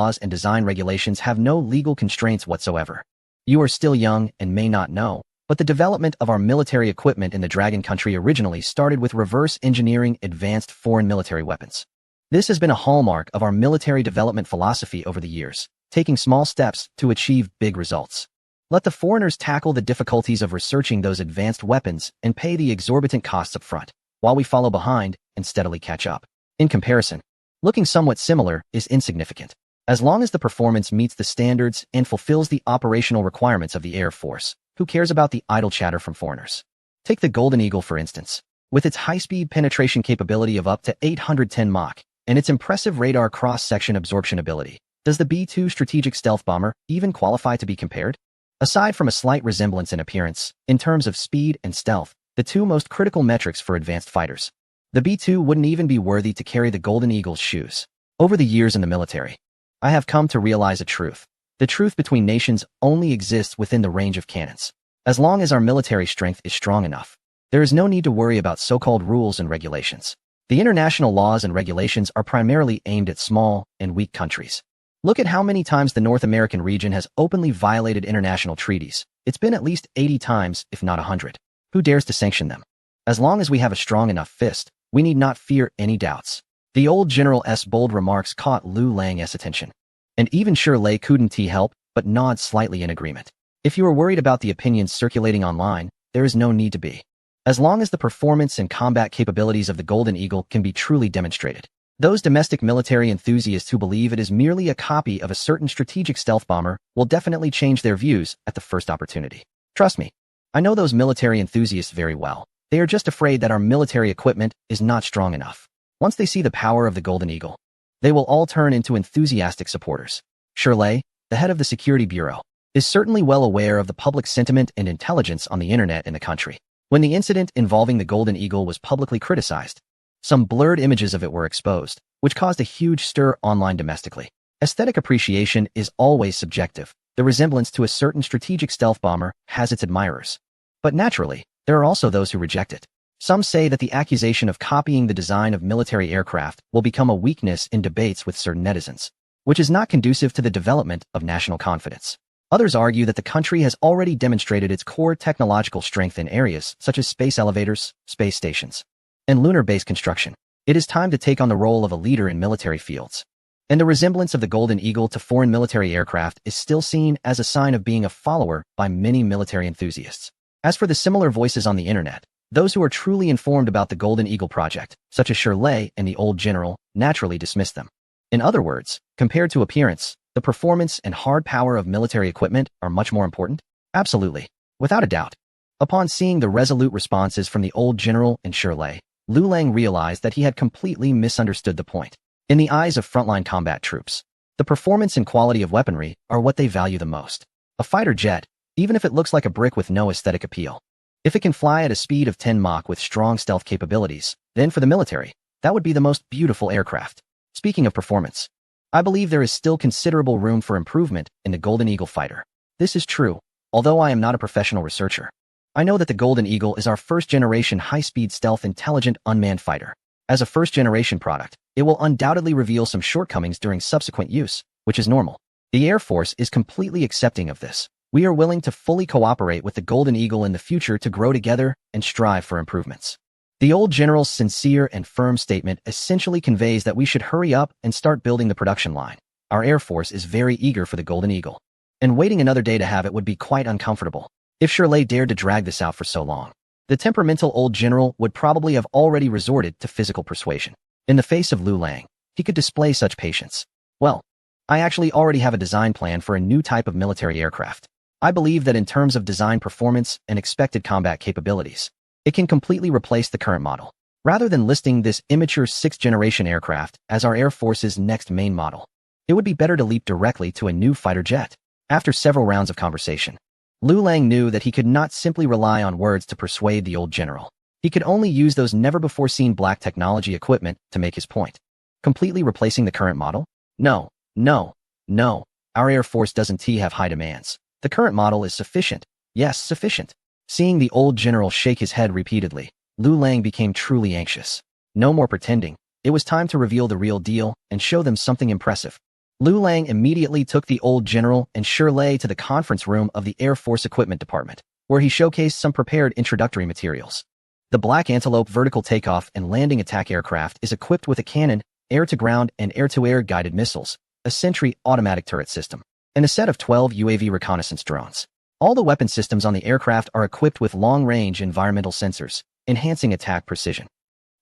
laws and design regulations have no legal constraints whatsoever. You are still young and may not know, but the development of our military equipment in the Dragon Country originally started with reverse engineering advanced foreign military weapons. This has been a hallmark of our military development philosophy over the years, taking small steps to achieve big results. Let the foreigners tackle the difficulties of researching those advanced weapons and pay the exorbitant costs up front, while we follow behind and steadily catch up. In comparison, looking somewhat similar is insignificant. As long as the performance meets the standards and fulfills the operational requirements of the Air Force, who cares about the idle chatter from foreigners? Take the Golden Eagle, for instance. With its high-speed penetration capability of up to 810 Mach and its impressive radar cross-section absorption ability, does the B-2 strategic stealth bomber even qualify to be compared? Aside from a slight resemblance in appearance, in terms of speed and stealth, the two most critical metrics for advanced fighters, the B-2 wouldn't even be worthy to carry the Golden Eagle's shoes. Over the years in the military, I have come to realize a truth. The truth between nations only exists within the range of cannons. As long as our military strength is strong enough, there is no need to worry about so-called rules and regulations. The international laws and regulations are primarily aimed at small and weak countries. Look at how many times the North American region has openly violated international treaties. It's been at least 80 times, if not 100. Who dares to sanction them? As long as we have a strong enough fist, we need not fear any doubts. The old general's bold remarks caught Liu Lang's attention. And even Shirley couldn't help but nod slightly in agreement. If you are worried about the opinions circulating online, there is no need to be. As long as the performance and combat capabilities of the Golden Eagle can be truly demonstrated, those domestic military enthusiasts who believe it is merely a copy of a certain strategic stealth bomber will definitely change their views at the first opportunity. Trust me, I know those military enthusiasts very well. They are just afraid that our military equipment is not strong enough. Once they see the power of the Golden Eagle, they will all turn into enthusiastic supporters. Shirley, the head of the Security Bureau, is certainly well aware of the public sentiment and intelligence on the internet in the country. When the incident involving the Golden Eagle was publicly criticized, some blurred images of it were exposed, which caused a huge stir online domestically. Aesthetic appreciation is always subjective. The resemblance to a certain strategic stealth bomber has its admirers. But naturally, there are also those who reject it. Some say that the accusation of copying the design of military aircraft will become a weakness in debates with certain netizens, which is not conducive to the development of national confidence. Others argue that the country has already demonstrated its core technological strength in areas such as space elevators, space stations, and lunar base construction. It is time to take on the role of a leader in military fields. And the resemblance of the Golden Eagle to foreign military aircraft is still seen as a sign of being a follower by many military enthusiasts. As for the similar voices on the internet, those who are truly informed about the Golden Eagle project, such as Shirley and the old general, naturally dismiss them. In other words, compared to appearance, the performance and hard power of military equipment are much more important? Absolutely. Without a doubt. Upon seeing the resolute responses from the old general and Shirley, Liu Lang realized that he had completely misunderstood the point. In the eyes of frontline combat troops, the performance and quality of weaponry are what they value the most. A fighter jet, even if it looks like a brick with no aesthetic appeal, if it can fly at a speed of 10 Mach with strong stealth capabilities, then for the military, that would be the most beautiful aircraft. Speaking of performance, I believe there is still considerable room for improvement in the Golden Eagle fighter. This is true, although I am not a professional researcher. I know that the Golden Eagle is our first-generation high-speed stealth intelligent unmanned fighter. As a first-generation product, it will undoubtedly reveal some shortcomings during subsequent use, which is normal. The Air Force is completely accepting of this. We are willing to fully cooperate with the Golden Eagle in the future to grow together and strive for improvements. The old general's sincere and firm statement essentially conveys that we should hurry up and start building the production line. Our Air Force is very eager for the Golden Eagle, and waiting another day to have it would be quite uncomfortable. If Shirley dared to drag this out for so long, the temperamental old general would probably have already resorted to physical persuasion. In the face of Liu Lang, he could display such patience. Well, I actually already have a design plan for a new type of military aircraft. I believe that in terms of design performance and expected combat capabilities, it can completely replace the current model. Rather than listing this immature 6th-generation aircraft as our Air Force's next main model, it would be better to leap directly to a new fighter jet. After several rounds of conversation, Liu Lang knew that he could not simply rely on words to persuade the old general. He could only use those never-before-seen black technology equipment to make his point. Completely replacing the current model? No, no, no. Our Air Force doesn't have high demands. The current model is sufficient. Yes, sufficient. Seeing the old general shake his head repeatedly, Liu Lang became truly anxious. No more pretending. It was time to reveal the real deal and show them something impressive. Liu Lang immediately took the old general and Shirley to the conference room of the Air Force Equipment Department, where he showcased some prepared introductory materials. The Black Antelope vertical takeoff and landing attack aircraft is equipped with a cannon, air-to-ground and air-to-air guided missiles, a Sentry automatic turret system, and a set of 12 UAV reconnaissance drones. All the weapon systems on the aircraft are equipped with long-range environmental sensors, enhancing attack precision.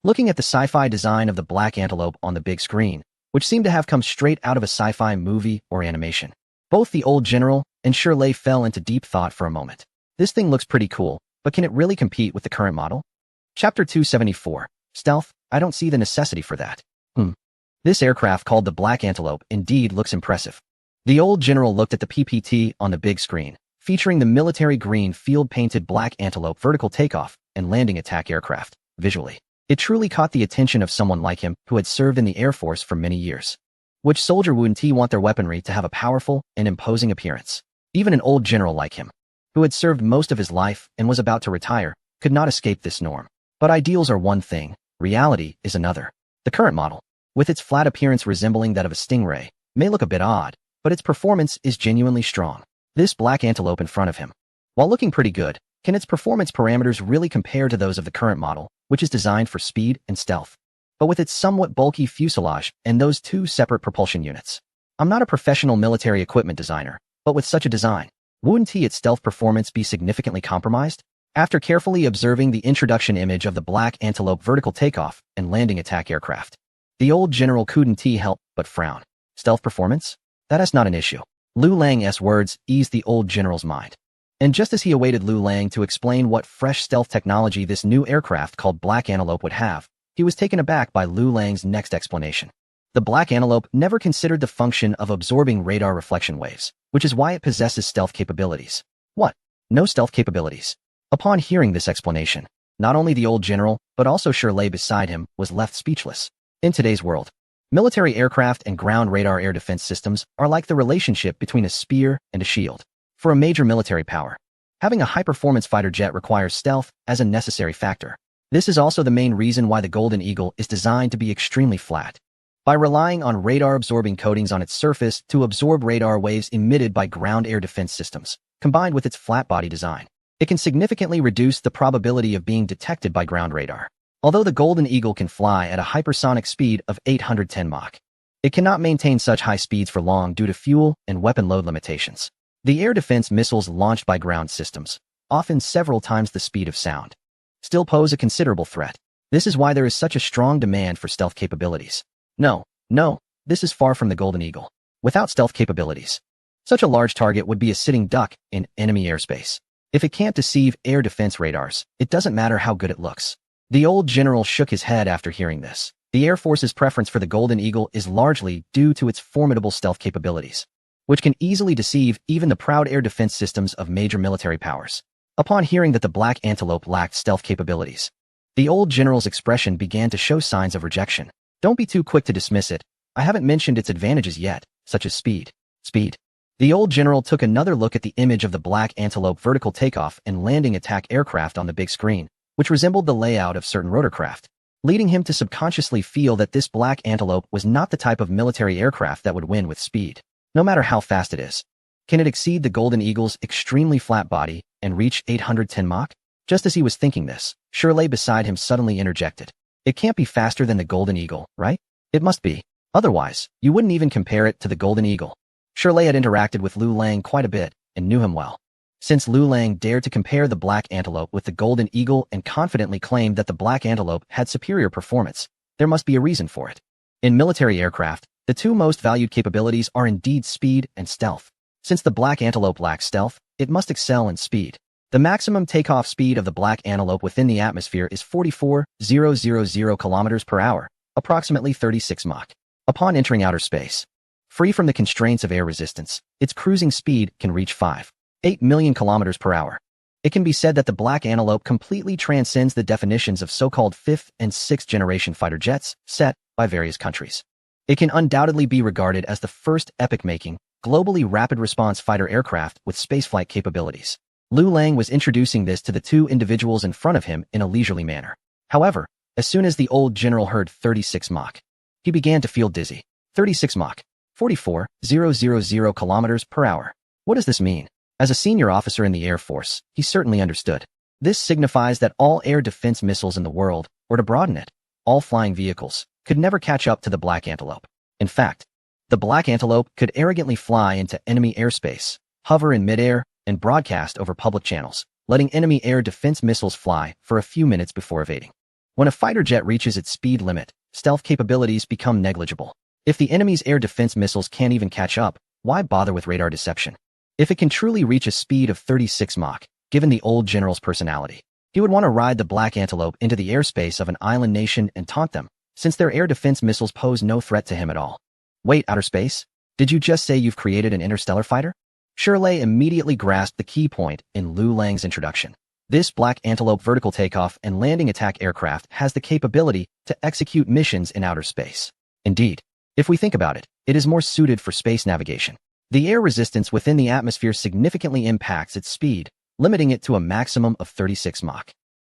Looking at the sci-fi design of the Black Antelope on the big screen, which seemed to have come straight out of a sci-fi movie or animation, both the old general and Shirley fell into deep thought for a moment. This thing looks pretty cool, but can it really compete with the current model? Chapter 274. Stealth, I don't see the necessity for that. This aircraft called the Black Antelope indeed looks impressive. The old general looked at the PPT on the big screen, featuring the military green field-painted Black Antelope vertical takeoff and landing attack aircraft. Visually, it truly caught the attention of someone like him who had served in the Air Force for many years. Which soldier wouldn't want their weaponry to have a powerful and imposing appearance? Even an old general like him, who had served most of his life and was about to retire, could not escape this norm. But ideals are one thing, reality is another. The current model, with its flat appearance resembling that of a Stingray, may look a bit odd, but its performance is genuinely strong. This Black Antelope in front of him, while looking pretty good, can its performance parameters really compare to those of the current model, which is designed for speed and stealth? But with its somewhat bulky fuselage and those two separate propulsion units. I'm not a professional military equipment designer, but with such a design, wouldn't its stealth performance be significantly compromised? After carefully observing the introduction image of the Black Antelope vertical takeoff and landing attack aircraft, the old general couldn't help but frown. Stealth performance? That is not an issue. Liu Lang's words eased the old general's mind. And just as he awaited Liu Lang to explain what fresh stealth technology this new aircraft called Black Antelope would have, he was taken aback by Liu Lang's next explanation. The Black Antelope never considered the function of absorbing radar reflection waves, which is why it possesses stealth capabilities. What? No stealth capabilities? Upon hearing this explanation, not only the old general, but also Shirley beside him, was left speechless. In today's world, military aircraft and ground radar air defense systems are like the relationship between a spear and a shield. For a major military power, having a high-performance fighter jet requires stealth as a necessary factor. This is also the main reason why the Golden Eagle is designed to be extremely flat. By relying on radar-absorbing coatings on its surface to absorb radar waves emitted by ground air defense systems, combined with its flat body design, it can significantly reduce the probability of being detected by ground radar. Although the Golden Eagle can fly at a hypersonic speed of 810 Mach, it cannot maintain such high speeds for long due to fuel and weapon load limitations. The air defense missiles launched by ground systems, often several times the speed of sound, still pose a considerable threat. This is why there is such a strong demand for stealth capabilities. No, this is far from the Golden Eagle. Without stealth capabilities, such a large target would be a sitting duck in enemy airspace. If it can't deceive air defense radars, it doesn't matter how good it looks. The old general shook his head after hearing this. The Air Force's preference for the Golden Eagle is largely due to its formidable stealth capabilities, which can easily deceive even the proud air defense systems of major military powers. Upon hearing that the Black Antelope lacked stealth capabilities, the old general's expression began to show signs of rejection. Don't be too quick to dismiss it. I haven't mentioned its advantages yet, such as speed. The old general took another look at the image of the Black Antelope vertical takeoff and landing attack aircraft on the big screen, which resembled the layout of certain rotorcraft, leading him to subconsciously feel that this Black Antelope was not the type of military aircraft that would win with speed, no matter how fast it is. Can it exceed the Golden Eagle's extremely flat body and reach 810 Mach? Just as he was thinking this, Shirley beside him suddenly interjected. It can't be faster than the Golden Eagle, right? It must be. Otherwise, you wouldn't even compare it to the Golden Eagle. Shirley had interacted with Liu Lang quite a bit and knew him well. Since Liu Lang dared to compare the Black Antelope with the Golden Eagle and confidently claimed that the Black Antelope had superior performance, there must be a reason for it. In military aircraft, the two most valued capabilities are indeed speed and stealth. Since the Black Antelope lacks stealth, it must excel in speed. The maximum takeoff speed of the Black Antelope within the atmosphere is 44,000 kilometers per hour, approximately 36 Mach. Upon entering outer space, free from the constraints of air resistance, its cruising speed can reach 5.8 million kilometers per hour. It can be said that the Black Antelope completely transcends the definitions of so-called 5th and 6th generation fighter jets set by various countries. It can undoubtedly be regarded as the first epoch-making, globally rapid response fighter aircraft with spaceflight capabilities. Liu Lang was introducing this to the two individuals in front of him in a leisurely manner. However, as soon as the old general heard 36 Mach, he began to feel dizzy. 36 Mach. 44,000 kilometers per hour. What does this mean? As a senior officer in the Air Force, he certainly understood. This signifies that all air defense missiles in the world, or to broaden it, all flying vehicles, could never catch up to the Black Antelope. In fact, the Black Antelope could arrogantly fly into enemy airspace, hover in midair, and broadcast over public channels, letting enemy air defense missiles fly for a few minutes before evading. When a fighter jet reaches its speed limit, stealth capabilities become negligible. If the enemy's air defense missiles can't even catch up, why bother with radar deception? If it can truly reach a speed of 36 Mach, given the old general's personality, he would want to ride the Black Antelope into the airspace of an island nation and taunt them, since their air defense missiles pose no threat to him at all. Wait, outer space? Did you just say you've created an interstellar fighter? Shirley immediately grasped the key point in Lu Lang's introduction. This Black Antelope vertical takeoff and landing attack aircraft has the capability to execute missions in outer space. Indeed, if we think about it, it is more suited for space navigation. The air resistance within the atmosphere significantly impacts its speed, limiting it to a maximum of 36 Mach.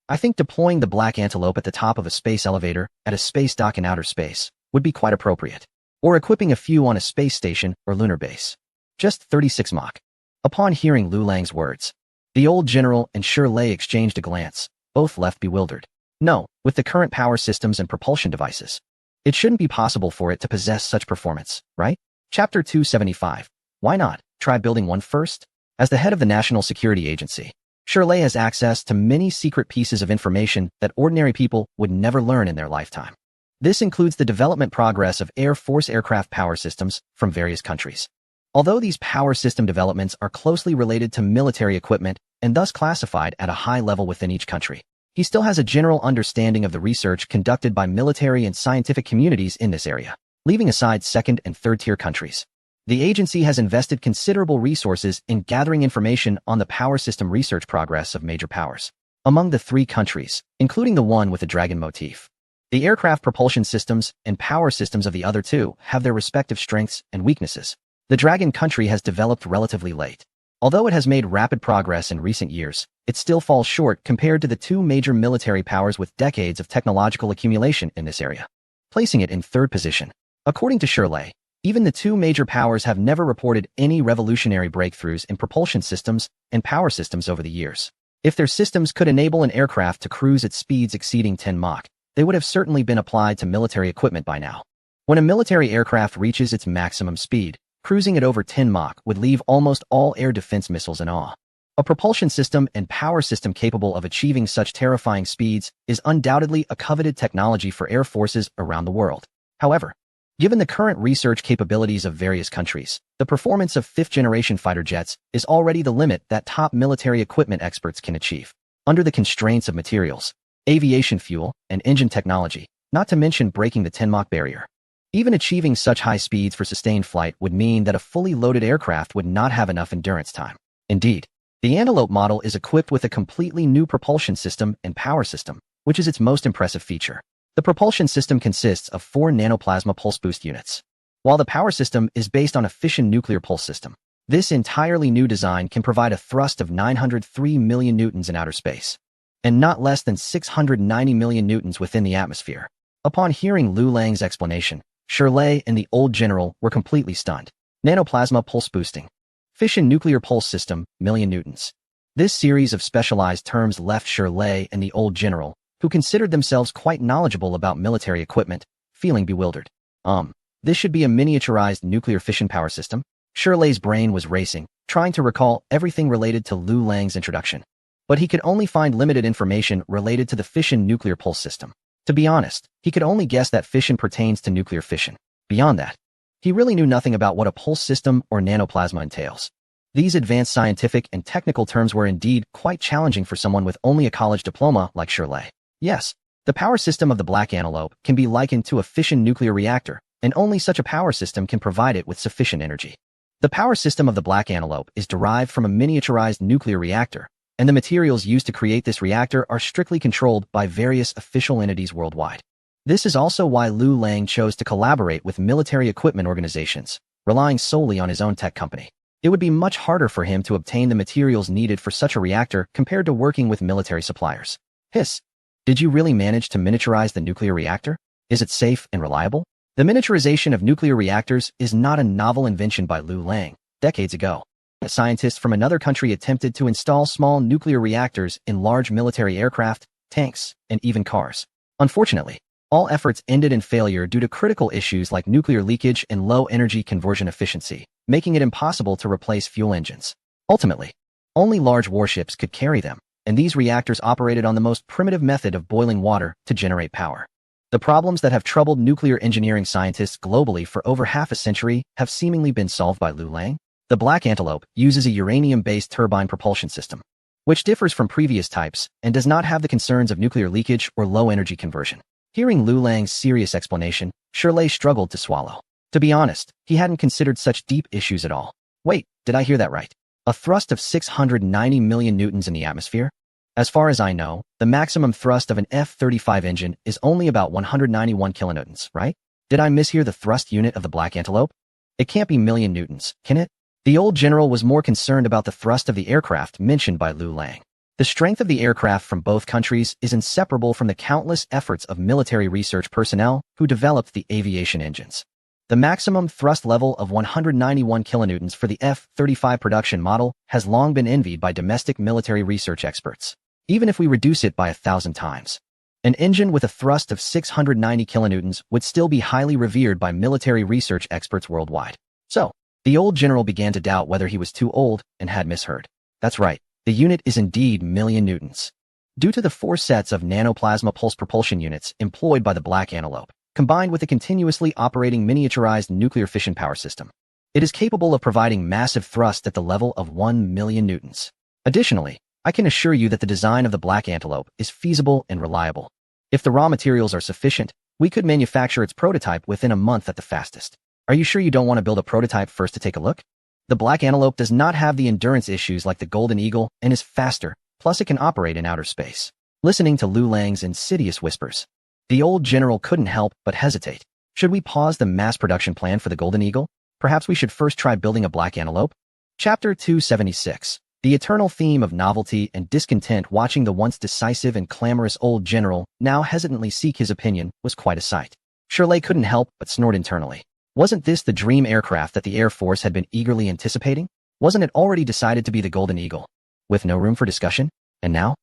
I think deploying the Black Antelope at the top of a space elevator at a space dock in outer space would be quite appropriate. Or equipping a few on a space station or lunar base. Just 36 Mach. Upon hearing Lu Lang's words, the old general and Shirley exchanged a glance, both left bewildered. No, with the current power systems and propulsion devices, it shouldn't be possible for it to possess such performance, right? Chapter 275. Why not try building one first? As the head of the National Security Agency, Shirley has access to many secret pieces of information that ordinary people would never learn in their lifetime. This includes the development progress of Air Force aircraft power systems from various countries. Although these power system developments are closely related to military equipment and thus classified at a high level within each country, he still has a general understanding of the research conducted by military and scientific communities in this area, leaving aside second and third-tier countries. The agency has invested considerable resources in gathering information on the power system research progress of major powers. Among the 3 countries, including the one with the dragon motif, the aircraft propulsion systems and power systems of the other 2 have their respective strengths and weaknesses. The dragon country has developed relatively late. Although it has made rapid progress in recent years, it still falls short compared to the 2 major military powers with decades of technological accumulation in this area, placing it in 3rd position. According to Shirley, even the 2 major powers have never reported any revolutionary breakthroughs in propulsion systems and power systems over the years. If their systems could enable an aircraft to cruise at speeds exceeding 10 Mach, they would have certainly been applied to military equipment by now. When a military aircraft reaches its maximum speed, cruising at over 10 Mach would leave almost all air defense missiles in awe. A propulsion system and power system capable of achieving such terrifying speeds is undoubtedly a coveted technology for air forces around the world. However, given the current research capabilities of various countries, the performance of 5th-generation fighter jets is already the limit that top military equipment experts can achieve. Under the constraints of materials, aviation fuel, and engine technology, not to mention breaking the 10 Mach barrier. Even achieving such high speeds for sustained flight would mean that a fully loaded aircraft would not have enough endurance time. Indeed, the Antelope model is equipped with a completely new propulsion system and power system, which is its most impressive feature. The propulsion system consists of 4 nanoplasma pulse boost units, while the power system is based on a fission nuclear pulse system. This entirely new design can provide a thrust of 903 million newtons in outer space, and not less than 690 million newtons within the atmosphere. Upon hearing Lu Lang's explanation, Shirley and the old general were completely stunned. Nanoplasma pulse boosting. Fission nuclear pulse system, million newtons. This series of specialized terms left Shirley and the old general, who considered themselves quite knowledgeable about military equipment, feeling bewildered. This should be a miniaturized nuclear fission power system? Shirley's brain was racing, trying to recall everything related to Lu Lang's introduction. But he could only find limited information related to the fission nuclear pulse system. To be honest, he could only guess that fission pertains to nuclear fission. Beyond that, he really knew nothing about what a pulse system or nanoplasma entails. These advanced scientific and technical terms were indeed quite challenging for someone with only a college diploma like Shirley. Yes, the power system of the Black Antelope can be likened to a fission nuclear reactor, and only such a power system can provide it with sufficient energy. The power system of the Black Antelope is derived from a miniaturized nuclear reactor, and the materials used to create this reactor are strictly controlled by various official entities worldwide. This is also why Lu Lang chose to collaborate with military equipment organizations, relying solely on his own tech company. It would be much harder for him to obtain the materials needed for such a reactor compared to working with military suppliers. Did you really manage to miniaturize the nuclear reactor? Is it safe and reliable? The miniaturization of nuclear reactors is not a novel invention by Liu Lang. Decades ago, a scientist from another country attempted to install small nuclear reactors in large military aircraft, tanks, and even cars. Unfortunately, all efforts ended in failure due to critical issues like nuclear leakage and low energy conversion efficiency, making it impossible to replace fuel engines. Ultimately, only large warships could carry them, and these reactors operated on the most primitive method of boiling water to generate power. The problems that have troubled nuclear engineering scientists globally for over half a century have seemingly been solved by Liu Lang. The Black Antelope uses a uranium-based turbine propulsion system, which differs from previous types and does not have the concerns of nuclear leakage or low energy conversion. Hearing Liu Lang's serious explanation, Shirley struggled to swallow. To be honest, he hadn't considered such deep issues at all. Wait, did I hear that right? A thrust of 690 million newtons in the atmosphere? As far as I know, the maximum thrust of an F-35 engine is only about 191 kilonewtons, right? Did I mishear the thrust unit of the Black Antelope? It can't be million newtons, can it? The old general was more concerned about the thrust of the aircraft mentioned by Liu Lang. The strength of the aircraft from both countries is inseparable from the countless efforts of military research personnel who developed the aviation engines. The maximum thrust level of 191 kilonewtons for the F-35 production model has long been envied by domestic military research experts, even if we reduce it by 1,000 times. An engine with a thrust of 690 kilonewtons would still be highly revered by military research experts worldwide. So, the old general began to doubt whether he was too old and had misheard. That's right, the unit is indeed million newtons. Due to the 4 sets of nanoplasma pulse propulsion units employed by the Black Antelope, combined with a continuously operating miniaturized nuclear fission power system, it is capable of providing massive thrust at the level of 1 million newtons. Additionally, I can assure you that the design of the Black Antelope is feasible and reliable. If the raw materials are sufficient, we could manufacture its prototype within a month at the fastest. Are you sure you don't want to build a prototype first to take a look? The Black Antelope does not have the endurance issues like the Golden Eagle and is faster, plus it can operate in outer space. Listening to Liu Lang's insidious whispers, the old general couldn't help but hesitate. Should we pause the mass production plan for the Golden Eagle? Perhaps we should first try building a Black Antelope? Chapter 276. The eternal theme of novelty and discontent watching the once decisive and clamorous old general now hesitantly seek his opinion was quite a sight. Shirley couldn't help but snort internally. Wasn't this the dream aircraft that the Air Force had been eagerly anticipating? Wasn't it already decided to be the Golden Eagle? With no room for discussion? And now?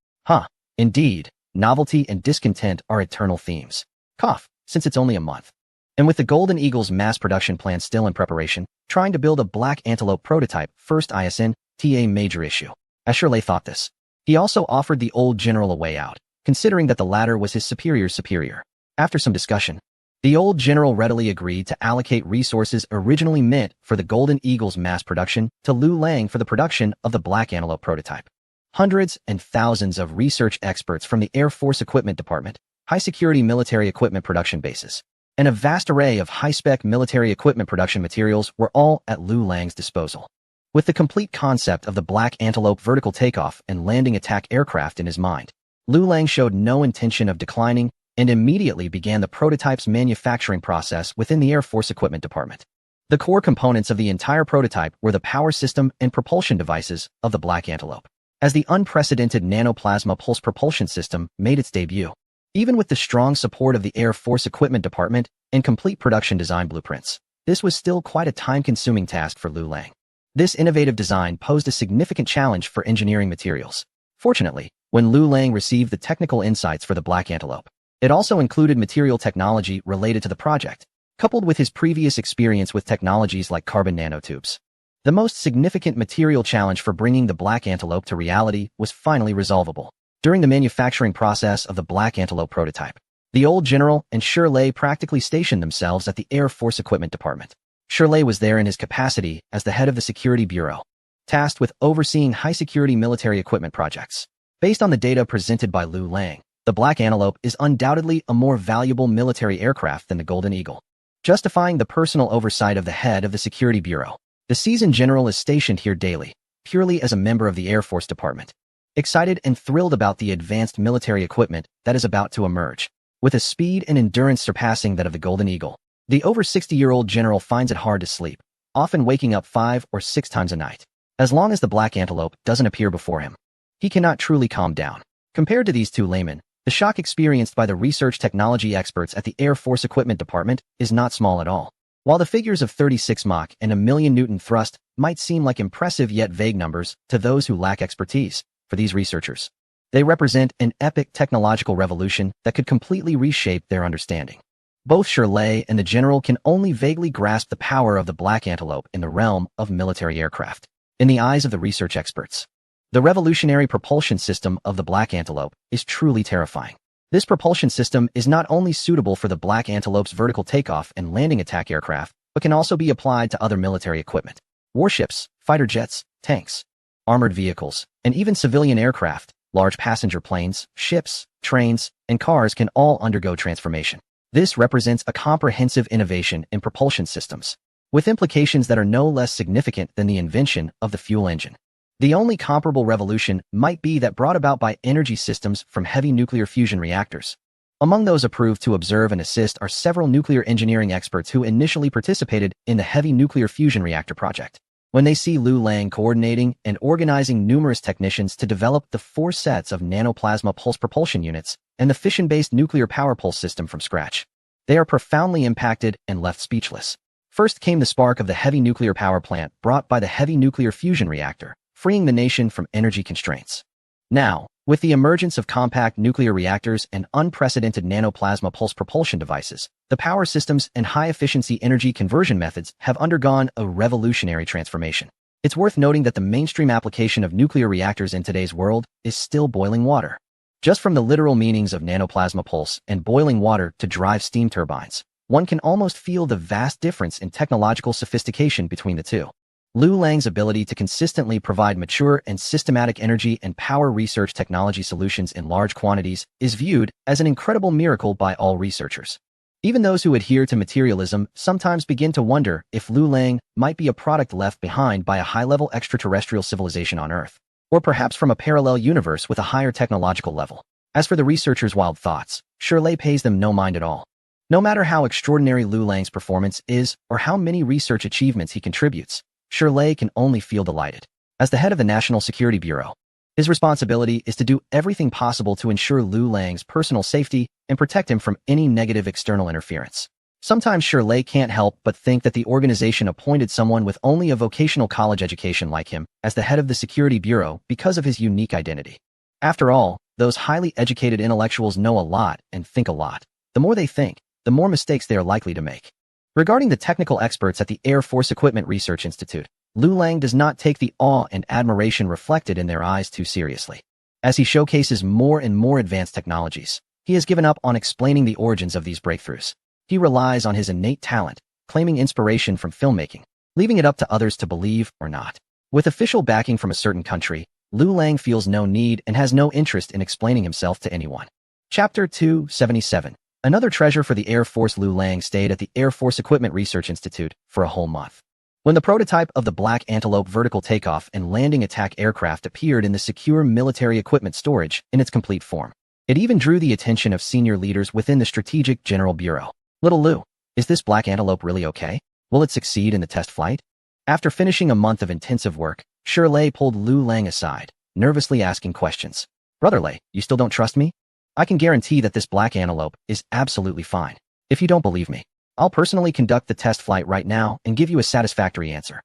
Indeed, novelty and discontent are eternal themes. Cough, since it's only a month. And with the Golden Eagle's mass production plan still in preparation, trying to build a Black Antelope prototype first ISN, a major issue. As Shirley thought this, he also offered the old general a way out, considering that the latter was his superior's superior. After some discussion, the old general readily agreed to allocate resources originally meant for the Golden Eagle's mass production to Liu Lang for the production of the Black Antelope prototype. Hundreds and thousands of research experts from the Air Force Equipment Department, high-security military equipment production bases, and a vast array of high-spec military equipment production materials were all at Liu Lang's disposal. With the complete concept of the Black Antelope vertical takeoff and landing attack aircraft in his mind, Liu Lang showed no intention of declining and immediately began the prototype's manufacturing process within the Air Force Equipment Department. The core components of the entire prototype were the power system and propulsion devices of the Black Antelope. As the unprecedented nanoplasma pulse propulsion system made its debut, even with the strong support of the Air Force Equipment Department and complete production design blueprints, this was still quite a time-consuming task for Liu Lang. This innovative design posed a significant challenge for engineering materials. Fortunately, when Liu Lang received the technical insights for the Black Antelope, it also included material technology related to the project, coupled with his previous experience with technologies like carbon nanotubes. The most significant material challenge for bringing the Black Antelope to reality was finally resolvable. During the manufacturing process of the Black Antelope prototype, the old general and Shirley practically stationed themselves at the Air Force Equipment Department. Shirley was there in his capacity as the head of the Security Bureau, tasked with overseeing high-security military equipment projects. Based on the data presented by Liu Lang, the Black Antelope is undoubtedly a more valuable military aircraft than the Golden Eagle, justifying the personal oversight of the head of the Security Bureau. The seasoned general is stationed here daily, purely as a member of the Air Force Department, excited and thrilled about the advanced military equipment that is about to emerge. With a speed and endurance surpassing that of the Golden Eagle, the over 60-year-old general finds it hard to sleep, often waking up 5 or 6 times a night. As long as the Black Antelope doesn't appear before him, he cannot truly calm down. Compared to these two laymen, The shock experienced by the research technology experts at the Air Force Equipment Department is not small at all. While the figures of 36 Mach and a million Newton thrust might seem like impressive yet vague numbers to those who lack expertise, for these researchers, they represent an epic technological revolution that could completely reshape their understanding. Both Shirley and the general can only vaguely grasp the power of the Black Antelope in the realm of military aircraft. In the eyes of the research experts, the revolutionary propulsion system of the Black Antelope is truly terrifying. This propulsion system is not only suitable for the Black Antelope's vertical takeoff and landing attack aircraft, but can also be applied to other military equipment. Warships, fighter jets, tanks, armored vehicles, and even civilian aircraft, large passenger planes, ships, trains, and cars can all undergo transformation. This represents a comprehensive innovation in propulsion systems, with implications that are no less significant than the invention of the fuel engine. The only comparable revolution might be that brought about by energy systems from heavy nuclear fusion reactors. Among those approved to observe and assist are several nuclear engineering experts who initially participated in the heavy nuclear fusion reactor project. When they see Liu Lang coordinating and organizing numerous technicians to develop the 4 sets of nanoplasma pulse propulsion units and the fission-based nuclear power pulse system from scratch, they are profoundly impacted and left speechless. First came the spark of the heavy nuclear power plant brought by the heavy nuclear fusion reactor, freeing the nation from energy constraints. Now, with the emergence of compact nuclear reactors and unprecedented nanoplasma pulse propulsion devices, the power systems and high-efficiency energy conversion methods have undergone a revolutionary transformation. It's worth noting that the mainstream application of nuclear reactors in today's world is still boiling water. Just from the literal meanings of nanoplasma pulse and boiling water to drive steam turbines, one can almost feel the vast difference in technological sophistication between the two. Liu Lang's ability to consistently provide mature and systematic energy and power research technology solutions in large quantities is viewed as an incredible miracle by all researchers. Even those who adhere to materialism sometimes begin to wonder if Liu Lang might be a product left behind by a high-level extraterrestrial civilization on Earth, or perhaps from a parallel universe with a higher technological level. As for the researchers' wild thoughts, Shirley pays them no mind at all. No matter how extraordinary Liu Lang's performance is or how many research achievements he contributes, Shirley can only feel delighted. As the head of the National Security Bureau, his responsibility is to do everything possible to ensure Liu Lang's personal safety and protect him from any negative external interference. Sometimes Shirley can't help but think that the organization appointed someone with only a vocational college education like him as the head of the Security Bureau because of his unique identity. After all, those highly educated intellectuals know a lot and think a lot. The more they think, the more mistakes they are likely to make. Regarding the technical experts at the Air Force Equipment Research Institute, Liu Lang does not take the awe and admiration reflected in their eyes too seriously. As he showcases more and more advanced technologies, he has given up on explaining the origins of these breakthroughs. He relies on his innate talent, claiming inspiration from filmmaking, leaving it up to others to believe or not. With official backing from a certain country, Liu Lang feels no need and has no interest in explaining himself to anyone. Chapter 277. Another treasure for the Air Force. Liu Lang stayed at the Air Force Equipment Research Institute for a whole month. When the prototype of the Black Antelope vertical takeoff and landing attack aircraft appeared in the secure military equipment storage in its complete form, it even drew the attention of senior leaders within the Strategic General Bureau. Little Liu, is this Black Antelope really okay? Will it succeed in the test flight? After finishing a month of intensive work, Shirley pulled Liu Lang aside, nervously asking questions. Brother Lei, you still don't trust me? I can guarantee that this Black Antelope is absolutely fine. If you don't believe me, I'll personally conduct the test flight right now and give you a satisfactory answer.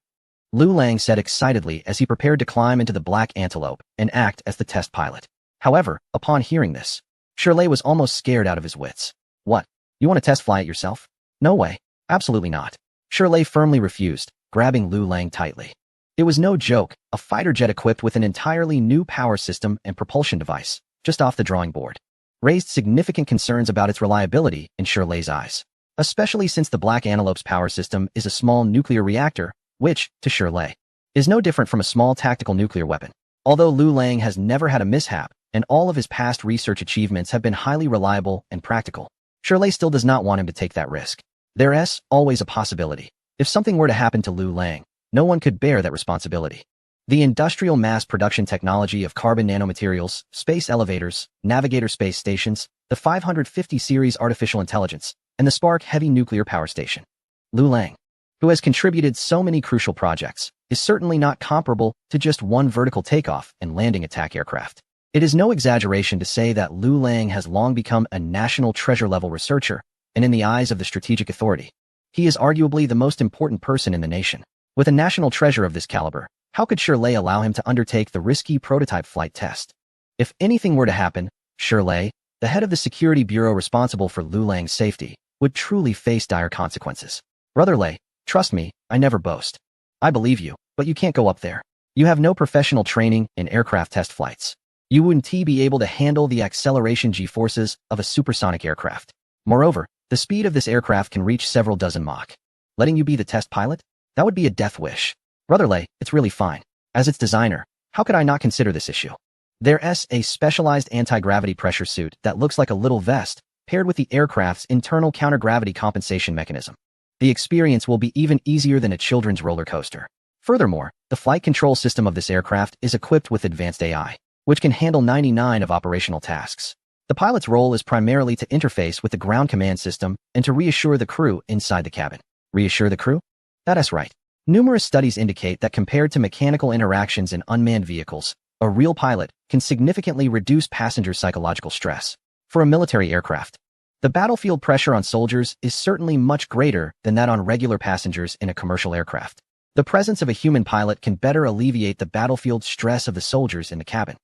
Liu Lang said excitedly as he prepared to climb into the Black Antelope and act as the test pilot. However, upon hearing this, Shirley was almost scared out of his wits. What? You want to test fly it yourself? No way. Absolutely not. Shirley firmly refused, grabbing Liu Lang tightly. It was no joke, a fighter jet equipped with an entirely new power system and propulsion device, just off the drawing board, raised significant concerns about its reliability in Shirley's eyes, especially since the Black Antelope's power system is a small nuclear reactor, which, to Shirley, is no different from a small tactical nuclear weapon. Although Liu Lang has never had a mishap, and all of his past research achievements have been highly reliable and practical, Shirley still does not want him to take that risk. There's always a possibility. If something were to happen to Liu Lang, no one could bear that responsibility. The industrial mass production technology of carbon nanomaterials, space elevators, navigator space stations, the 550 series artificial intelligence, and the Spark heavy nuclear power station. Liu Lang, who has contributed so many crucial projects, is certainly not comparable to just one vertical takeoff and landing attack aircraft. It is no exaggeration to say that Liu Lang has long become a national treasure-level researcher, and in the eyes of the strategic authority, he is arguably the most important person in the nation. With a national treasure of this caliber, how could Shirley allow him to undertake the risky prototype flight test? If anything were to happen, Shirley, the head of the security bureau responsible for Liu Lang's safety, would truly face dire consequences. Brother Lei, trust me, I never boast. I believe you, but you can't go up there. You have no professional training in aircraft test flights. You wouldn't be able to handle the acceleration G-forces of a supersonic aircraft. Moreover, the speed of this aircraft can reach several dozen Mach. Letting you be the test pilot? That would be a death wish. Brother Lei, it's really fine. As its designer, how could I not consider this issue? There's a specialized anti-gravity pressure suit that looks like a little vest, paired with the aircraft's internal counter-gravity compensation mechanism. The experience will be even easier than a children's roller coaster. Furthermore, the flight control system of this aircraft is equipped with advanced AI, which can handle 99 of operational tasks. The pilot's role is primarily to interface with the ground command system and to reassure the crew inside the cabin. Reassure the crew? That's right. Numerous studies indicate that compared to mechanical interactions in unmanned vehicles, a real pilot can significantly reduce passenger psychological stress. For a military aircraft, the battlefield pressure on soldiers is certainly much greater than that on regular passengers in a commercial aircraft. The presence of a human pilot can better alleviate the battlefield stress of the soldiers in the cabin.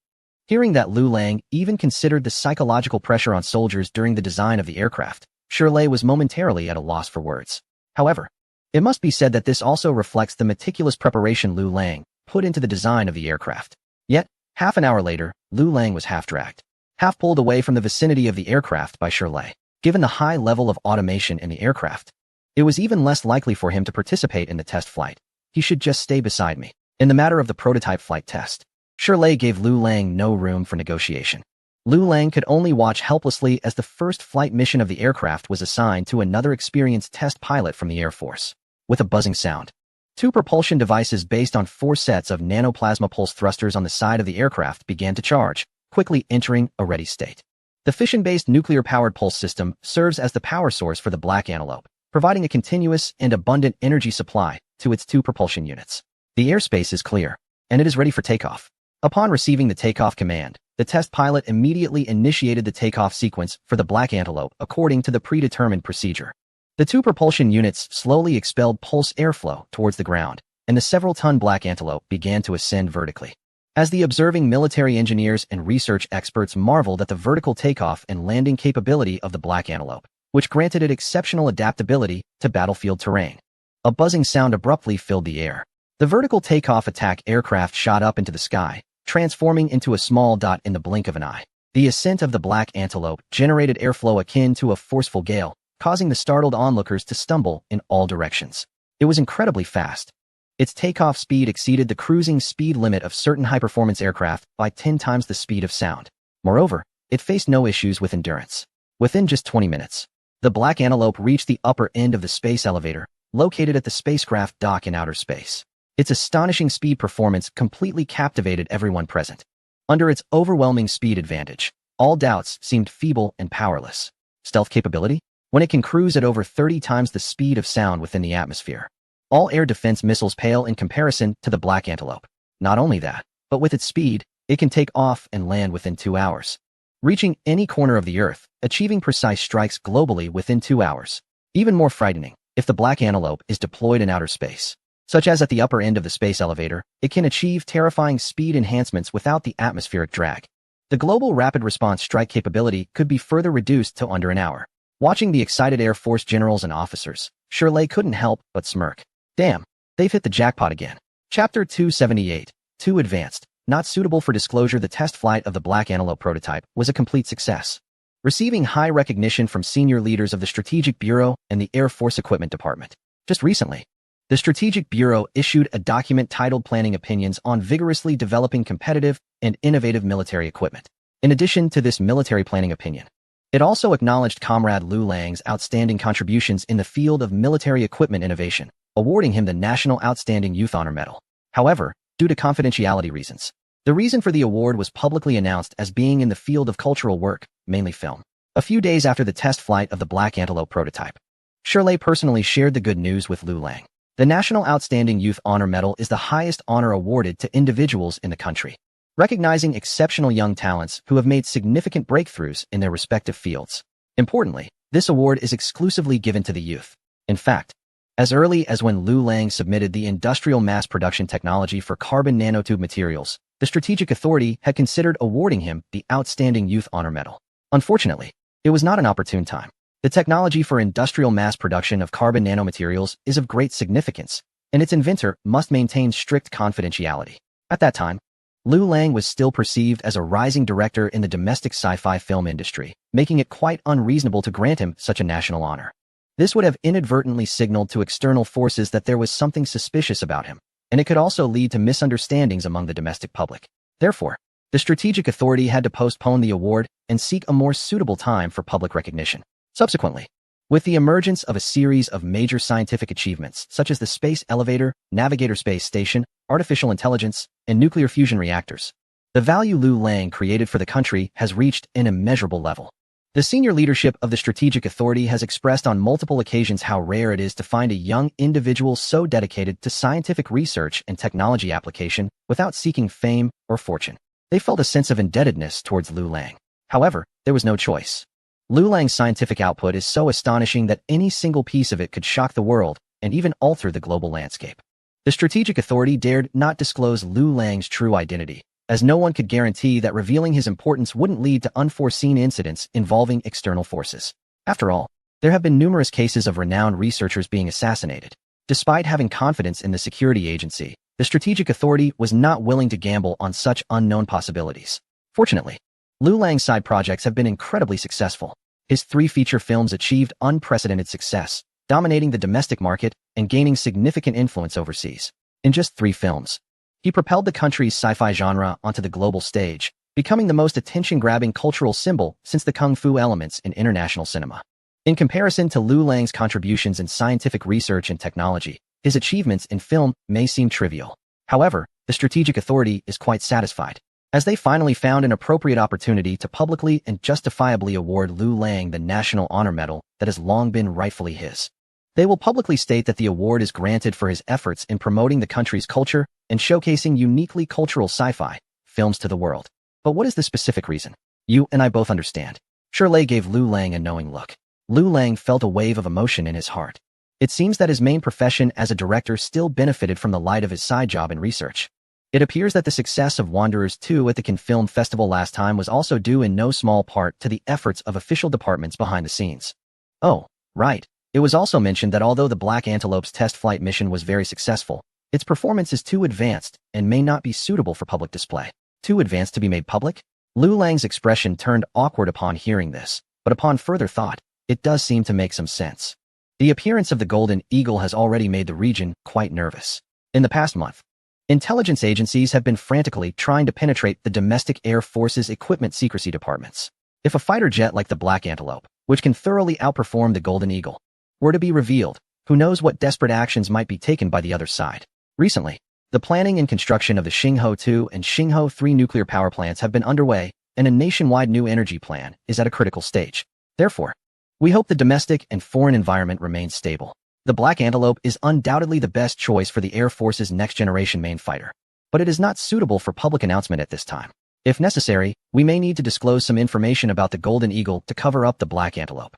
Hearing that Liu Lang even considered the psychological pressure on soldiers during the design of the aircraft, Shirley was momentarily at a loss for words. However, it must be said that this also reflects the meticulous preparation Liu Lang put into the design of the aircraft. Yet, half an hour later, Liu Lang was half dragged, half pulled away from the vicinity of the aircraft by Shirley. Given the high level of automation in the aircraft, it was even less likely for him to participate in the test flight. He should just stay beside me. In the matter of the prototype flight test, Shirley gave Liu Lang no room for negotiation. Liu Lang could only watch helplessly as the first flight mission of the aircraft was assigned to another experienced test pilot from the Air Force. With a buzzing sound, two propulsion devices based on 4 sets of nanoplasma pulse thrusters on the side of the aircraft began to charge, quickly entering a ready state. The fission-based nuclear-powered pulse system serves as the power source for the Black Antelope, providing a continuous and abundant energy supply to its 2 propulsion units. The airspace is clear, and it is ready for takeoff. Upon receiving the takeoff command, the test pilot immediately initiated the takeoff sequence for the Black Antelope according to the predetermined procedure. The 2 propulsion units slowly expelled pulse airflow towards the ground, and the several-ton Black Antelope began to ascend vertically. As the observing military engineers and research experts marveled at the vertical takeoff and landing capability of the Black Antelope, which granted it exceptional adaptability to battlefield terrain, a buzzing sound abruptly filled the air. The vertical takeoff attack aircraft shot up into the sky, transforming into a small dot in the blink of an eye. The ascent of the Black Antelope generated airflow akin to a forceful gale, causing the startled onlookers to stumble in all directions. It was incredibly fast. Its takeoff speed exceeded the cruising speed limit of certain high-performance aircraft by 10 times the speed of sound. Moreover, it faced no issues with endurance. Within just 20 minutes, the Black Antelope reached the upper end of the space elevator, located at the spacecraft dock in outer space. Its astonishing speed performance completely captivated everyone present. Under its overwhelming speed advantage, all doubts seemed feeble and powerless. Stealth capability? When it can cruise at over 30 times the speed of sound within the atmosphere, all air defense missiles pale in comparison to the Black Antelope. Not only that, but with its speed, it can take off and land within 2 hours, reaching any corner of the Earth, achieving precise strikes globally within 2 hours. Even more frightening, if the Black Antelope is deployed in outer space, such as at the upper end of the space elevator, it can achieve terrifying speed enhancements without the atmospheric drag. The global rapid response strike capability could be further reduced to under an hour. Watching the excited Air Force generals and officers, Shirley couldn't help but smirk. Damn, they've hit the jackpot again. Chapter 278, Too Advanced. Not suitable for disclosure, the test flight of the Black Antelope prototype was a complete success, receiving high recognition from senior leaders of the Strategic Bureau and the Air Force Equipment Department. Just recently, the Strategic Bureau issued a document titled Planning Opinions on Vigorously Developing Competitive and Innovative Military Equipment. In addition to this military planning opinion, it also acknowledged Comrade Liu Lang's outstanding contributions in the field of military equipment innovation, awarding him the National Outstanding Youth Honor Medal. However, due to confidentiality reasons, the reason for the award was publicly announced as being in the field of cultural work, mainly film. A few days after the test flight of the Black Antelope prototype, Shirley personally shared the good news with Liu Lang. The National Outstanding Youth Honor Medal is the highest honor awarded to individuals in the country. recognizing exceptional young talents who have made significant breakthroughs in their respective fields. Importantly, this award is exclusively given to the youth. In fact, as early as when Liu Lang submitted the industrial mass production technology for carbon nanotube materials, the Strategic Authority had considered awarding him the Outstanding Youth Honor Medal. Unfortunately, it was not an opportune time. The technology for industrial mass production of carbon nanomaterials is of great significance, and its inventor must maintain strict confidentiality. At that time, Liu Lang was still perceived as a rising director in the domestic sci-fi film industry, making it quite unreasonable to grant him such a national honor. This would have inadvertently signaled to external forces that there was something suspicious about him, and it could also lead to misunderstandings among the domestic public. Therefore, the Strategic Authority had to postpone the award and seek a more suitable time for public recognition. Subsequently, with the emergence of a series of major scientific achievements such as the space elevator, Navigator space station, artificial intelligence, and nuclear fusion reactors, the value Liu Lang created for the country has reached an immeasurable level. The senior leadership of the Strategic Authority has expressed on multiple occasions how rare it is to find a young individual so dedicated to scientific research and technology application without seeking fame or fortune. They felt a sense of indebtedness towards Liu Lang. However, there was no choice. Liu Lang's scientific output is so astonishing that any single piece of it could shock the world and even alter the global landscape. The Strategic Authority dared not disclose Liu Lang's true identity, as no one could guarantee that revealing his importance wouldn't lead to unforeseen incidents involving external forces. After all, there have been numerous cases of renowned researchers being assassinated. Despite having confidence in the security agency, the Strategic Authority was not willing to gamble on such unknown possibilities. Fortunately, Liu Lang's side projects have been incredibly successful. His 3 feature films achieved unprecedented success, dominating the domestic market and gaining significant influence overseas. In just 3 films, he propelled the country's sci-fi genre onto the global stage, becoming the most attention-grabbing cultural symbol since the kung fu elements in international cinema. In comparison to Liu Lang's contributions in scientific research and technology, his achievements in film may seem trivial. However, the Strategic Authority is quite satisfied, as they finally found an appropriate opportunity to publicly and justifiably award Liu Lang the National Honor Medal that has long been rightfully his. They will publicly state that the award is granted for his efforts in promoting the country's culture and showcasing uniquely cultural sci-fi films to the world. But what is the specific reason? You and I both understand. Shirley gave Liu Lang a knowing look. Liu Lang felt a wave of emotion in his heart. It seems that his main profession as a director still benefited from the light of his side job in research. It appears that the success of Wanderers 2 at the Cannes Film Festival last time was also due in no small part to the efforts of official departments behind the scenes. Oh, right. It was also mentioned that although the Black Antelope's test flight mission was very successful, its performance is too advanced and may not be suitable for public display. Too advanced to be made public? Liu Lang's expression turned awkward upon hearing this, but upon further thought, it does seem to make some sense. The appearance of the Golden Eagle has already made the region quite nervous. In the past month, intelligence agencies have been frantically trying to penetrate the domestic Air Force's equipment secrecy departments. If a fighter jet like the Black Antelope, which can thoroughly outperform the Golden Eagle, were to be revealed, who knows what desperate actions might be taken by the other side. Recently, the planning and construction of the Xinghuo 2 and Xinghuo 3 nuclear power plants have been underway, and a nationwide new energy plan is at a critical stage. Therefore, we hope the domestic and foreign environment remains stable. The Black Antelope is undoubtedly the best choice for the Air Force's next-generation main fighter, but it is not suitable for public announcement at this time. If necessary, we may need to disclose some information about the Golden Eagle to cover up the Black Antelope.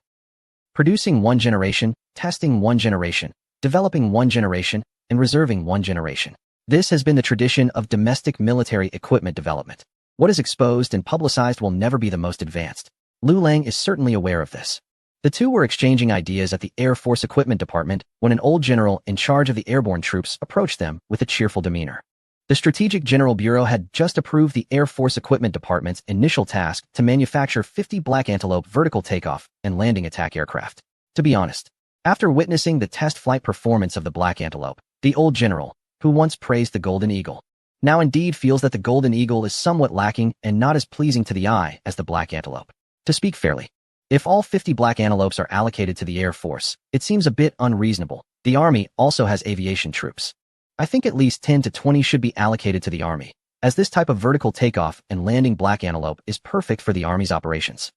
Producing 1 generation, testing 1 generation, developing 1 generation, and reserving 1 generation. This has been the tradition of domestic military equipment development. What is exposed and publicized will never be the most advanced. Liu Lang is certainly aware of this. The two were exchanging ideas at the Air Force Equipment Department when an old general in charge of the airborne troops approached them with a cheerful demeanor. The Strategic General Bureau had just approved the Air Force Equipment Department's initial task to manufacture 50 Black Antelope vertical takeoff and landing attack aircraft. To be honest, after witnessing the test flight performance of the Black Antelope, the old general, who once praised the Golden Eagle, now indeed feels that the Golden Eagle is somewhat lacking and not as pleasing to the eye as the Black Antelope. To speak fairly, if all 50 Black Antelopes are allocated to the Air Force, it seems a bit unreasonable. The Army also has aviation troops. I think at least 10 to 20 should be allocated to the Army, as this type of vertical takeoff and landing Black Antelope is perfect for the Army's operations.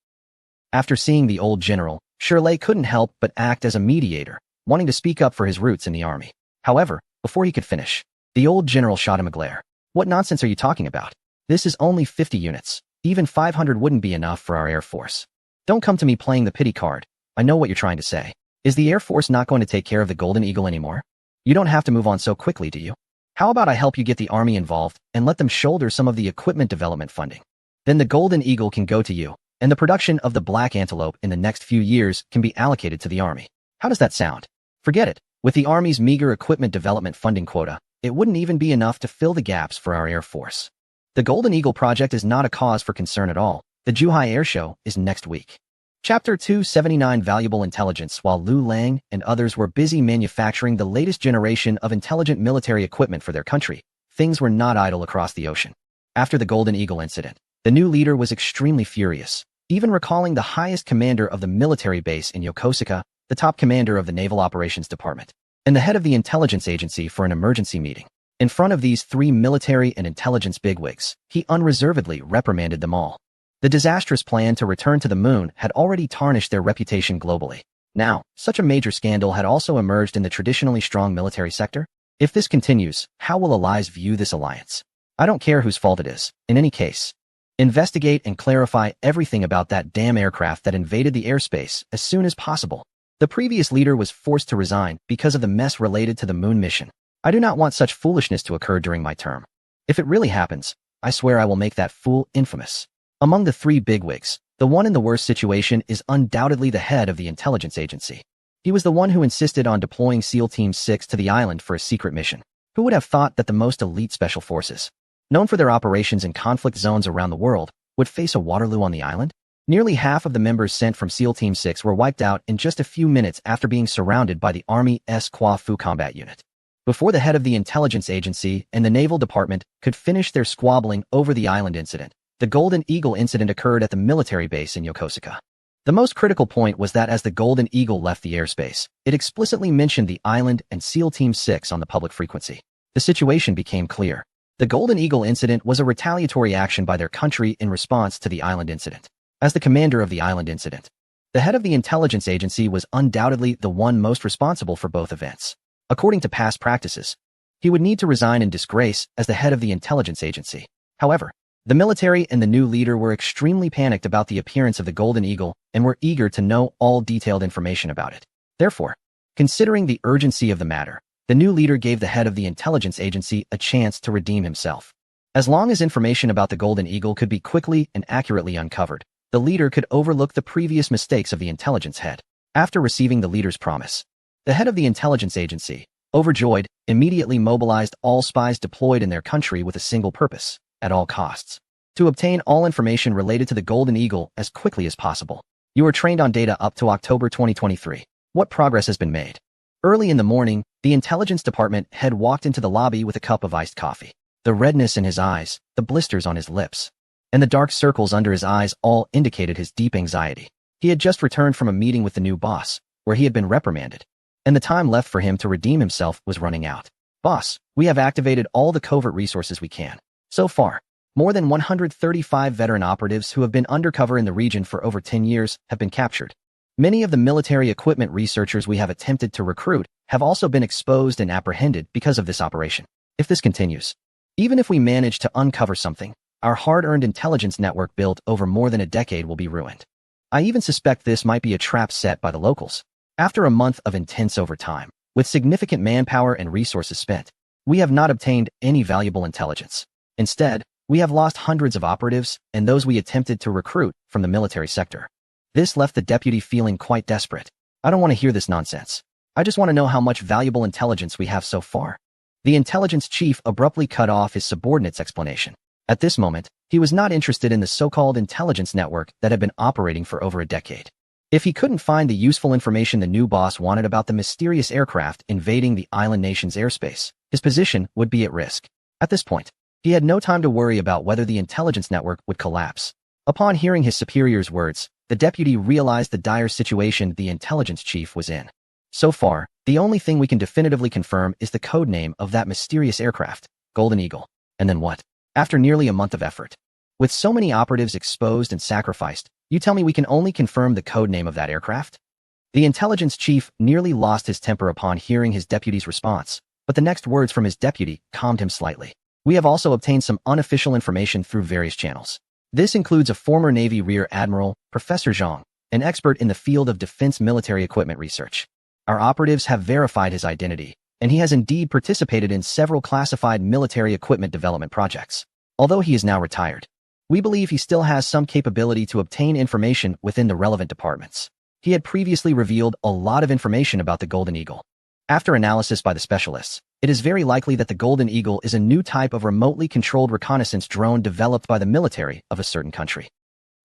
After seeing the old general, Shirley couldn't help but act as a mediator, wanting to speak up for his roots in the Army. However, before he could finish, the old general shot him a glare. What nonsense are you talking about? This is only 50 units. Even 500 wouldn't be enough for our Air Force. Don't come to me playing the pity card. I know what you're trying to say. Is the Air Force not going to take care of the Golden Eagle anymore? You don't have to move on so quickly, do you? How about I help you get the Army involved and let them shoulder some of the equipment development funding? Then the Golden Eagle can go to you, and the production of the Black Antelope in the next few years can be allocated to the Army. How does that sound? Forget it. With the Army's meager equipment development funding quota, it wouldn't even be enough to fill the gaps for our Air Force. The Golden Eagle project is not a cause for concern at all. The Zhuhai Air Show is next week. Chapter 279 Valuable Intelligence. While Lu Lang and others were busy manufacturing the latest generation of intelligent military equipment for their country, things were not idle across the ocean. After the Golden Eagle incident, the new leader was extremely furious, even recalling the highest commander of the military base in Yokosuka, the top commander of the Naval Operations Department, and the head of the intelligence agency for an emergency meeting. In front of these three military and intelligence bigwigs, he unreservedly reprimanded them all. The disastrous plan to return to the moon had already tarnished their reputation globally. Now, such a major scandal had also emerged in the traditionally strong military sector. If this continues, how will allies view this alliance? I don't care whose fault it is. In any case, investigate and clarify everything about that damn aircraft that invaded the airspace as soon as possible. The previous leader was forced to resign because of the mess related to the moon mission. I do not want such foolishness to occur during my term. If it really happens, I swear I will make that fool infamous. Among the three bigwigs, the one in the worst situation is undoubtedly the head of the intelligence agency. He was the one who insisted on deploying SEAL Team 6 to the island for a secret mission. Who would have thought that the most elite special forces, known for their operations in conflict zones around the world, would face a Waterloo on the island? Nearly half of the members sent from SEAL Team 6 were wiped out in just a few minutes after being surrounded by the Army's Kwa Fu combat unit. Before the head of the intelligence agency and the Naval Department could finish their squabbling over the island incident, the Golden Eagle incident occurred at the military base in Yokosuka. The most critical point was that as the Golden Eagle left the airspace, it explicitly mentioned the island and SEAL Team 6 on the public frequency. The situation became clear. The Golden Eagle incident was a retaliatory action by their country in response to the island incident. As the commander of the island incident, the head of the intelligence agency was undoubtedly the one most responsible for both events. According to past practices, he would need to resign in disgrace as the head of the intelligence agency. However, the military and the new leader were extremely panicked about the appearance of the Golden Eagle and were eager to know all detailed information about it. Therefore, considering the urgency of the matter, the new leader gave the head of the intelligence agency a chance to redeem himself. As long as information about the Golden Eagle could be quickly and accurately uncovered, the leader could overlook the previous mistakes of the intelligence head. After receiving the leader's promise, the head of the intelligence agency, overjoyed, immediately mobilized all spies deployed in their country with a single purpose, at all costs, to obtain all information related to the Golden Eagle as quickly as possible. You were trained on data up to October 2023. What progress has been made? Early in the morning, the intelligence department head walked into the lobby with a cup of iced coffee. The redness in his eyes, the blisters on his lips, and the dark circles under his eyes all indicated his deep anxiety. He had just returned from a meeting with the new boss, where he had been reprimanded, and the time left for him to redeem himself was running out. Boss, we have activated all the covert resources we can. So far, more than 135 veteran operatives who have been undercover in the region for over 10 years have been captured. Many of the military equipment researchers we have attempted to recruit have also been exposed and apprehended because of this operation. If this continues, even if we manage to uncover something, our hard-earned intelligence network built over more than a decade will be ruined. I even suspect this might be a trap set by the locals. After a month of intense overtime, with significant manpower and resources spent, we have not obtained any valuable intelligence. Instead, we have lost hundreds of operatives and those we attempted to recruit from the military sector. This left the deputy feeling quite desperate. I don't want to hear this nonsense. I just want to know how much valuable intelligence we have so far. The intelligence chief abruptly cut off his subordinate's explanation. At this moment, he was not interested in the so-called intelligence network that had been operating for over a decade. If he couldn't find the useful information the new boss wanted about the mysterious aircraft invading the island nation's airspace, his position would be at risk. At this point, he had no time to worry about whether the intelligence network would collapse. Upon hearing his superior's words, the deputy realized the dire situation the intelligence chief was in. So far, the only thing we can definitively confirm is the code name of that mysterious aircraft, Golden Eagle. And then what? After nearly a month of effort, with so many operatives exposed and sacrificed, you tell me we can only confirm the code name of that aircraft? The intelligence chief nearly lost his temper upon hearing his deputy's response, but the next words from his deputy calmed him slightly. We have also obtained some unofficial information through various channels. This includes a former Navy Rear Admiral, Professor Zhang, an expert in the field of defense military equipment research. Our operatives have verified his identity, and he has indeed participated in several classified military equipment development projects. Although he is now retired, we believe he still has some capability to obtain information within the relevant departments. He had previously revealed a lot of information about the Golden Eagle. After analysis by the specialists, it is very likely that the Golden Eagle is a new type of remotely controlled reconnaissance drone developed by the military of a certain country.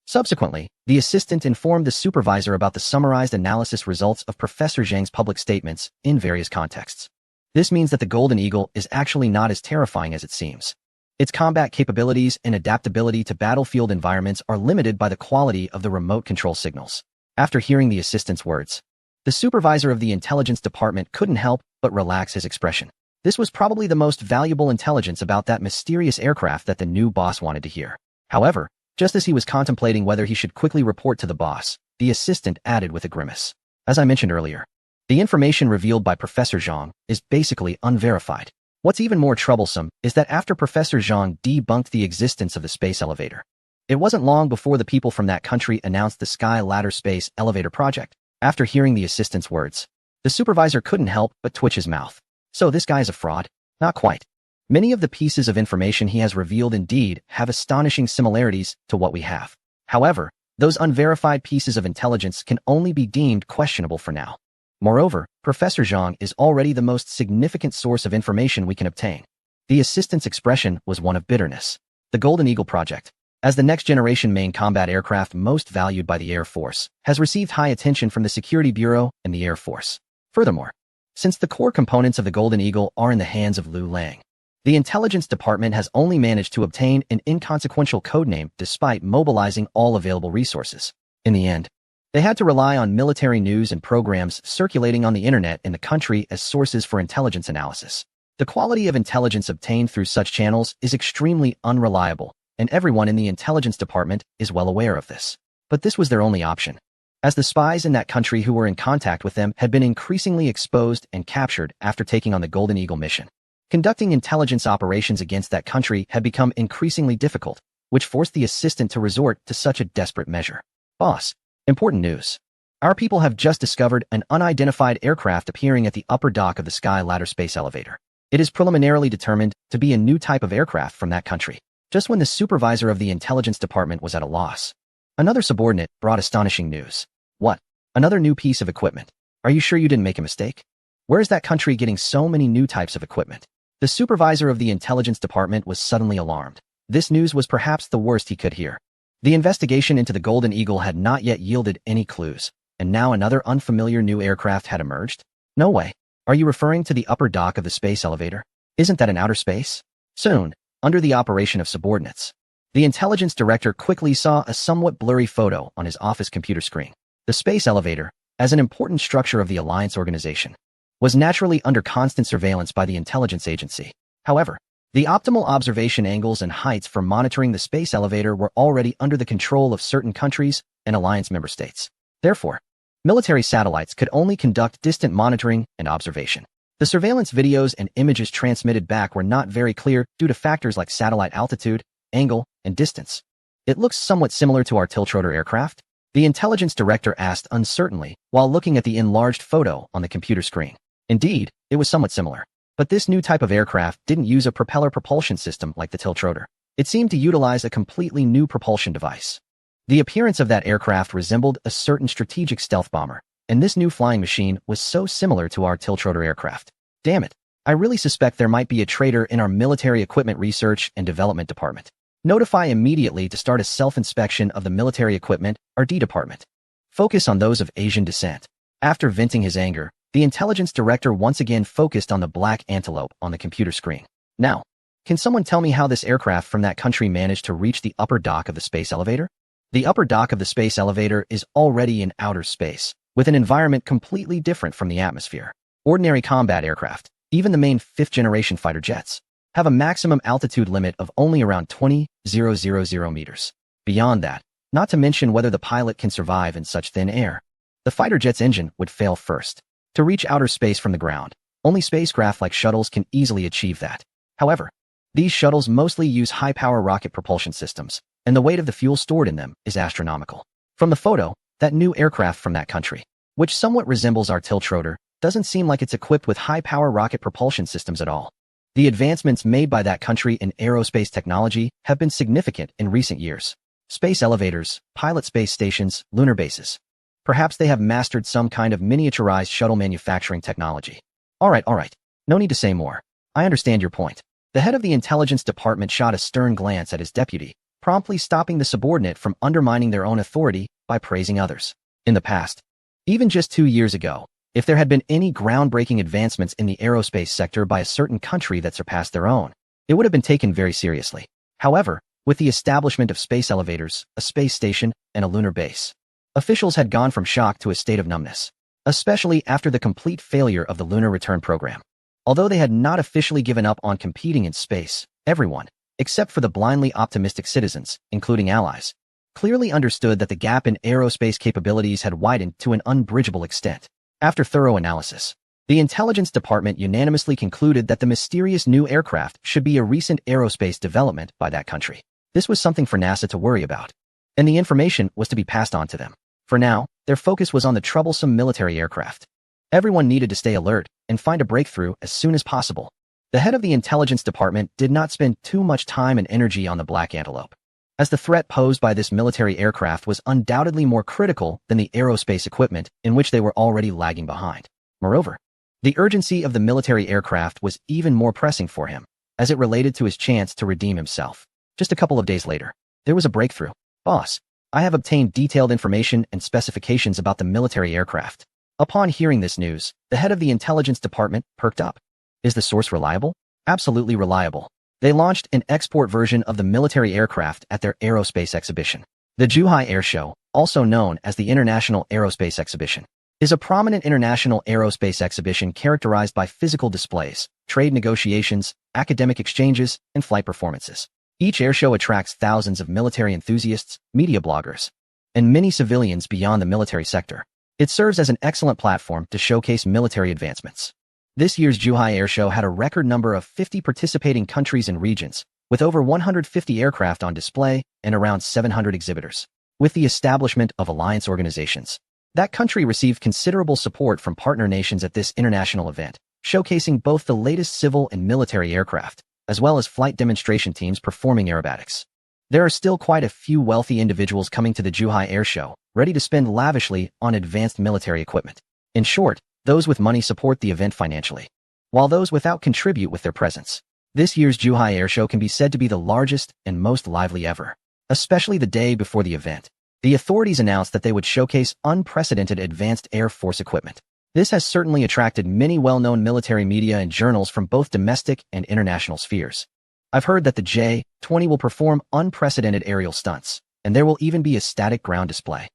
Subsequently, the assistant informed the supervisor about the summarized analysis results of Professor Zhang's public statements in various contexts. This means that the Golden Eagle is actually not as terrifying as it seems. Its combat capabilities and adaptability to battlefield environments are limited by the quality of the remote control signals. After hearing the assistant's words, the supervisor of the intelligence department couldn't help but relax his expression. This was probably the most valuable intelligence about that mysterious aircraft that the new boss wanted to hear. However, just as he was contemplating whether he should quickly report to the boss, the assistant added with a grimace. As I mentioned earlier, the information revealed by Professor Zhang is basically unverified. What's even more troublesome is that after Professor Zhang debunked the existence of the space elevator, it wasn't long before the people from that country announced the Sky Ladder Space Elevator project. After hearing the assistant's words, the supervisor couldn't help but twitch his mouth. So this guy is a fraud? Not quite. Many of the pieces of information he has revealed indeed have astonishing similarities to what we have. However, those unverified pieces of intelligence can only be deemed questionable for now. Moreover, Professor Zhang is already the most significant source of information we can obtain. The assistant's expression was one of bitterness. The Golden Eagle project, as the next-generation main combat aircraft most valued by the Air Force, has received high attention from the Security Bureau and the Air Force. Furthermore, since the core components of the Golden Eagle are in the hands of Liu Lang, the intelligence department has only managed to obtain an inconsequential codename despite mobilizing all available resources. In the end, they had to rely on military news and programs circulating on the internet in the country as sources for intelligence analysis. The quality of intelligence obtained through such channels is extremely unreliable, and everyone in the intelligence department is well aware of this. But this was their only option, as the spies in that country who were in contact with them had been increasingly exposed and captured after taking on the Golden Eagle mission. Conducting intelligence operations against that country had become increasingly difficult, which forced the assistant to resort to such a desperate measure. Boss, important news. Our people have just discovered an unidentified aircraft appearing at the upper dock of the Sky Ladder Space Elevator. It is preliminarily determined to be a new type of aircraft from that country. Just when the supervisor of the intelligence department was at a loss, another subordinate brought astonishing news. What? Another new piece of equipment? Are you sure you didn't make a mistake? Where is that country getting so many new types of equipment? The supervisor of the intelligence department was suddenly alarmed. This news was perhaps the worst he could hear. The investigation into the Golden Eagle had not yet yielded any clues, and now another unfamiliar new aircraft had emerged? No way. Are you referring to the upper dock of the space elevator? Isn't that in outer space? Soon, under the operation of subordinates, the intelligence director quickly saw a somewhat blurry photo on his office computer screen. The space elevator, as an important structure of the Alliance organization, was naturally under constant surveillance by the intelligence agency. However, the optimal observation angles and heights for monitoring the space elevator were already under the control of certain countries and Alliance member states. Therefore, military satellites could only conduct distant monitoring and observation. The surveillance videos and images transmitted back were not very clear due to factors like satellite altitude, angle, and distance. It looks somewhat similar to our tiltrotor aircraft? The intelligence director asked uncertainly while looking at the enlarged photo on the computer screen. Indeed, it was somewhat similar. But this new type of aircraft didn't use a propeller propulsion system like the tiltrotor. It seemed to utilize a completely new propulsion device. The appearance of that aircraft resembled a certain strategic stealth bomber, and this new flying machine was so similar to our tiltrotor aircraft. Damn it, I really suspect there might be a traitor in our military equipment research and development department. Notify immediately to start a self-inspection of the military equipment, RD department. Focus on those of Asian descent. After venting his anger, the intelligence director once again focused on the black antelope on the computer screen. Now, can someone tell me how this aircraft from that country managed to reach the upper dock of the space elevator? The upper dock of the space elevator is already in outer space, with an environment completely different from the atmosphere. Ordinary combat aircraft, even the main fifth-generation fighter jets, have a maximum altitude limit of only around 20,000 meters. Beyond that, not to mention whether the pilot can survive in such thin air, the fighter jet's engine would fail first. To reach outer space from the ground, only spacecraft like shuttles can easily achieve that. However, These shuttles mostly use high-power rocket propulsion systems, and the weight of the fuel stored in them is astronomical. From the photo, that new aircraft from that country, which somewhat resembles our tiltrotor, doesn't seem like it's equipped with high-power rocket propulsion systems at all. The advancements made by that country in aerospace technology have been significant in recent years. Space elevators, pilot space stations, lunar bases. Perhaps they have mastered some kind of miniaturized shuttle manufacturing technology. All right. No need to say more. I understand your point. The head of the intelligence department shot a stern glance at his deputy, promptly stopping the subordinate from undermining their own authority by praising others. In the past, even just 2 years ago, if there had been any groundbreaking advancements in the aerospace sector by a certain country that surpassed their own, it would have been taken very seriously. However, with the establishment of space elevators, a space station, and a lunar base, officials had gone from shock to a state of numbness, especially after the complete failure of the lunar return program. Although they had not officially given up on competing in space, everyone, except for the blindly optimistic citizens, including allies, clearly understood that the gap in aerospace capabilities had widened to an unbridgeable extent. After thorough analysis, the intelligence department unanimously concluded that the mysterious new aircraft should be a recent aerospace development by that country. This was something for NASA to worry about, and the information was to be passed on to them. For now, their focus was on the troublesome military aircraft. Everyone needed to stay alert and find a breakthrough as soon as possible. The head of the intelligence department did not spend too much time and energy on the Black Antelope, as the threat posed by this military aircraft was undoubtedly more critical than the aerospace equipment in which they were already lagging behind. Moreover, the urgency of the military aircraft was even more pressing for him, as it related to his chance to redeem himself. Just a couple of days later, there was a breakthrough. Boss, I have obtained detailed information and specifications about the military aircraft. Upon hearing this news, the head of the intelligence department perked up. Is the source reliable? Absolutely reliable. They launched an export version of the military aircraft at their aerospace exhibition. The Zhuhai Air Show, also known as the International Aerospace Exhibition, is a prominent international aerospace exhibition characterized by physical displays, trade negotiations, academic exchanges, and flight performances. Each airshow attracts thousands of military enthusiasts, media bloggers, and many civilians beyond the military sector. It serves as an excellent platform to showcase military advancements. This year's Zhuhai Air Show had a record number of 50 participating countries and regions, with over 150 aircraft on display and around 700 exhibitors. With the establishment of alliance organizations, that country received considerable support from partner nations at this international event, showcasing both the latest civil and military aircraft, as well as flight demonstration teams performing aerobatics. There are still quite a few wealthy individuals coming to the Zhuhai Air Show, ready to spend lavishly on advanced military equipment. In short, those with money support the event financially, while those without contribute with their presence. This year's Zhuhai Air Show can be said to be the largest and most lively ever. Especially the day before the event, the authorities announced that they would showcase unprecedented advanced Air Force equipment. This has certainly attracted many well-known military media and journals from both domestic and international spheres. I've heard that the J-20 will perform unprecedented aerial stunts, and there will even be a static ground display.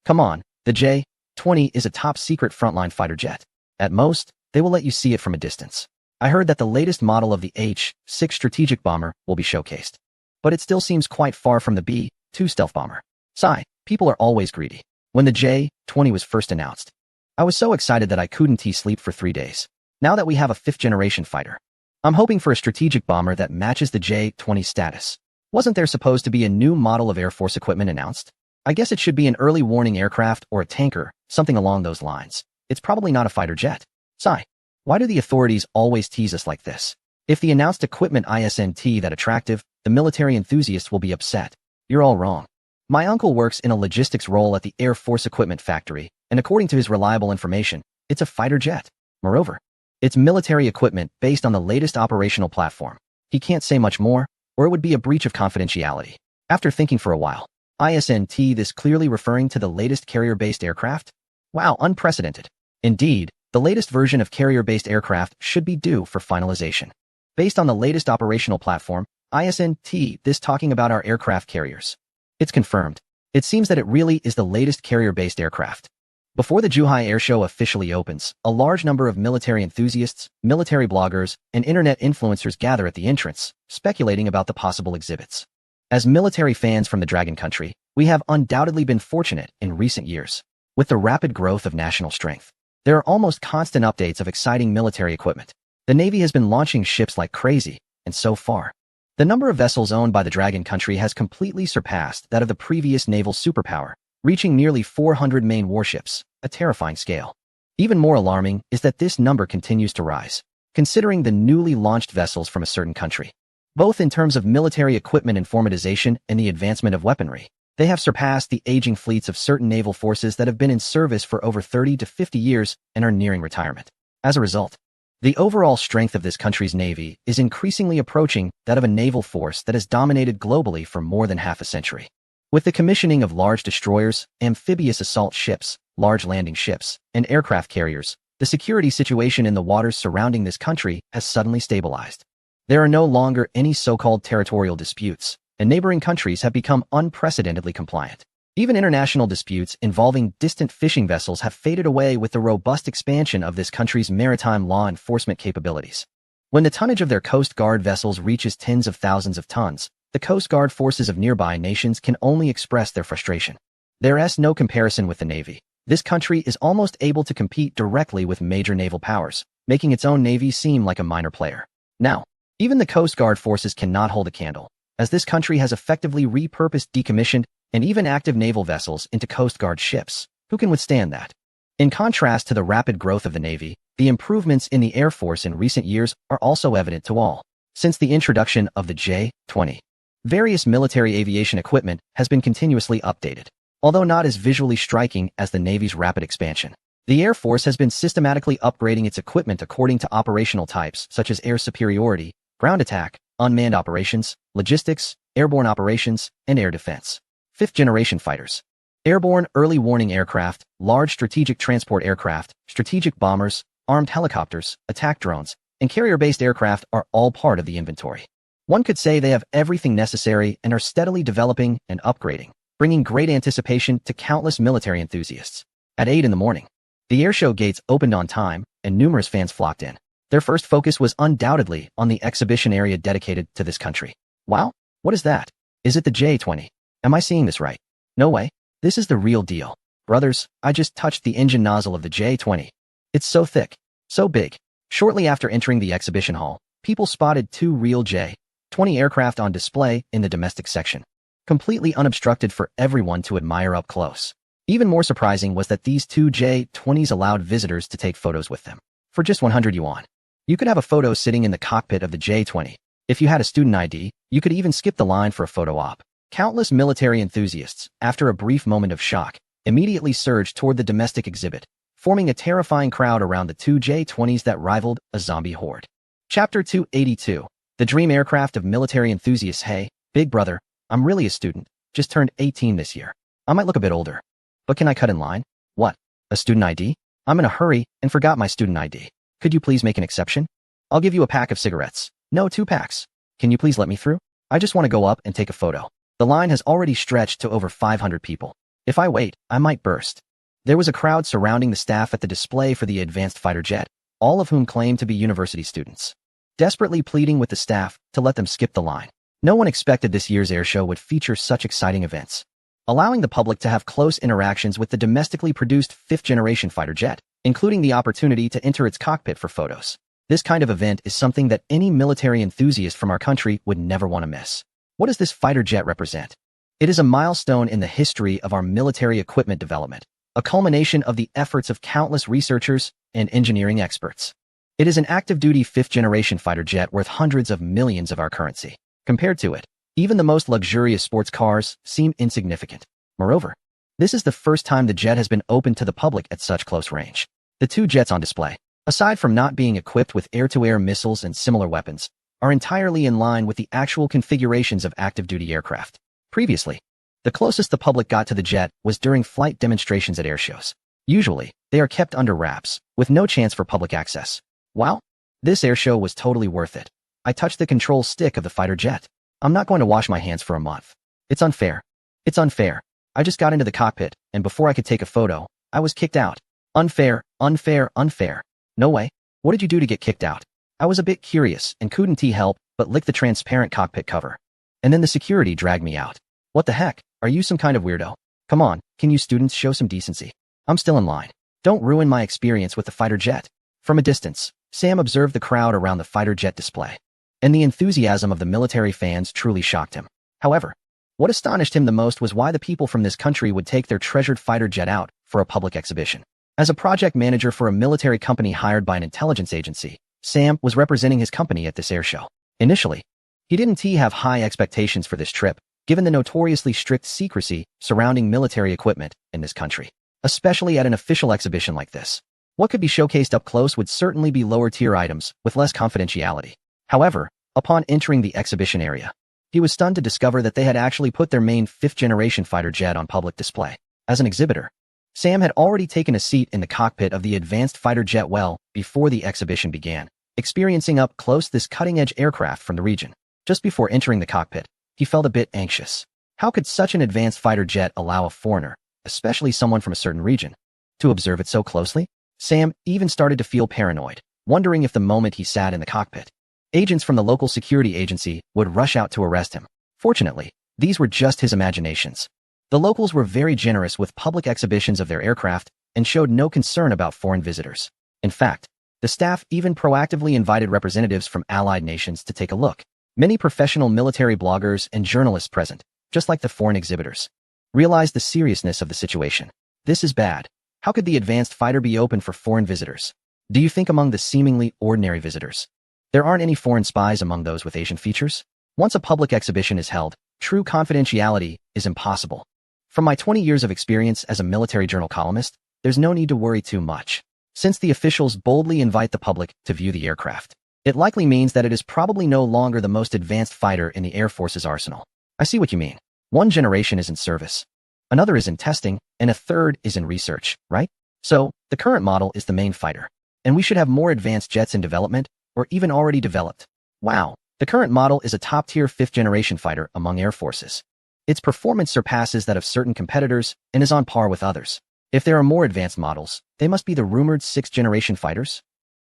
Come on, the J-20 is a top-secret frontline fighter jet. At most, they will let you see it from a distance. I heard that the latest model of the H-6 strategic bomber will be showcased, but it still seems quite far from the B-2 stealth bomber. Sigh, people are always greedy. When the J-20 was first announced, I was so excited that I couldn't sleep for 3 days. Now that we have a 5th-generation fighter, I'm hoping for a strategic bomber that matches the J-20 status. Wasn't there supposed to be a new model of Air Force equipment announced? I guess it should be an early warning aircraft or a tanker, something along those lines. It's probably not a fighter jet. Sigh. Why do the authorities always tease us like this? If the announced equipment isn't that attractive, the military enthusiasts will be upset. You're all wrong. My uncle works in a logistics role at the Air Force Equipment Factory, and according to his reliable information, it's a fighter jet. Moreover, it's military equipment based on the latest operational platform. He can't say much more, or it would be a breach of confidentiality. After thinking for a while, isn't this clearly referring to the latest carrier-based aircraft? Wow, unprecedented. Indeed, the latest version of carrier-based aircraft should be due for finalization. Based on the latest operational platform, isn't this talking about our aircraft carriers? It's confirmed. It seems that it really is the latest carrier-based aircraft. Before the Zhuhai Air Show officially opens, a large number of military enthusiasts, military bloggers, and internet influencers gather at the entrance, speculating about the possible exhibits. As military fans from the Dragon Country, we have undoubtedly been fortunate in recent years. With the rapid growth of national strength, there are almost constant updates of exciting military equipment. The Navy has been launching ships like crazy, and so far, The number of vessels owned by the Dragon country has completely surpassed that of the previous naval superpower, reaching nearly 400 main warships, a terrifying scale. Even more alarming is that this number continues to rise, considering the newly launched vessels from a certain country. Both in terms of military equipment and formatization and the advancement of weaponry, they have surpassed the aging fleets of certain naval forces that have been in service for over 30 to 50 years and are nearing retirement. As a result, the overall strength of this country's navy is increasingly approaching that of a naval force that has dominated globally for more than half a century. With the commissioning of large destroyers, amphibious assault ships, large landing ships, and aircraft carriers, the security situation in the waters surrounding this country has suddenly stabilized. There are no longer any so-called territorial disputes, and neighboring countries have become unprecedentedly compliant. Even international disputes involving distant fishing vessels have faded away with the robust expansion of this country's maritime law enforcement capabilities. When the tonnage of their Coast Guard vessels reaches tens of thousands of tons, the Coast Guard forces of nearby nations can only express their frustration. There is no comparison with the Navy. This country is almost able to compete directly with major naval powers, making its own Navy seem like a minor player. Now, even the Coast Guard forces cannot hold a candle, as this country has effectively repurposed decommissioned and even active naval vessels into Coast Guard ships. Who can withstand that? In contrast to the rapid growth of the Navy, the improvements in the Air Force in recent years are also evident to all. Since the introduction of the J-20, various military aviation equipment has been continuously updated, although not as visually striking as the Navy's rapid expansion. The Air Force has been systematically upgrading its equipment according to operational types such as air superiority, ground attack, unmanned operations, logistics, airborne operations, and air defense. Fifth-generation fighters. Airborne early warning aircraft, large strategic transport aircraft, strategic bombers, armed helicopters, attack drones, and carrier-based aircraft are all part of the inventory. One could say they have everything necessary and are steadily developing and upgrading, bringing great anticipation to countless military enthusiasts. At 8 in the morning, the airshow gates opened on time and numerous fans flocked in. Their first focus was undoubtedly on the exhibition area dedicated to this country. Wow, what is that? Is it the J-20? Am I seeing this right? No way. This is the real deal. Brothers, I just touched the engine nozzle of the J-20. It's so thick, so big. Shortly after entering the exhibition hall, people spotted 2 real J-20 aircraft on display in the domestic section, completely unobstructed for everyone to admire up close. Even more surprising was that these 2 J-20s allowed visitors to take photos with them. For just 100 yuan, you could have a photo sitting in the cockpit of the J-20. If you had a student ID, you could even skip the line for a photo op. Countless military enthusiasts, after a brief moment of shock, immediately surged toward the domestic exhibit, forming a terrifying crowd around the 2 J-20s that rivaled a zombie horde. Chapter 282. The Dream Aircraft of Military Enthusiasts. Hey, big brother, I'm really a student, just turned 18 this year. I might look a bit older. But can I cut in line? What? A student ID? I'm in a hurry and forgot my student ID. Could you please make an exception? I'll give you a pack of cigarettes. No, 2 packs. Can you please let me through? I just want to go up and take a photo. The line has already stretched to over 500 people. If I wait, I might burst. There was a crowd surrounding the staff at the display for the advanced fighter jet, all of whom claimed to be university students, desperately pleading with the staff to let them skip the line. No one expected this year's airshow would feature such exciting events, allowing the public to have close interactions with the domestically produced 5th-generation fighter jet, including the opportunity to enter its cockpit for photos. This kind of event is something that any military enthusiast from our country would never want to miss. What does this fighter jet represent? It is a milestone in the history of our military equipment development, a culmination of the efforts of countless researchers and engineering experts. It is an active-duty 5th-generation fighter jet worth hundreds of millions of our currency. Compared to it, even the most luxurious sports cars seem insignificant. Moreover, this is the first time the jet has been opened to the public at such close range. The 2 jets on display, aside from not being equipped with air-to-air missiles and similar weapons, are entirely in line with the actual configurations of active-duty aircraft. Previously, the closest the public got to the jet was during flight demonstrations at airshows. Usually, they are kept under wraps, with no chance for public access. Wow, this airshow was totally worth it. I touched the control stick of the fighter jet. I'm not going to wash my hands for a month. It's unfair. It's unfair. I just got into the cockpit, and before I could take a photo, I was kicked out. Unfair, unfair, unfair. No way. What did you do to get kicked out? I was a bit curious and couldn't help but lick the transparent cockpit cover. And then the security dragged me out. What the heck? Are you some kind of weirdo? Come on, can you students show some decency? I'm still in line. Don't ruin my experience with the fighter jet. From a distance, Sam observed the crowd around the fighter jet display. and the enthusiasm of the military fans truly shocked him. However, what astonished him the most was why the people from this country would take their treasured fighter jet out for a public exhibition. As a project manager for a military company hired by an intelligence agency, Sam was representing his company at this airshow. Initially, he didn't have high expectations for this trip, given the notoriously strict secrecy surrounding military equipment in this country, especially at an official exhibition like this. What could be showcased up close would certainly be lower-tier items with less confidentiality. However, upon entering the exhibition area, he was stunned to discover that they had actually put their main fifth-generation fighter jet on public display. As an exhibitor, Sam had already taken a seat in the cockpit of the advanced fighter jet well before the exhibition began, experiencing up close this cutting-edge aircraft from the region. Just before entering the cockpit, he felt a bit anxious. How could such an advanced fighter jet allow a foreigner, especially someone from a certain region, to observe it so closely? Sam even started to feel paranoid, wondering if the moment he sat in the cockpit, agents from the local security agency would rush out to arrest him. Fortunately, these were just his imaginations. The locals were very generous with public exhibitions of their aircraft and showed no concern about foreign visitors. In fact, the staff even proactively invited representatives from allied nations to take a look. Many professional military bloggers and journalists present, just like the foreign exhibitors, realized the seriousness of the situation. This is bad. How could the advanced fighter be open for foreign visitors? Do you think among the seemingly ordinary visitors, there aren't any foreign spies among those with Asian features? Once a public exhibition is held, true confidentiality is impossible. From my 20 years of experience as a military journal columnist, there's no need to worry too much. Since the officials boldly invite the public to view the aircraft, it likely means that it is probably no longer the most advanced fighter in the Air Force's arsenal. I see what you mean. One generation is in service, another is in testing, and a third is in research, right? So, the current model is the main fighter, and we should have more advanced jets in development, or even already developed. Wow, the current model is a top-tier fifth-generation fighter among air forces. Its performance surpasses that of certain competitors and is on par with others. If there are more advanced models, they must be the rumored sixth-generation fighters?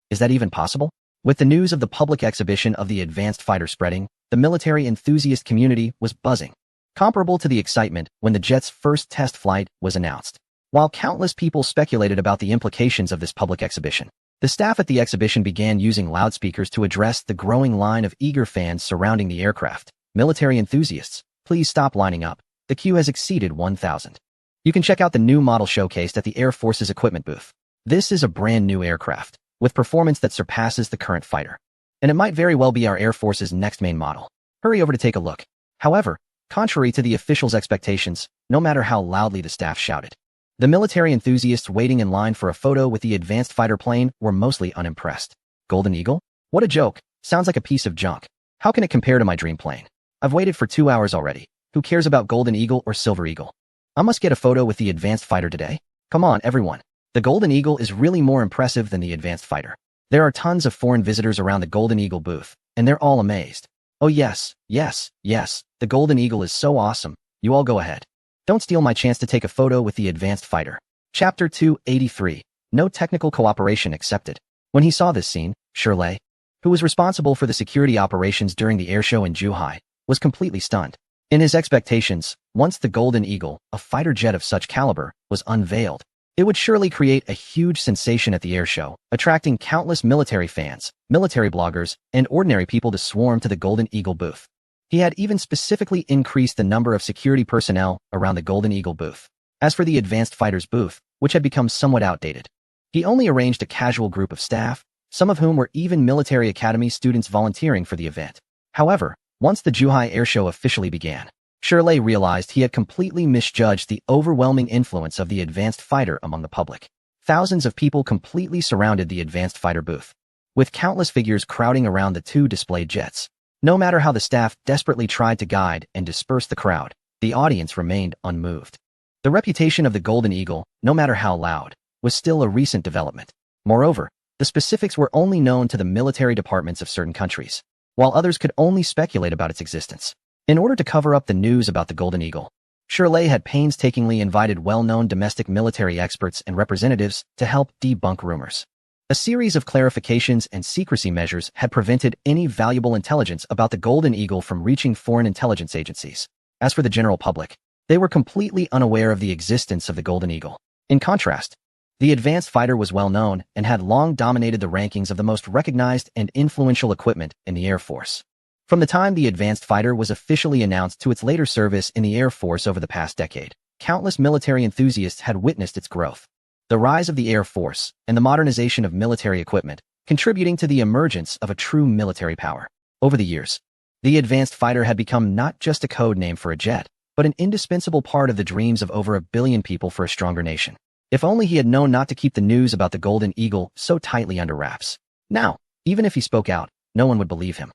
Is that even possible? With the news of the public exhibition of the advanced fighter spreading, the military enthusiast community was buzzing, comparable to the excitement when the jet's first test flight was announced. While countless people speculated about the implications of this public exhibition, the staff at the exhibition began using loudspeakers to address the growing line of eager fans surrounding the aircraft. Military enthusiasts, please stop lining up. The queue has exceeded 1,000. You can check out the new model showcased at the Air Force's equipment booth. This is a brand new aircraft, with performance that surpasses the current fighter. And it might very well be our Air Force's next main model. Hurry over to take a look. However, contrary to the officials' expectations, no matter how loudly the staff shouted, the military enthusiasts waiting in line for a photo with the advanced fighter plane were mostly unimpressed. Golden Eagle? What a joke. Sounds like a piece of junk. How can it compare to my dream plane? I've waited for 2 hours already. Who cares about Golden Eagle or Silver Eagle? I must get a photo with the advanced fighter today. Come on, everyone. The Golden Eagle is really more impressive than the advanced fighter. There are tons of foreign visitors around the Golden Eagle booth, and they're all amazed. Oh yes, yes, yes, the Golden Eagle is so awesome. You all go ahead. Don't steal my chance to take a photo with the advanced fighter. Chapter 283. No technical cooperation accepted. When he saw this scene, Shirley, who was responsible for the security operations during the airshow in Zhuhai, was completely stunned. In his expectations, once the Golden Eagle, a fighter jet of such caliber, was unveiled, it would surely create a huge sensation at the airshow, attracting countless military fans, military bloggers, and ordinary people to swarm to the Golden Eagle booth. He had even specifically increased the number of security personnel around the Golden Eagle booth. As for the advanced fighter's booth, which had become somewhat outdated, he only arranged a casual group of staff, some of whom were even military academy students volunteering for the event. However, once the Zhuhai airshow officially began, Shirley realized he had completely misjudged the overwhelming influence of the advanced fighter among the public. Thousands of people completely surrounded the advanced fighter booth, with countless figures crowding around the two displayed jets. No matter how the staff desperately tried to guide and disperse the crowd, the audience remained unmoved. The reputation of the Golden Eagle, no matter how loud, was still a recent development. Moreover, the specifics were only known to the military departments of certain countries, while others could only speculate about its existence. In order to cover up the news about the Golden Eagle, Shirley had painstakingly invited well-known domestic military experts and representatives to help debunk rumors. A series of clarifications and secrecy measures had prevented any valuable intelligence about the Golden Eagle from reaching foreign intelligence agencies. As for the general public, they were completely unaware of the existence of the Golden Eagle. In contrast, the advanced fighter was well known and had long dominated the rankings of the most recognized and influential equipment in the Air Force. From the time the advanced fighter was officially announced to its later service in the Air Force over the past decade, countless military enthusiasts had witnessed its growth. The rise of the Air Force and the modernization of military equipment, contributing to the emergence of a true military power. Over the years, the advanced fighter had become not just a code name for a jet, but an indispensable part of the dreams of over 1 billion people for a stronger nation. If only he had known not to keep the news about the Golden Eagle so tightly under wraps. Now, even if he spoke out, no one would believe him.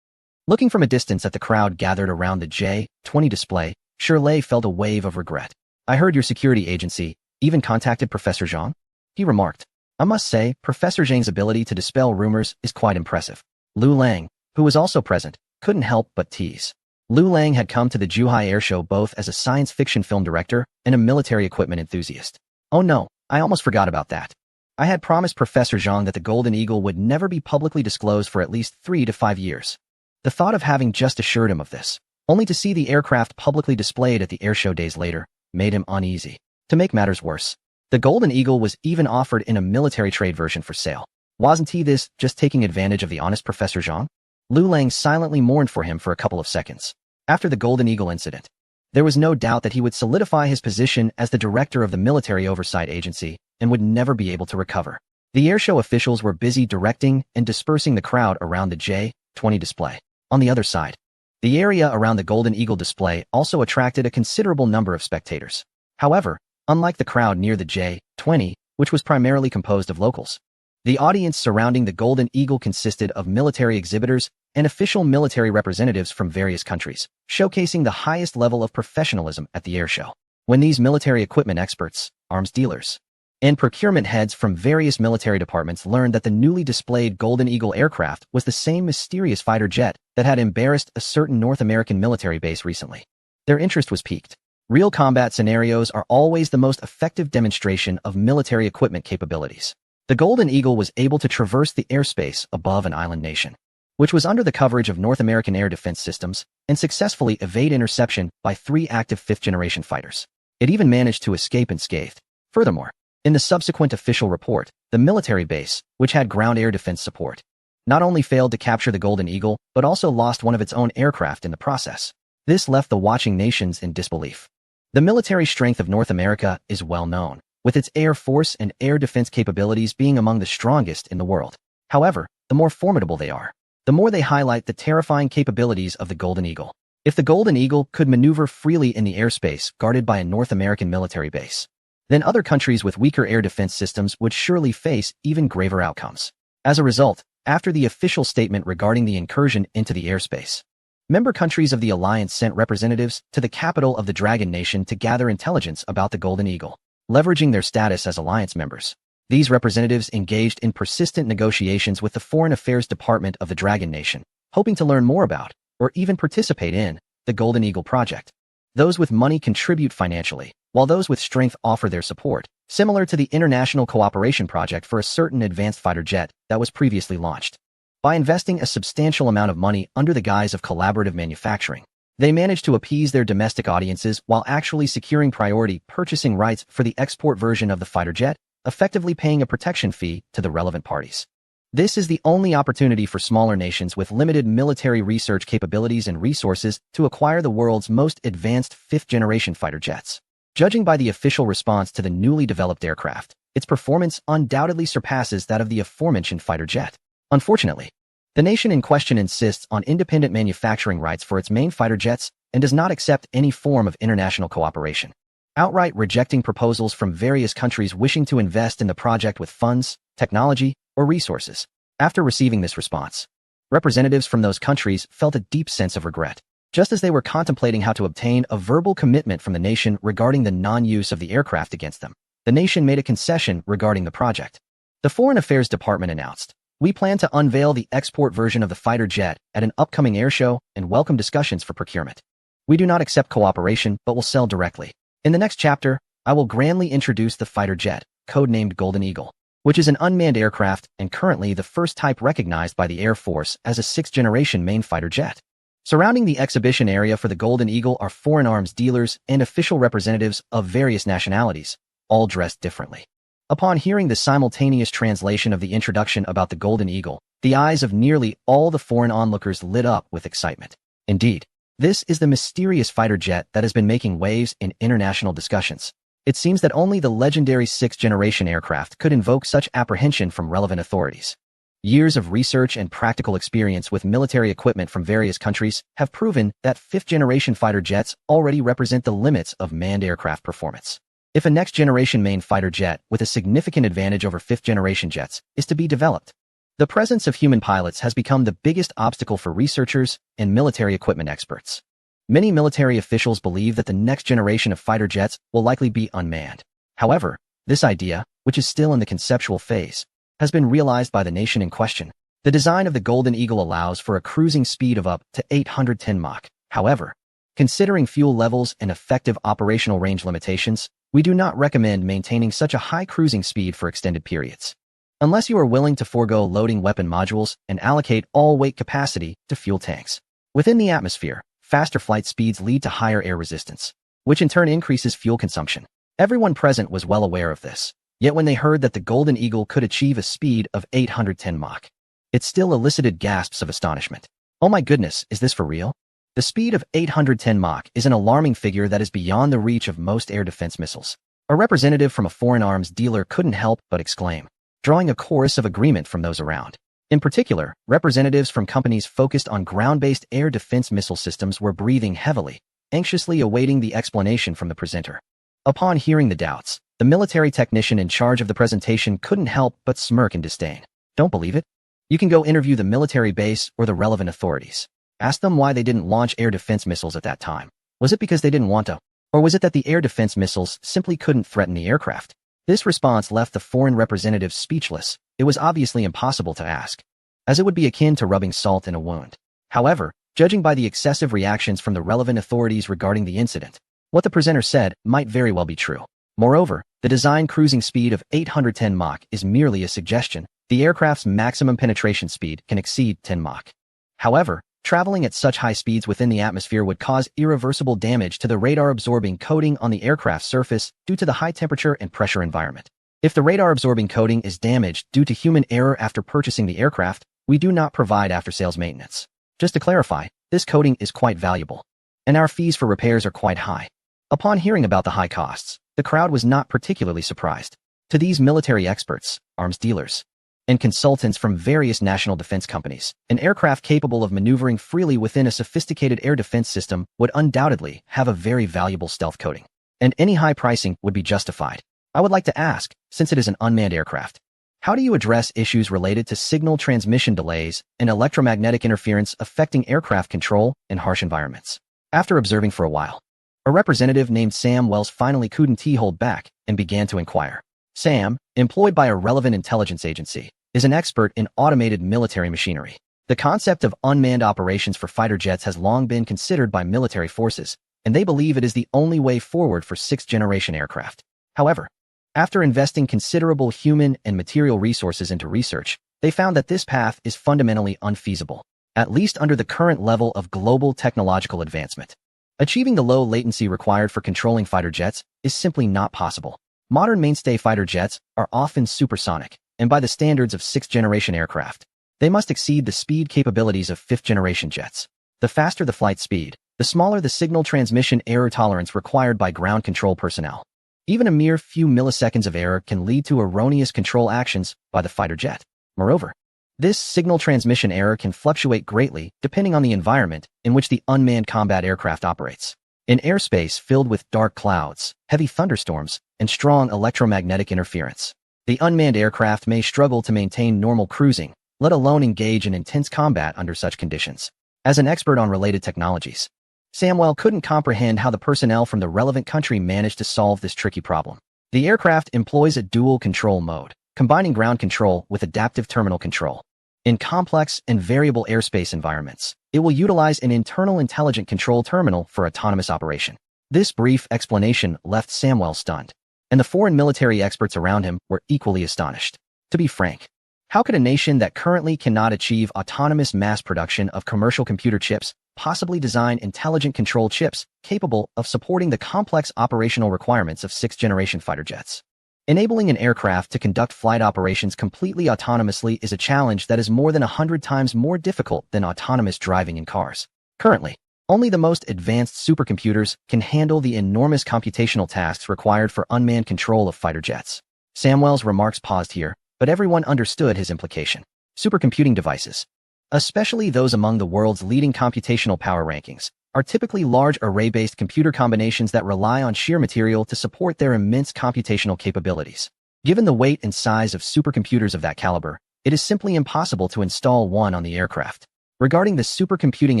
Looking from a distance at the crowd gathered around the J-20 display, Shirley felt a wave of regret. "I heard your security agency even contacted Professor Zhang?" he remarked. "I must say, Professor Zhang's ability to dispel rumors is quite impressive." Lu Lang, who was also present, couldn't help but tease. Lu Lang had come to the Zhuhai Airshow both as a science fiction film director and a military equipment enthusiast. "Oh no, I almost forgot about that. I had promised Professor Zhang that the Golden Eagle would never be publicly disclosed for at least 3 to 5 years. The thought of having just assured him of this, only to see the aircraft publicly displayed at the airshow days later, made him uneasy. To make matters worse, the Golden Eagle was even offered in a military trade version for sale. Wasn't he this just taking advantage of the honest Professor Zhang? Lu Lang silently mourned for him for a couple of seconds. After the Golden Eagle incident, there was no doubt that he would solidify his position as the director of the military oversight agency and would never be able to recover. The airshow officials were busy directing and dispersing the crowd around the J-20 display. On the other side, the area around the Golden Eagle display also attracted a considerable number of spectators. However, unlike the crowd near the J-20, which was primarily composed of locals, the audience surrounding the Golden Eagle consisted of military exhibitors and official military representatives from various countries, showcasing the highest level of professionalism at the airshow. When these military equipment experts, arms dealers, and procurement heads from various military departments learned that the newly displayed Golden Eagle aircraft was the same mysterious fighter jet that had embarrassed a certain North American military base recently, their interest was piqued. Real combat scenarios are always the most effective demonstration of military equipment capabilities. The Golden Eagle was able to traverse the airspace above an island nation, which was under the coverage of North American air defense systems, and successfully evade interception by 3 active 5th-generation fighters. It even managed to escape unscathed. Furthermore, in the subsequent official report, the military base, which had ground air defense support, not only failed to capture the Golden Eagle, but also lost one of its own aircraft in the process. This left the watching nations in disbelief. The military strength of North America is well known, with its air force and air defense capabilities being among the strongest in the world. However, the more formidable they are, the more they highlight the terrifying capabilities of the Golden Eagle. If the Golden Eagle could maneuver freely in the airspace guarded by a North American military base, then other countries with weaker air defense systems would surely face even graver outcomes. As a result, after the official statement regarding the incursion into the airspace, member countries of the alliance sent representatives to the capital of the Dragon Nation to gather intelligence about the Golden Eagle. Leveraging their status as alliance members, these representatives engaged in persistent negotiations with the Foreign Affairs Department of the Dragon Nation, hoping to learn more about, or even participate in, the Golden Eagle project. Those with money contribute financially, while those with strength offer their support, similar to the International Cooperation Project for a certain advanced fighter jet that was previously launched. By investing a substantial amount of money under the guise of collaborative manufacturing, they managed to appease their domestic audiences while actually securing priority purchasing rights for the export version of the fighter jet, effectively paying a protection fee to the relevant parties. This is the only opportunity for smaller nations with limited military research capabilities and resources to acquire the world's most advanced 5th-generation fighter jets. Judging by the official response to the newly developed aircraft, its performance undoubtedly surpasses that of the aforementioned fighter jet. Unfortunately, the nation in question insists on independent manufacturing rights for its main fighter jets and does not accept any form of international cooperation, outright rejecting proposals from various countries wishing to invest in the project with funds, technology, or resources. After receiving this response, representatives from those countries felt a deep sense of regret. Just as they were contemplating how to obtain a verbal commitment from the nation regarding the non-use of the aircraft against them, the nation made a concession regarding the project. The Foreign Affairs Department announced, "We plan to unveil the export version of the fighter jet at an upcoming airshow and welcome discussions for procurement. We do not accept cooperation but will sell directly. In the next chapter, I will grandly introduce the fighter jet, codenamed Golden Eagle, which is an unmanned aircraft and currently the first type recognized by the Air Force as a 6th-generation main fighter jet." Surrounding the exhibition area for the Golden Eagle are foreign arms dealers and official representatives of various nationalities, all dressed differently. Upon hearing the simultaneous translation of the introduction about the Golden Eagle, The eyes of nearly all the foreign onlookers lit up with excitement. Indeed, this is the mysterious fighter jet that has been making waves in international discussions. It seems that only the legendary sixth-generation aircraft could invoke such apprehension from relevant authorities. Years of research and practical experience with military equipment from various countries have proven that fifth-generation fighter jets already represent the limits of manned aircraft performance. If a next-generation main fighter jet with a significant advantage over fifth-generation jets is to be developed, the presence of human pilots has become the biggest obstacle for researchers and military equipment experts. Many military officials believe that the next generation of fighter jets will likely be unmanned. However, this idea, which is still in the conceptual phase, has been realized by the nation in question. The design of the Golden Eagle allows for a cruising speed of up to 810 Mach. However, considering fuel levels and effective operational range limitations, we do not recommend maintaining such a high cruising speed for extended periods, unless you are willing to forego loading weapon modules and allocate all weight capacity to fuel tanks. Within the atmosphere, faster flight speeds lead to higher air resistance, which in turn increases fuel consumption. Everyone present was well aware of this. Yet when they heard that the Golden Eagle could achieve a speed of 810 Mach, it still elicited gasps of astonishment. Oh my goodness, is this for real? The speed of 810 Mach is an alarming figure that is beyond the reach of most air defense missiles. A representative from a foreign arms dealer couldn't help but exclaim, drawing a chorus of agreement from those around. In particular, representatives from companies focused on ground-based air defense missile systems were breathing heavily, anxiously awaiting the explanation from the presenter. Upon hearing the doubts, the military technician in charge of the presentation couldn't help but smirk in disdain. Don't believe it? You can go interview the military base or the relevant authorities. Ask them why they didn't launch air defense missiles at that time. Was it because they didn't want to? Or was it that the air defense missiles simply couldn't threaten the aircraft? This response left the foreign representative speechless. It was obviously impossible to ask, as it would be akin to rubbing salt in a wound. However, judging by the excessive reactions from the relevant authorities regarding the incident, what the presenter said might very well be true. Moreover, the design cruising speed of 810 Mach is merely a suggestion. The aircraft's maximum penetration speed can exceed 10 Mach. However, traveling at such high speeds within the atmosphere would cause irreversible damage to the radar-absorbing coating on the aircraft's surface due to the high temperature and pressure environment. If the radar-absorbing coating is damaged due to human error after purchasing the aircraft, we do not provide after-sales maintenance. Just to clarify, this coating is quite valuable, and our fees for repairs are quite high. Upon hearing about the high costs, the crowd was not particularly surprised. To these military experts, arms dealers, and consultants from various national defense companies, an aircraft capable of maneuvering freely within a sophisticated air defense system would undoubtedly have a very valuable stealth coating, and any high pricing would be justified. I would like to ask, since it is an unmanned aircraft, how do you address issues related to signal transmission delays and electromagnetic interference affecting aircraft control in harsh environments? After observing for a while, a representative named Sam Wells finally couldn't hold back and began to inquire. Sam, employed by a relevant intelligence agency, is an expert in automated military machinery. The concept of unmanned operations for fighter jets has long been considered by military forces, and they believe it is the only way forward for sixth-generation aircraft. However, after investing considerable human and material resources into research, they found that this path is fundamentally unfeasible, at least under the current level of global technological advancement. Achieving the low latency required for controlling fighter jets is simply not possible. Modern mainstay fighter jets are often supersonic, and by the standards of sixth-generation aircraft, they must exceed the speed capabilities of fifth-generation jets. The faster the flight speed, the smaller the signal transmission error tolerance required by ground control personnel. Even a mere few milliseconds of error can lead to erroneous control actions by the fighter jet. Moreover, this signal transmission error can fluctuate greatly depending on the environment in which the unmanned combat aircraft operates. In airspace filled with dark clouds, heavy thunderstorms, and strong electromagnetic interference, the unmanned aircraft may struggle to maintain normal cruising, let alone engage in intense combat under such conditions. As an expert on related technologies, Samwell couldn't comprehend how the personnel from the relevant country managed to solve this tricky problem. The aircraft employs a dual control mode, combining ground control with adaptive terminal control. In complex and variable airspace environments, it will utilize an internal intelligent control terminal for autonomous operation. This brief explanation left Samwell stunned, and the foreign military experts around him were equally astonished. To be frank, how could a nation that currently cannot achieve autonomous mass production of commercial computer chips possibly design intelligent control chips capable of supporting the complex operational requirements of sixth-generation fighter jets? Enabling an aircraft to conduct flight operations completely autonomously is a challenge that is more than 100 times more difficult than autonomous driving in cars. Currently, only the most advanced supercomputers can handle the enormous computational tasks required for unmanned control of fighter jets. Samuel's remarks paused here, but everyone understood his implication. Supercomputing devices, especially those among the world's leading computational power rankings, are typically large array-based computer combinations that rely on sheer material to support their immense computational capabilities. Given the weight and size of supercomputers of that caliber, it is simply impossible to install one on the aircraft. Regarding the supercomputing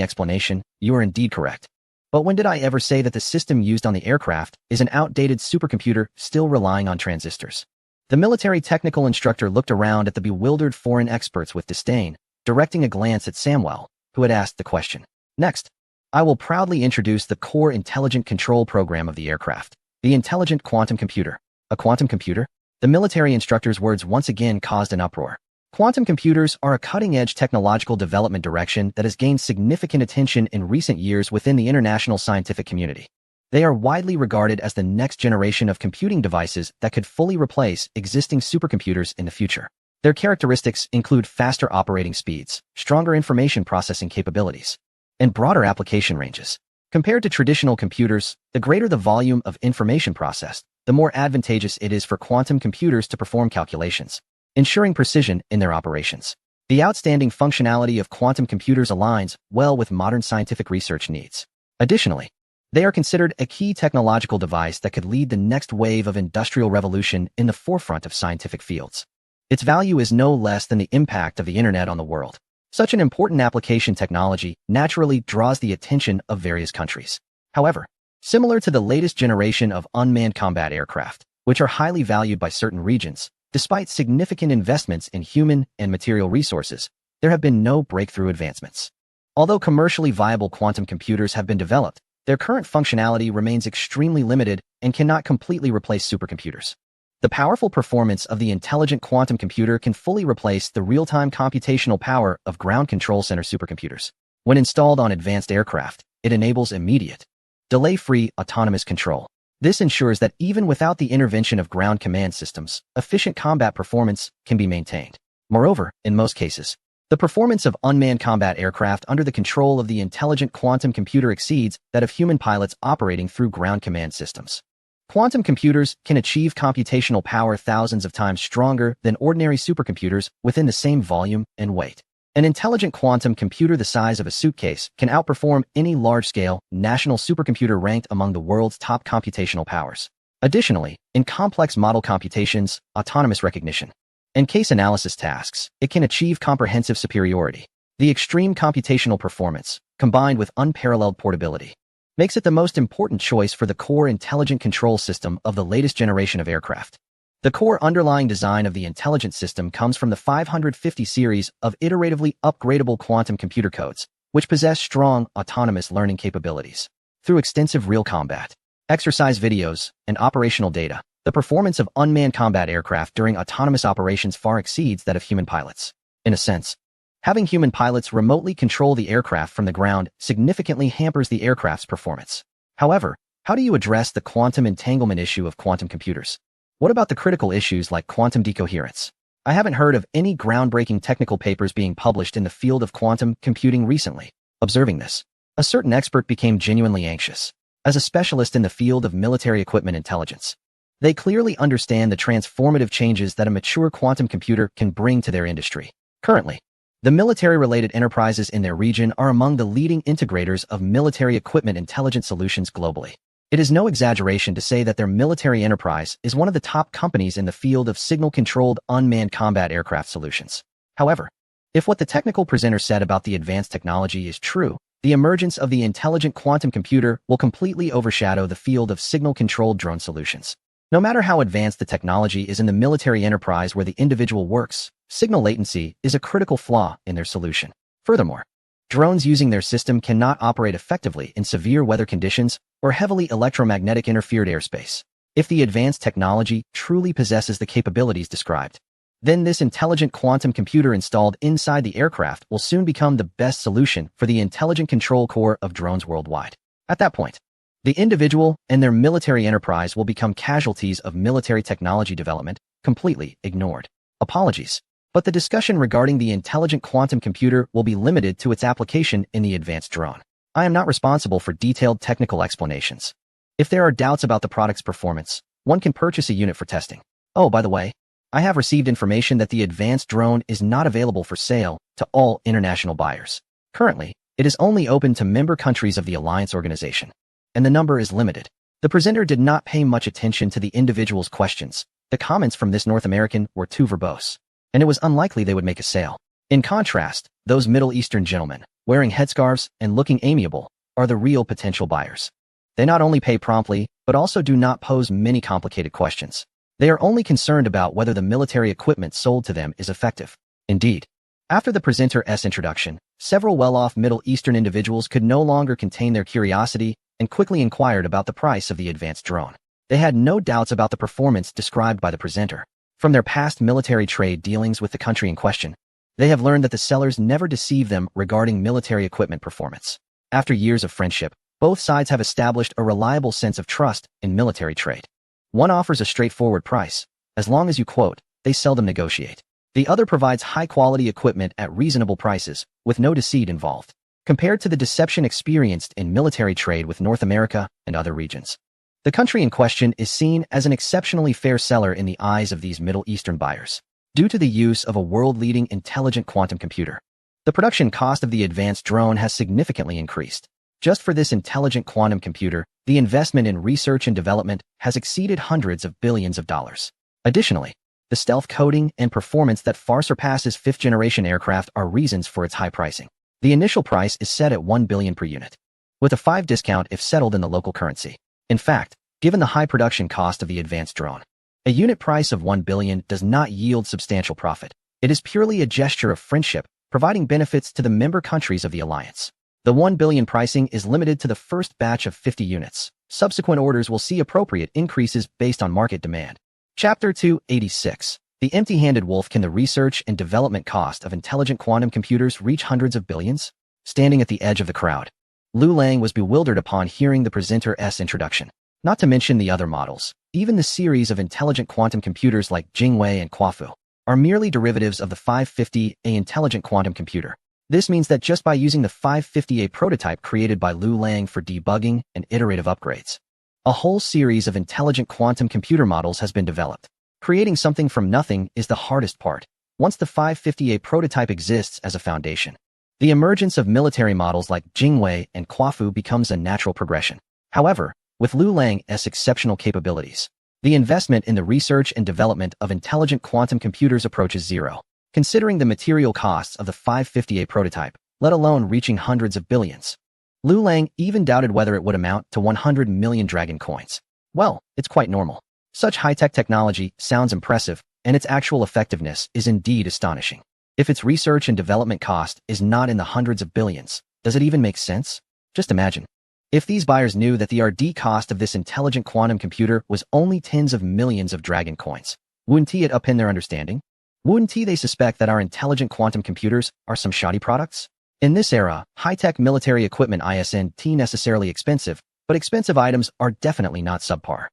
explanation, you are indeed correct. But when did I ever say that the system used on the aircraft is an outdated supercomputer still relying on transistors? The military technical instructor looked around at the bewildered foreign experts with disdain, directing a glance at Samuel, who had asked the question. Next, I will proudly introduce the core intelligent control program of the aircraft, the intelligent quantum computer. A quantum computer? The military instructor's words once again caused an uproar. Quantum computers are a cutting-edge technological development direction that has gained significant attention in recent years within the international scientific community. They are widely regarded as the next generation of computing devices that could fully replace existing supercomputers in the future. Their characteristics include faster operating speeds, stronger information processing capabilities, and broader application ranges. Compared to traditional computers, the greater the volume of information processed, the more advantageous it is for quantum computers to perform calculations, ensuring precision in their operations. The outstanding functionality of quantum computers aligns well with modern scientific research needs. Additionally, they are considered a key technological device that could lead the next wave of industrial revolution in the forefront of scientific fields. Its value is no less than the impact of the internet on the world. Such an important application technology naturally draws the attention of various countries. However, similar to the latest generation of unmanned combat aircraft, which are highly valued by certain regions, despite significant investments in human and material resources, there have been no breakthrough advancements. Although commercially viable quantum computers have been developed, their current functionality remains extremely limited and cannot completely replace supercomputers. The powerful performance of the intelligent quantum computer can fully replace the real-time computational power of ground control center supercomputers. When installed on advanced aircraft, it enables immediate, delay-free autonomous control. This ensures that even without the intervention of ground command systems, efficient combat performance can be maintained. Moreover, in most cases, the performance of unmanned combat aircraft under the control of the intelligent quantum computer exceeds that of human pilots operating through ground command systems. Quantum computers can achieve computational power thousands of times stronger than ordinary supercomputers within the same volume and weight. An intelligent quantum computer the size of a suitcase can outperform any large-scale, national supercomputer ranked among the world's top computational powers. Additionally, in complex model computations, autonomous recognition, and case analysis tasks, it can achieve comprehensive superiority. The extreme computational performance, combined with unparalleled portability, makes it the most important choice for the core intelligent control system of the latest generation of aircraft. The core underlying design of the intelligent system comes from the 550 series of iteratively upgradable quantum computer codes, which possess strong autonomous learning capabilities. Through extensive real combat, exercise videos, and operational data, the performance of unmanned combat aircraft during autonomous operations far exceeds that of human pilots. In a sense, having human pilots remotely control the aircraft from the ground significantly hampers the aircraft's performance. However, how do you address the quantum entanglement issue of quantum computers? What about the critical issues like quantum decoherence? I haven't heard of any groundbreaking technical papers being published in the field of quantum computing recently. Observing this, a certain expert became genuinely anxious. As a specialist in the field of military equipment intelligence, they clearly understand the transformative changes that a mature quantum computer can bring to their industry. Currently, the military-related enterprises in their region are among the leading integrators of military equipment intelligence solutions globally. It is no exaggeration to say that their military enterprise is one of the top companies in the field of signal-controlled unmanned combat aircraft solutions. However, if what the technical presenter said about the advanced technology is true, the emergence of the intelligent quantum computer will completely overshadow the field of signal-controlled drone solutions. No matter how advanced the technology is in the military enterprise where the individual works, signal latency is a critical flaw in their solution. Furthermore, drones using their system cannot operate effectively in severe weather conditions or heavily electromagnetic interfered airspace. If the advanced technology truly possesses the capabilities described, then this intelligent quantum computer installed inside the aircraft will soon become the best solution for the intelligent control core of drones worldwide. At that point, The individual and their military enterprise will become casualties of military technology development, completely ignored. Apologies, but the discussion regarding the intelligent quantum computer will be limited to its application in the advanced drone. I am not responsible for detailed technical explanations. If there are doubts about the product's performance, one can purchase a unit for testing. Oh, by the way, I have received information that the advanced drone is not available for sale to all international buyers. Currently, it is only open to member countries of the Alliance organization, and the number is limited. The presenter did not pay much attention to the individual's questions. The comments from this North American were too verbose, and it was unlikely they would make a sale. In contrast, those Middle Eastern gentlemen, wearing headscarves and looking amiable, are the real potential buyers. They not only pay promptly, but also do not pose many complicated questions. They are only concerned about whether the military equipment sold to them is effective. Indeed, after the presenter's introduction, several well-off Middle Eastern individuals could no longer contain their curiosity and quickly inquired about the price of the advanced drone. They had no doubts about the performance described by the presenter. From their past military trade dealings with the country in question, they have learned that the sellers never deceive them regarding military equipment performance. After years of friendship, both sides have established a reliable sense of trust in military trade. One offers a straightforward price. As long as you quote, they seldom negotiate. The other provides high-quality equipment at reasonable prices, with no deceit involved. Compared to the deception experienced in military trade with North America and other regions, the country in question is seen as an exceptionally fair seller in the eyes of these Middle Eastern buyers, due to the use of a world-leading intelligent quantum computer. The production cost of the advanced drone has significantly increased. Just for this intelligent quantum computer, the investment in research and development has exceeded hundreds of billions of dollars. Additionally, the stealth coding and performance that far surpasses fifth-generation aircraft are reasons for its high pricing. The initial price is set at $1 billion per unit, with a 5% discount if settled in the local currency. In fact, given the high production cost of the advanced drone, a unit price of $1 billion does not yield substantial profit. It is purely a gesture of friendship, providing benefits to the member countries of the alliance. The $1 billion pricing is limited to the first batch of 50 units. Subsequent orders will see appropriate increases based on market demand. Chapter 286. The Empty-Handed Wolf. Can the research and development cost of intelligent quantum computers reach hundreds of billions? Standing at the edge of the crowd, Lu Lang was bewildered upon hearing the presenter's introduction. Not to mention the other models, even the series of intelligent quantum computers like Jingwei and Quafu, are merely derivatives of the 550A intelligent quantum computer. This means that just by using the 550A prototype created by Lu Lang for debugging and iterative upgrades, a whole series of intelligent quantum computer models has been developed. Creating something from nothing is the hardest part. Once the 550A prototype exists as a foundation, the emergence of military models like Jingwei and Quafu becomes a natural progression. However, with Lu Lang's exceptional capabilities, the investment in the research and development of intelligent quantum computers approaches zero. Considering the material costs of the 550A prototype, let alone reaching hundreds of billions, Lu Lang even doubted whether it would amount to 100 million dragon coins. Well, it's quite normal. Such high-tech technology sounds impressive, and its actual effectiveness is indeed astonishing. If its research and development cost is not in the hundreds of billions, does it even make sense? Just imagine. If these buyers knew that the R&D cost of this intelligent quantum computer was only tens of millions of dragon coins, wouldn't it upend their understanding? Wouldn't they suspect that our intelligent quantum computers are some shoddy products? In this era, high-tech military equipment isn't necessarily expensive, but expensive items are definitely not subpar.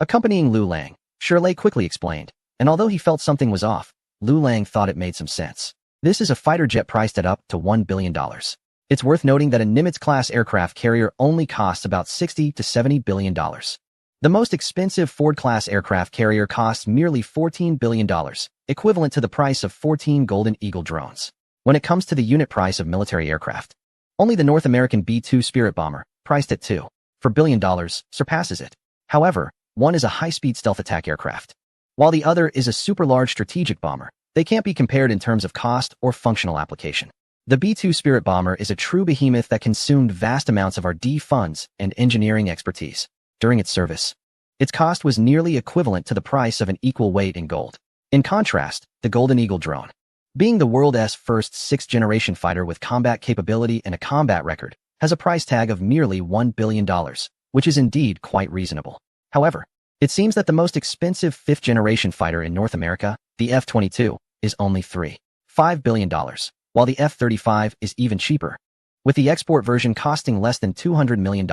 Accompanying Lu Lang, Shirley quickly explained, and although he felt something was off, Lu Lang thought it made some sense. This is a fighter jet priced at up to $1 billion. It's worth noting that a Nimitz-class aircraft carrier only costs about $60 to $70 billion. The most expensive Ford-class aircraft carrier costs merely $14 billion, equivalent to the price of 14 Golden Eagle drones. When it comes to the unit price of military aircraft, only the North American B-2 Spirit bomber, priced at $2 billion, surpasses it. However, one is a high-speed stealth attack aircraft, while the other is a super-large strategic bomber. They can't be compared in terms of cost or functional application. The B-2 Spirit bomber is a true behemoth that consumed vast amounts of R&D funds and engineering expertise. During its service, its cost was nearly equivalent to the price of an equal weight in gold. In contrast, the Golden Eagle drone, being the world's first sixth-generation fighter with combat capability and a combat record, has a price tag of merely $1 billion, which is indeed quite reasonable. However, it seems that the most expensive fifth-generation fighter in North America, the F-22, is only $3.5 billion, while the F-35 is even cheaper, with the export version costing less than $200 million.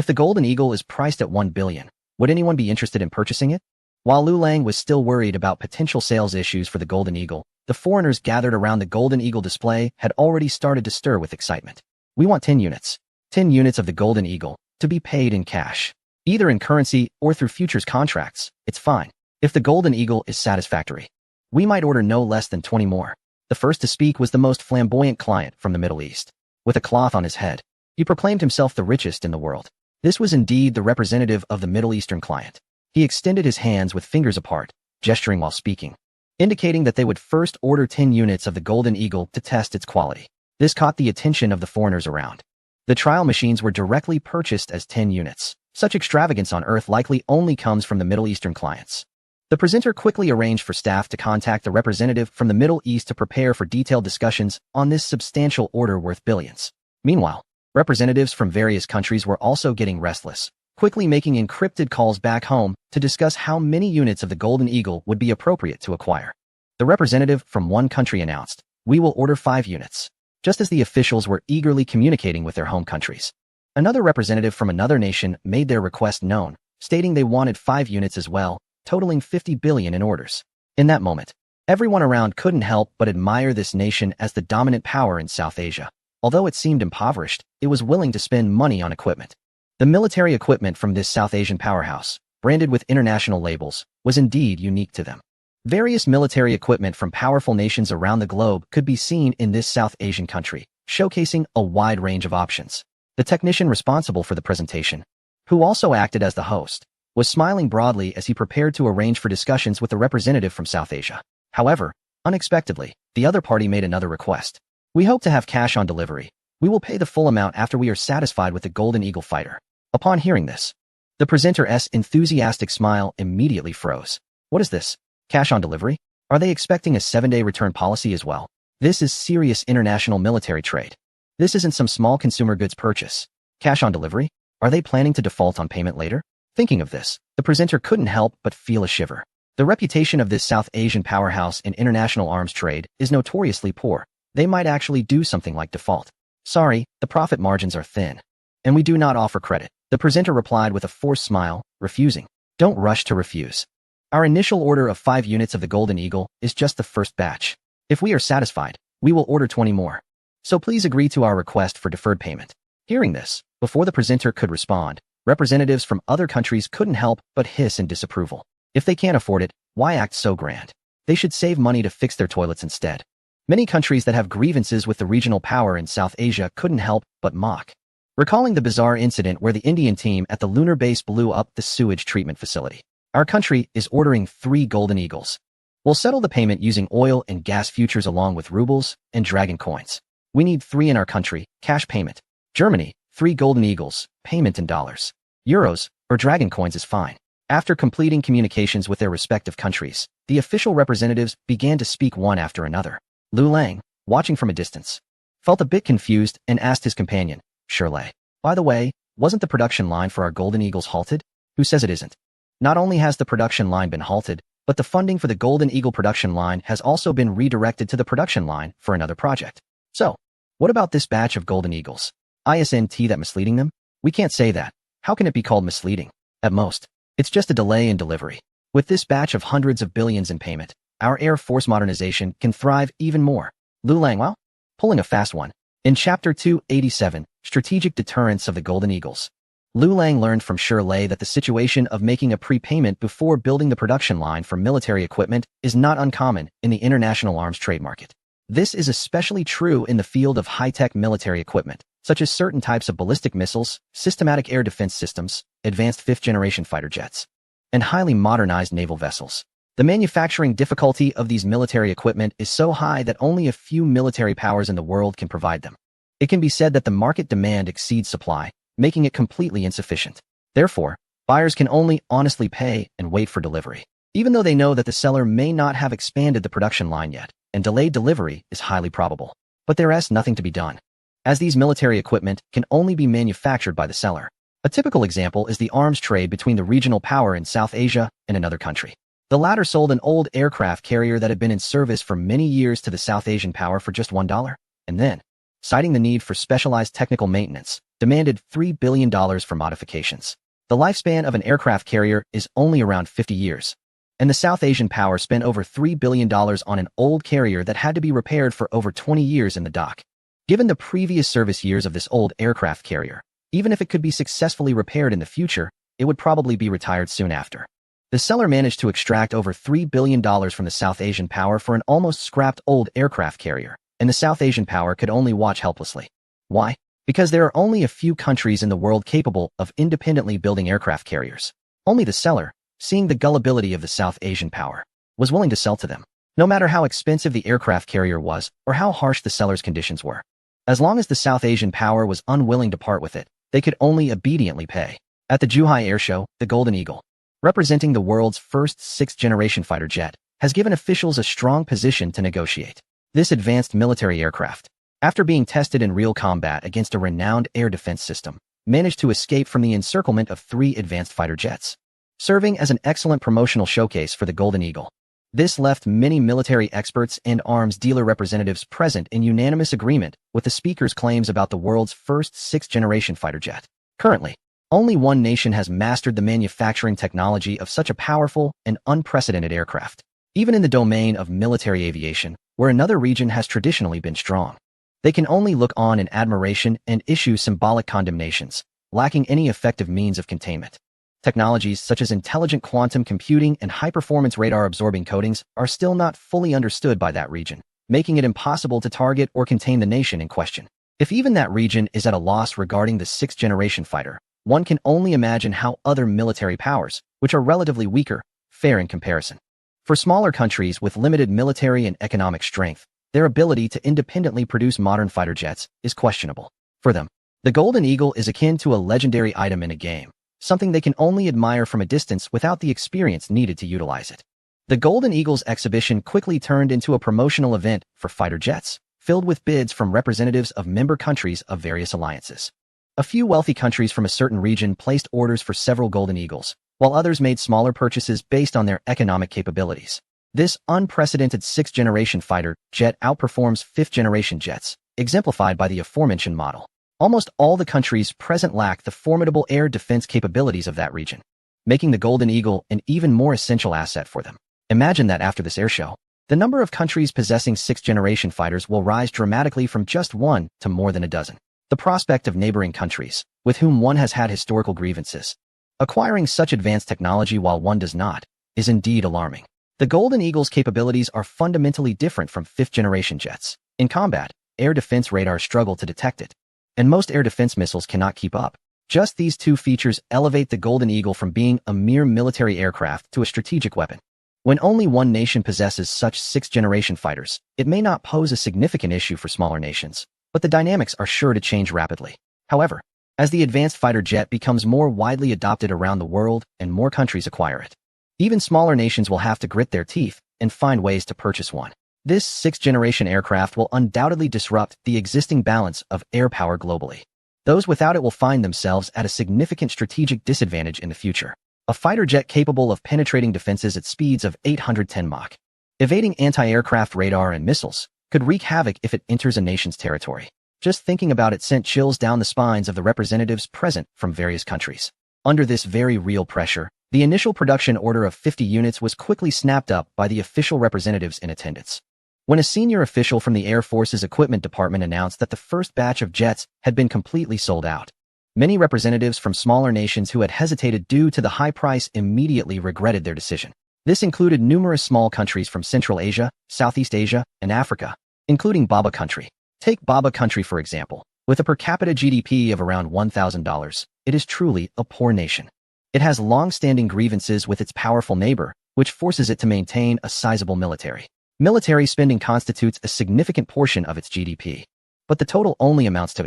If the Golden Eagle is priced at 1 billion, would anyone be interested in purchasing it? While Lu Lang was still worried about potential sales issues for the Golden Eagle, the foreigners gathered around the Golden Eagle display had already started to stir with excitement. We want 10 units. 10 units of the Golden Eagle, to be paid in cash. Either in currency or through futures contracts, it's fine. If the Golden Eagle is satisfactory, we might order no less than 20 more. The first to speak was the most flamboyant client from the Middle East. With a cloth on his head, he proclaimed himself the richest in the world. This was indeed the representative of the Middle Eastern client. He extended his hands with fingers apart, gesturing while speaking, indicating that they would first order 10 units of the Golden Eagle to test its quality. This caught the attention of the foreigners around. The trial machines were directly purchased as 10 units. Such extravagance on Earth likely only comes from the Middle Eastern clients. The presenter quickly arranged for staff to contact the representative from the Middle East to prepare for detailed discussions on this substantial order worth billions. Meanwhile, representatives from various countries were also getting restless, quickly making encrypted calls back home to discuss how many units of the Golden Eagle would be appropriate to acquire. The representative from one country announced, "We will order 5 units," just as the officials were eagerly communicating with their home countries. Another representative from another nation made their request known, stating they wanted 5 units as well, totaling 50 billion in orders. In that moment, everyone around couldn't help but admire this nation as the dominant power in South Asia. Although it seemed impoverished, it was willing to spend money on equipment. The military equipment from this South Asian powerhouse, branded with international labels, was indeed unique to them. Various military equipment from powerful nations around the globe could be seen in this South Asian country, showcasing a wide range of options. The technician responsible for the presentation, who also acted as the host, was smiling broadly as he prepared to arrange for discussions with the representative from South Asia. However, unexpectedly, the other party made another request. "We hope to have cash on delivery. We will pay the full amount after we are satisfied with the Golden Eagle fighter." Upon hearing this, the presenter's enthusiastic smile immediately froze. What is this? Cash on delivery? Are they expecting a 7-day return policy as well? This is serious international military trade. This isn't some small consumer goods purchase. Cash on delivery? Are they planning to default on payment later? Thinking of this, the presenter couldn't help but feel a shiver. The reputation of this South Asian powerhouse in international arms trade is notoriously poor. They might actually do something like default. "Sorry, the profit margins are thin, and we do not offer credit," the presenter replied with a forced smile, refusing. "Don't rush to refuse. Our initial order of 5 units of the Golden Eagle is just the first batch. If we are satisfied, we will order 20 more. So please agree to our request for deferred payment." Hearing this, before the presenter could respond, representatives from other countries couldn't help but hiss in disapproval. If they can't afford it, why act so grand? They should save money to fix their toilets instead. Many countries that have grievances with the regional power in South Asia couldn't help but mock. Recalling the bizarre incident where the Indian team at the lunar base blew up the sewage treatment facility. "Our country is ordering 3 Golden Eagles. We'll settle the payment using oil and gas futures along with rubles and dragon coins. We need 3 in our country, cash payment. Germany, 3 Golden Eagles, payment in dollars. Euros or dragon coins is fine." After completing communications with their respective countries, the official representatives began to speak one after another. Lu Lang, watching from a distance, felt a bit confused and asked his companion, "Shirley, by the way, wasn't the production line for our Golden Eagles halted?" "Who says it isn't? Not only has the production line been halted, but the funding for the Golden Eagle production line has also been redirected to the production line for another project. So, what about this batch of Golden Eagles? Isn't that misleading them?" "We can't say that. How can it be called misleading? At most, it's just a delay in delivery. With this batch of hundreds of billions in payment, our Air Force modernization can thrive even more." Lu Lang, well, pulling a fast one. In Chapter 287, Strategic Deterrence of the Golden Eagles, Lu Lang learned from Shirley that the situation of making a prepayment before building the production line for military equipment is not uncommon in the international arms trade market. This is especially true in the field of high-tech military equipment, such as certain types of ballistic missiles, systematic air defense systems, advanced 5th-generation fighter jets, and highly modernized naval vessels. The manufacturing difficulty of these military equipment is so high that only a few military powers in the world can provide them. It can be said that the market demand exceeds supply, making it completely insufficient. Therefore, buyers can only honestly pay and wait for delivery, even though they know that the seller may not have expanded the production line yet, and delayed delivery is highly probable. But there is nothing to be done, as these military equipment can only be manufactured by the seller. A typical example is the arms trade between the regional power in South Asia and another country. The latter sold an old aircraft carrier that had been in service for many years to the South Asian power for just $1, and then, citing the need for specialized technical maintenance, demanded $3 billion for modifications. The lifespan of an aircraft carrier is only around 50 years. And the South Asian power spent over $3 billion on an old carrier that had to be repaired for over 20 years in the dock. Given the previous service years of this old aircraft carrier, even if it could be successfully repaired in the future, it would probably be retired soon after. The seller managed to extract over $3 billion from the South Asian power for an almost scrapped old aircraft carrier, and the South Asian power could only watch helplessly. Why? Because there are only a few countries in the world capable of independently building aircraft carriers. Only the seller, seeing the gullibility of the South Asian power, was willing to sell to them, no matter how expensive the aircraft carrier was or how harsh the seller's conditions were. As long as the South Asian power was unwilling to part with it, they could only obediently pay. At the Zhuhai Air Show, the Golden Eagle, representing the world's first sixth-generation fighter jet, has given officials a strong position to negotiate. This advanced military aircraft, after being tested in real combat against a renowned air defense system, managed to escape from the encirclement of 3 advanced fighter jets, serving as an excellent promotional showcase for the Golden Eagle. This left many military experts and arms dealer representatives present in unanimous agreement with the speaker's claims about the world's first sixth-generation fighter jet. Currently, only one nation has mastered the manufacturing technology of such a powerful and unprecedented aircraft, even in the domain of military aviation, where another region has traditionally been strong. They can only look on in admiration and issue symbolic condemnations, lacking any effective means of containment. Technologies such as intelligent quantum computing and high-performance radar-absorbing coatings are still not fully understood by that region, making it impossible to target or contain the nation in question. If even that region is at a loss regarding the sixth-generation fighter, one can only imagine how other military powers, which are relatively weaker, fare in comparison. For smaller countries with limited military and economic strength, their ability to independently produce modern fighter jets is questionable. For them, the Golden Eagle is akin to a legendary item in a game, something they can only admire from a distance without the experience needed to utilize it. The Golden Eagle's exhibition quickly turned into a promotional event for fighter jets, filled with bids from representatives of member countries of various alliances. A few wealthy countries from a certain region placed orders for several Golden Eagles, while others made smaller purchases based on their economic capabilities. This unprecedented sixth-generation fighter jet outperforms fifth-generation jets, exemplified by the aforementioned model. Almost all the countries present lack the formidable air defense capabilities of that region, making the Golden Eagle an even more essential asset for them. Imagine that after this airshow, the number of countries possessing sixth-generation fighters will rise dramatically from just 1 to more than a dozen. The prospect of neighboring countries, with whom one has had historical grievances, acquiring such advanced technology while one does not, is indeed alarming. The Golden Eagle's capabilities are fundamentally different from fifth-generation jets. In combat, air defense radars struggle to detect it, and most air defense missiles cannot keep up. Just these two features elevate the Golden Eagle from being a mere military aircraft to a strategic weapon. When only one nation possesses such sixth-generation fighters, it may not pose a significant issue for smaller nations, but the dynamics are sure to change rapidly. However, as the advanced fighter jet becomes more widely adopted around the world and more countries acquire it, even smaller nations will have to grit their teeth and find ways to purchase one. This sixth-generation aircraft will undoubtedly disrupt the existing balance of air power globally. Those without it will find themselves at a significant strategic disadvantage in the future. A fighter jet capable of penetrating defenses at speeds of 810 Mach, evading anti-aircraft radar and missiles, could wreak havoc if it enters a nation's territory. Just thinking about it sent chills down the spines of the representatives present from various countries. Under this very real pressure, the initial production order of 50 units was quickly snapped up by the official representatives in attendance. When a senior official from the Air Force's Equipment Department announced that the first batch of jets had been completely sold out, many representatives from smaller nations who had hesitated due to the high price immediately regretted their decision. This included numerous small countries from Central Asia, Southeast Asia, and Africa, including Baba country. Take Baba country for example. With a per capita GDP of around $1,000, it is truly a poor nation. It has long-standing grievances with its powerful neighbor, which forces it to maintain a sizable military. Military spending constitutes a significant portion of its GDP, but the total only amounts to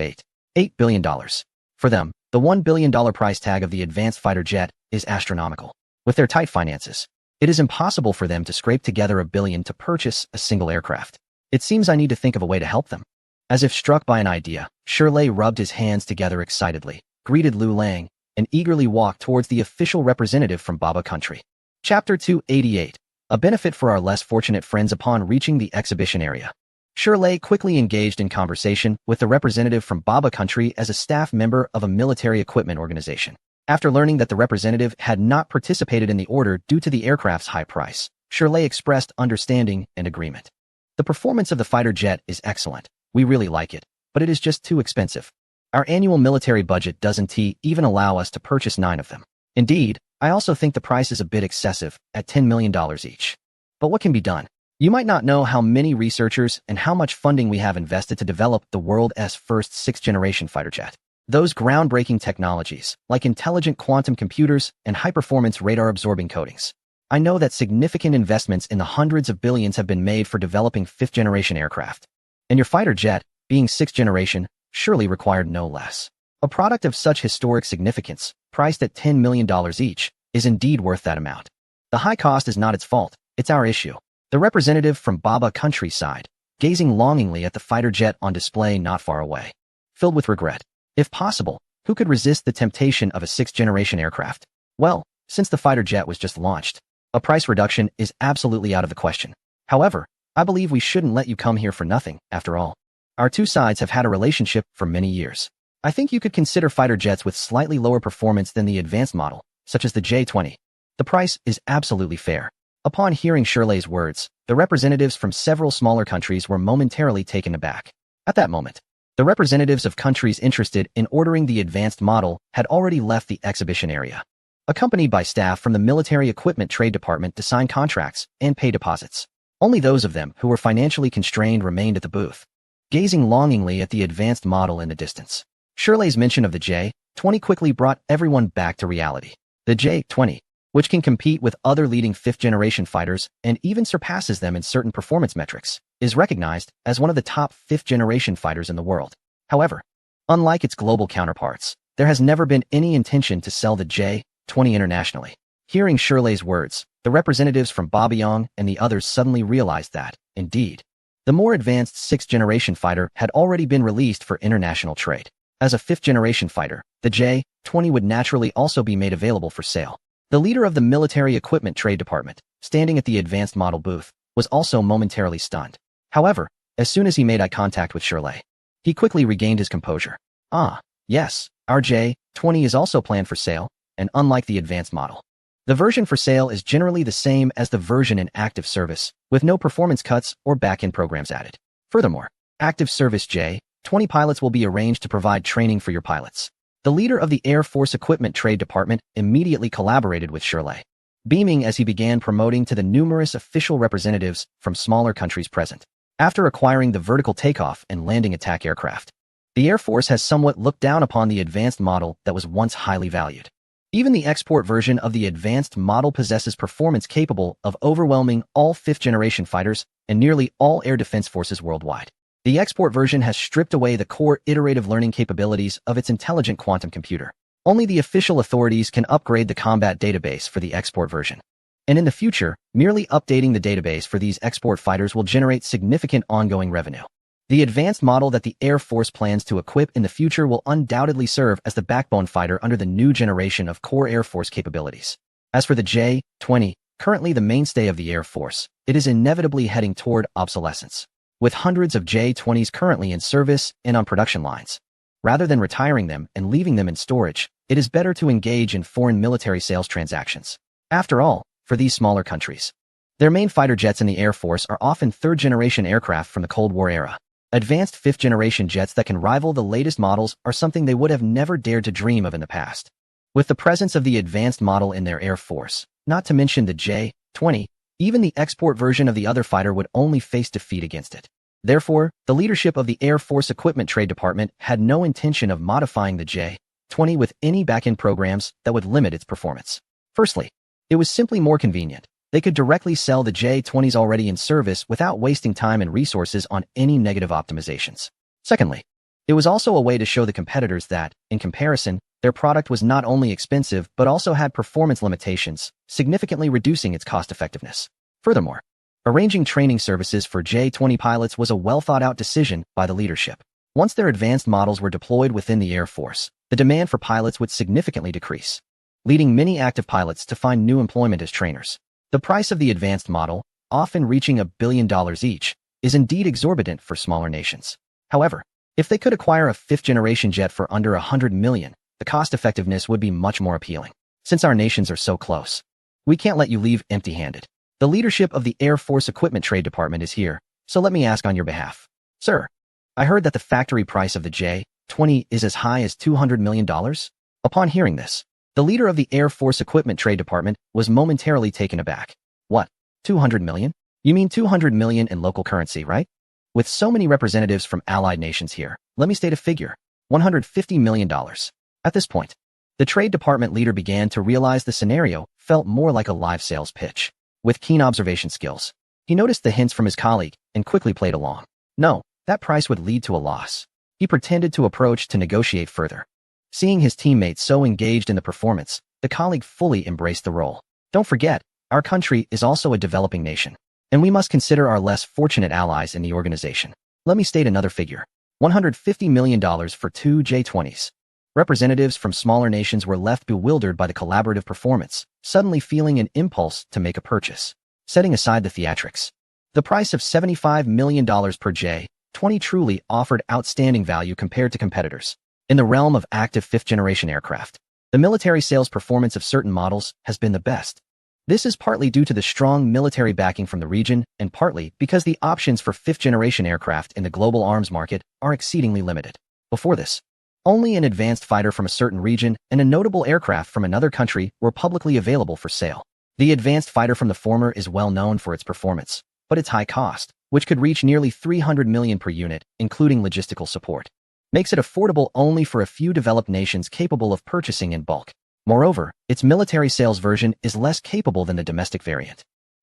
$8 billion. For them, the $1 billion price tag of the advanced fighter jet is astronomical. With their tight finances, it is impossible for them to scrape together $1 billion to purchase a single aircraft. It seems I need to think of a way to help them. As if struck by an idea, Shirley rubbed his hands together excitedly, greeted Lu Lang, and eagerly walked towards the official representative from Baba country. Chapter 288. A benefit for our less fortunate friends upon reaching the exhibition area. Shirley quickly engaged in conversation with the representative from Baba country as a staff member of a military equipment organization. After learning that the representative had not participated in the order due to the aircraft's high price, Shirley expressed understanding and agreement. The performance of the fighter jet is excellent. We really like it, but it is just too expensive. Our annual military budget doesn't even allow us to purchase 9 of them. Indeed, I also think the price is a bit excessive, at $10 million each. But what can be done? You might not know how many researchers and how much funding we have invested to develop the world's first 6th-generation fighter jet. Those groundbreaking technologies, like intelligent quantum computers and high-performance radar-absorbing coatings. I know that significant investments in the hundreds of billions have been made for developing 5th-generation aircraft. And your fighter jet, being 6th generation, surely required no less. A product of such historic significance, priced at $10 million each, is indeed worth that amount. The high cost is not its fault, it's our issue. The representative from Baba countryside, gazing longingly at the fighter jet on display not far away. Filled with regret. If possible, who could resist the temptation of a 6th-generation aircraft? Well, since the fighter jet was just launched, a price reduction is absolutely out of the question. However, I believe we shouldn't let you come here for nothing, after all. Our two sides have had a relationship for many years. I think you could consider fighter jets with slightly lower performance than the advanced model, such as the J-20. The price is absolutely fair. Upon hearing Shirley's words, the representatives from several smaller countries were momentarily taken aback. At that moment, the representatives of countries interested in ordering the advanced model had already left the exhibition area, accompanied by staff from the Military Equipment Trade Department to sign contracts and pay deposits. Only those of them who were financially constrained remained at the booth, gazing longingly at the advanced model in the distance. Shirley's mention of the J-20 quickly brought everyone back to reality. The J-20, which can compete with other leading 5th-generation fighters and even surpasses them in certain performance metrics, is recognized as one of the top 5th-generation fighters in the world. However, unlike its global counterparts, there has never been any intention to sell the J-20 internationally. Hearing Shirley's words, the representatives from Babayong and the others suddenly realized that, indeed, the more advanced 6th-generation fighter had already been released for international trade. As a 5th-generation fighter, the J-20 would naturally also be made available for sale. The leader of the Military Equipment Trade Department, standing at the advanced model booth, was also momentarily stunned. However, as soon as he made eye contact with Shirley, he quickly regained his composure. Ah, yes, our J-20 is also planned for sale, and unlike the advanced model, the version for sale is generally the same as the version in active service, with no performance cuts or back-end programs added. Furthermore, active service J-20 pilots will be arranged to provide training for your pilots. The leader of the Air Force Equipment Trade Department immediately collaborated with Shirley, beaming as he began promoting to the numerous official representatives from smaller countries present. After acquiring the vertical takeoff and landing attack aircraft, the Air Force has somewhat looked down upon the advanced model that was once highly valued. Even the export version of the advanced model possesses performance capable of overwhelming all 5th-generation fighters and nearly all air defense forces worldwide. The export version has stripped away the core iterative learning capabilities of its intelligent quantum computer. Only the official authorities can upgrade the combat database for the export version. And in the future, merely updating the database for these export fighters will generate significant ongoing revenue. The advanced model that the Air Force plans to equip in the future will undoubtedly serve as the backbone fighter under the new generation of core Air Force capabilities. As for the J-20, currently the mainstay of the Air Force, it is inevitably heading toward obsolescence, with hundreds of J-20s currently in service and on production lines. Rather than retiring them and leaving them in storage, it is better to engage in foreign military sales transactions. After all, for these smaller countries, their main fighter jets in the Air Force are often 3rd-generation aircraft from the Cold War era. Advanced 5th-generation jets that can rival the latest models are something they would have never dared to dream of in the past. With the presence of the advanced model in their Air Force, not to mention the J-20, even the export version of the other fighter would only face defeat against it. Therefore, the leadership of the Air Force Equipment Trade Department had no intention of modifying the J-20 with any back-end programs that would limit its performance. Firstly, it was simply more convenient. They could directly sell the J-20s already in service without wasting time and resources on any negative optimizations. Secondly, it was also a way to show the competitors that, in comparison, their product was not only expensive but also had performance limitations, significantly reducing its cost-effectiveness. Furthermore, arranging training services for J-20 pilots was a well-thought-out decision by the leadership. Once their advanced models were deployed within the Air Force, the demand for pilots would significantly decrease, leading many active pilots to find new employment as trainers. The price of the advanced model, often reaching $1 billion each, is indeed exorbitant for smaller nations. However, if they could acquire a fifth-generation jet for under $100 million, the cost-effectiveness would be much more appealing. Since our nations are so close, we can't let you leave empty-handed. The leadership of the Air Force Equipment Trade Department is here, so let me ask on your behalf. Sir, I heard that the factory price of the J-20 is as high as $200 million? Upon hearing this, the leader of the Air Force Equipment Trade Department was momentarily taken aback. What? 200 million? You mean 200 million in local currency, right? With so many representatives from allied nations here, let me state a figure. $150 million. At this point, the Trade Department leader began to realize the scenario felt more like a live sales pitch. With keen observation skills, he noticed the hints from his colleague and quickly played along. No, that price would lead to a loss. He pretended to approach to negotiate further. Seeing his teammates so engaged in the performance, the colleague fully embraced the role. Don't forget, our country is also a developing nation, and we must consider our less fortunate allies in the organization. Let me state another figure. $150 million for two J-20s. Representatives from smaller nations were left bewildered by the collaborative performance, suddenly feeling an impulse to make a purchase. Setting aside the theatrics, the price of $75 million per J-20 truly offered outstanding value compared to competitors. In the realm of active fifth-generation aircraft, the military sales performance of certain models has been the best. This is partly due to the strong military backing from the region and partly because the options for fifth-generation aircraft in the global arms market are exceedingly limited. Before this, only an advanced fighter from a certain region and a notable aircraft from another country were publicly available for sale. The advanced fighter from the former is well known for its performance, but its high cost, which could reach nearly $300 million per unit, including logistical support, makes it affordable only for a few developed nations capable of purchasing in bulk. Moreover, its military sales version is less capable than the domestic variant,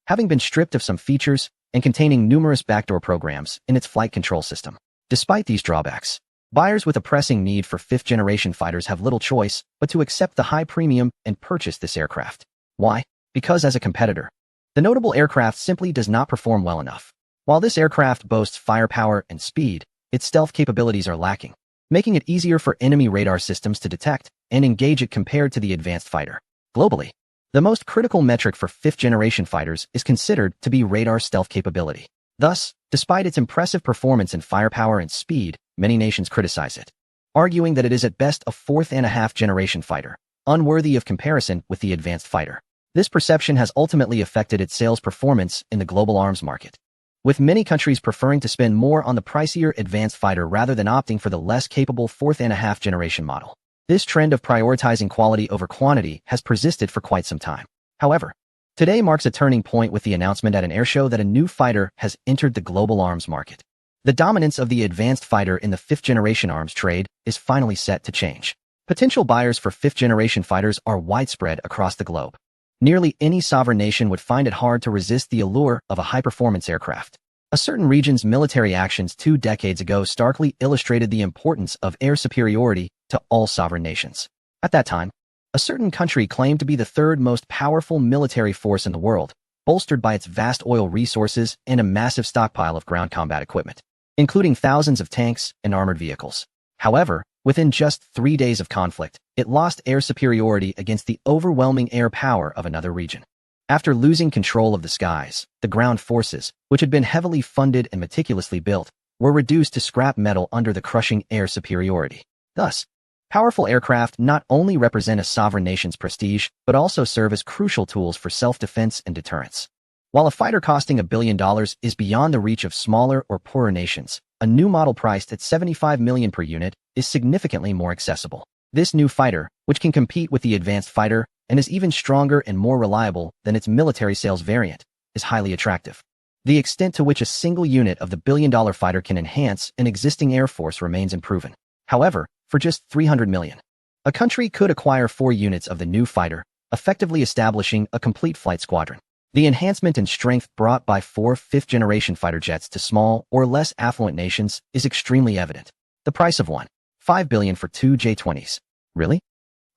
having been stripped of some features and containing numerous backdoor programs in its flight control system. Despite these drawbacks, buyers with a pressing need for fifth-generation fighters have little choice but to accept the high premium and purchase this aircraft. Why? Because as a competitor, the notable aircraft simply does not perform well enough. While this aircraft boasts firepower and speed, its stealth capabilities are lacking, making it easier for enemy radar systems to detect and engage it compared to the advanced fighter. Globally, the most critical metric for fifth-generation fighters is considered to be radar stealth capability. Thus, despite its impressive performance in firepower and speed, many nations criticize it, arguing that it is at best a fourth-and-a-half-generation fighter, unworthy of comparison with the advanced fighter. This perception has ultimately affected its sales performance in the global arms market, with many countries preferring to spend more on the pricier advanced fighter rather than opting for the less capable fourth-and-a-half-generation model. This trend of prioritizing quality over quantity has persisted for quite some time. However, today marks a turning point with the announcement at an airshow that a new fighter has entered the global arms market. The dominance of the advanced fighter in the fifth-generation arms trade is finally set to change. Potential buyers for fifth-generation fighters are widespread across the globe. Nearly any sovereign nation would find it hard to resist the allure of a high-performance aircraft. A certain region's military actions 2 decades ago starkly illustrated the importance of air superiority to all sovereign nations. At that time, a certain country claimed to be the third most powerful military force in the world, bolstered by its vast oil resources and a massive stockpile of ground combat equipment, including thousands of tanks and armored vehicles. However, within just 3 days of conflict, it lost air superiority against the overwhelming air power of another region. After losing control of the skies, the ground forces, which had been heavily funded and meticulously built, were reduced to scrap metal under the crushing air superiority. Thus, powerful aircraft not only represent a sovereign nation's prestige, but also serve as crucial tools for self-defense and deterrence. While a fighter costing $1 billion is beyond the reach of smaller or poorer nations, a new model priced at $75 million per unit is significantly more accessible. This new fighter, which can compete with the advanced fighter and is even stronger and more reliable than its military sales variant, is highly attractive. The extent to which a single unit of the billion-dollar fighter can enhance an existing air force remains unproven. However, for just $300 million, a country could acquire 4 units of the new fighter, effectively establishing a complete flight squadron. The enhancement in strength brought by 4 fifth-generation fighter jets to small or less affluent nations is extremely evident. The price of $1.5 billion for 2 J-20s. Really?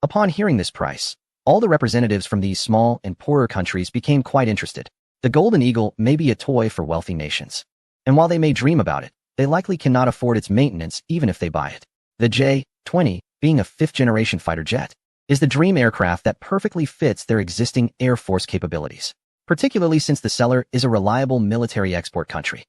Upon hearing this price, all the representatives from these small and poorer countries became quite interested. The Golden Eagle may be a toy for wealthy nations, and while they may dream about it, they likely cannot afford its maintenance even if they buy it. The J-20, being a fifth-generation fighter jet, is the dream aircraft that perfectly fits their existing Air Force capabilities, particularly since the seller is a reliable military export country.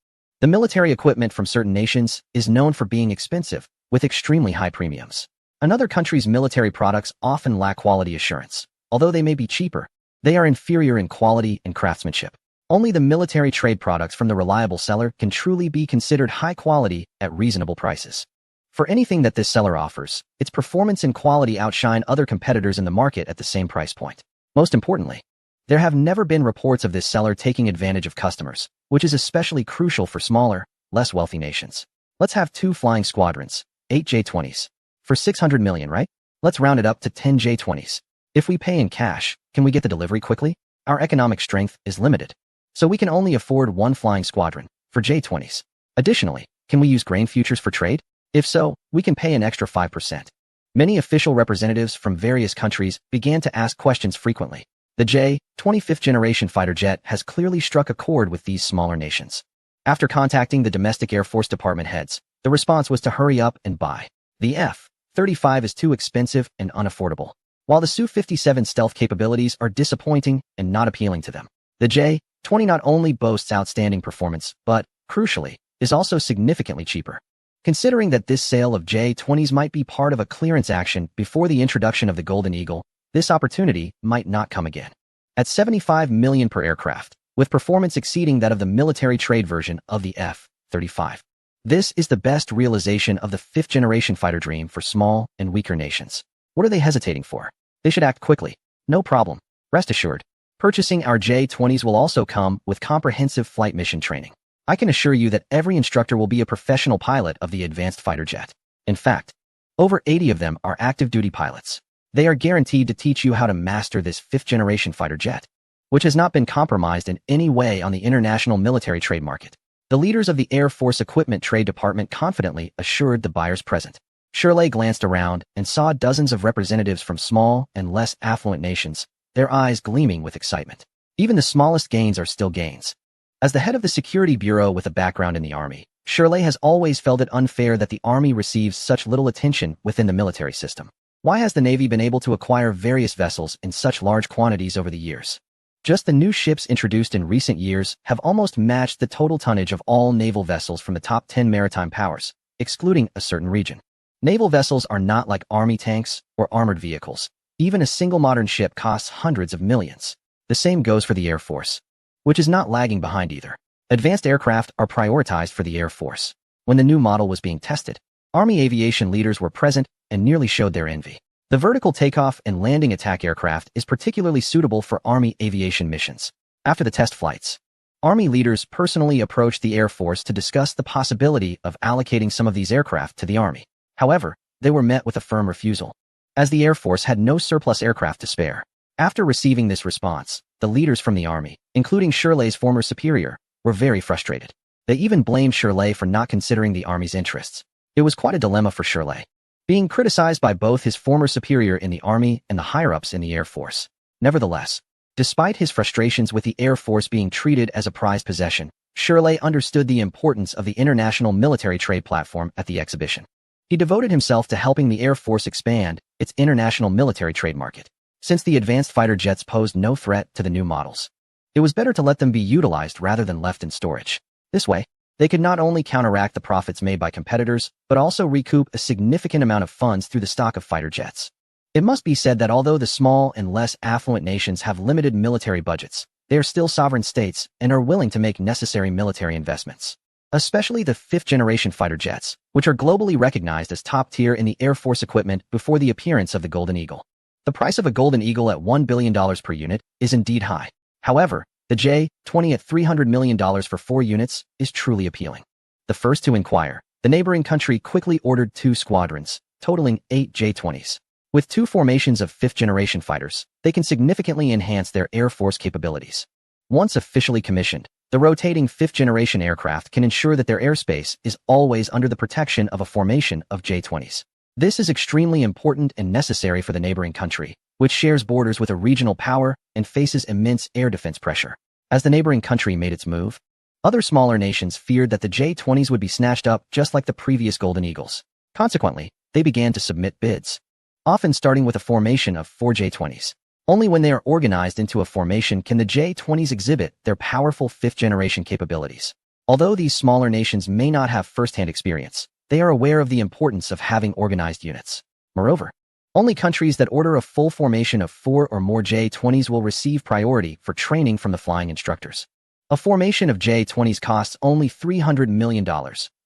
The military equipment from certain nations is known for being expensive, with extremely high premiums. Another country's military products often lack quality assurance. Although they may be cheaper, they are inferior in quality and craftsmanship. Only the military trade products from the reliable seller can truly be considered high quality at reasonable prices. For anything that this seller offers, its performance and quality outshine other competitors in the market at the same price point. Most importantly, there have never been reports of this seller taking advantage of customers, which is especially crucial for smaller, less wealthy nations. Let's have 2 flying squadrons, 8 J-20s. For 600 million, right? Let's round it up to 10 J-20s. If we pay in cash, can we get the delivery quickly? Our economic strength is limited, so we can only afford 1 flying squadron for J-20s. Additionally, can we use grain futures for trade? If so, we can pay an extra 5%. Many official representatives from various countries began to ask questions frequently. The J-20 fifth-generation fighter jet has clearly struck a chord with these smaller nations. After contacting the domestic Air Force Department heads, the response was to hurry up and buy. The F-35 is too expensive and unaffordable, while the Su-57 stealth capabilities are disappointing and not appealing to them. The J-20 not only boasts outstanding performance, but, crucially, is also significantly cheaper. Considering that this sale of J-20s might be part of a clearance action before the introduction of the Golden Eagle, this opportunity might not come again. At $75 million per aircraft, with performance exceeding that of the military trade version of the F-35. This is the best realization of the fifth-generation fighter dream for small and weaker nations. What are they hesitating for? They should act quickly. No problem. Rest assured, purchasing our J-20s will also come with comprehensive flight mission training. I can assure you that every instructor will be a professional pilot of the advanced fighter jet. In fact, over 80 of them are active duty pilots. They are guaranteed to teach you how to master this fifth-generation fighter jet, which has not been compromised in any way on the international military trade market. The leaders of the Air Force Equipment Trade Department confidently assured the buyers present. Shirley glanced around and saw dozens of representatives from small and less affluent nations, their eyes gleaming with excitement. Even the smallest gains are still gains. As the head of the Security Bureau with a background in the Army, Shirley has always felt it unfair that the Army receives such little attention within the military system. Why has the Navy been able to acquire various vessels in such large quantities over the years? Just the new ships introduced in recent years have almost matched the total tonnage of all naval vessels from the top 10 maritime powers, excluding a certain region. Naval vessels are not like Army tanks or armored vehicles. Even a single modern ship costs hundreds of millions. The same goes for the Air Force, which is not lagging behind either. Advanced aircraft are prioritized for the Air Force. When the new model was being tested, Army aviation leaders were present and nearly showed their envy. The vertical takeoff and landing attack aircraft is particularly suitable for Army aviation missions. After the test flights, Army leaders personally approached the Air Force to discuss the possibility of allocating some of these aircraft to the Army. However, they were met with a firm refusal, as the Air Force had no surplus aircraft to spare. After receiving this response, the leaders from the Army, including Shirley's former superior, were very frustrated. They even blamed Shirley for not considering the Army's interests. It was quite a dilemma for Shirley, being criticized by both his former superior in the Army and the higher-ups in the Air Force. Nevertheless, despite his frustrations with the Air Force being treated as a prized possession, Shirley understood the importance of the international military trade platform at the exhibition. He devoted himself to helping the Air Force expand its international military trade market. Since the advanced fighter jets posed no threat to the new models, it was better to let them be utilized rather than left in storage. This way, they could not only counteract the profits made by competitors, but also recoup a significant amount of funds through the stock of fighter jets. It must be said that although the small and less affluent nations have limited military budgets, they are still sovereign states and are willing to make necessary military investments. Especially the fifth-generation fighter jets, which are globally recognized as top tier in the Air Force equipment before the appearance of the Golden Eagle. The price of a Golden Eagle at $1 billion per unit is indeed high. However, the J-20 at $300 million for 4 units is truly appealing. The first to inquire, the neighboring country quickly ordered 2 squadrons, totaling 8 J-20s. With 2 formations of fifth-generation fighters, they can significantly enhance their Air Force capabilities. Once officially commissioned, the rotating fifth-generation aircraft can ensure that their airspace is always under the protection of a formation of J-20s. This is extremely important and necessary for the neighboring country, which shares borders with a regional power and faces immense air defense pressure. As the neighboring country made its move, other smaller nations feared that the J-20s would be snatched up just like the previous Golden Eagles. Consequently, they began to submit bids, often starting with a formation of 4 J-20s. Only when they are organized into a formation can the J-20s exhibit their powerful fifth-generation capabilities. Although these smaller nations may not have first-hand experience, they are aware of the importance of having organized units. Moreover, only countries that order a full formation of 4 or more J-20s will receive priority for training from the flying instructors. A formation of J-20s costs only $300 million,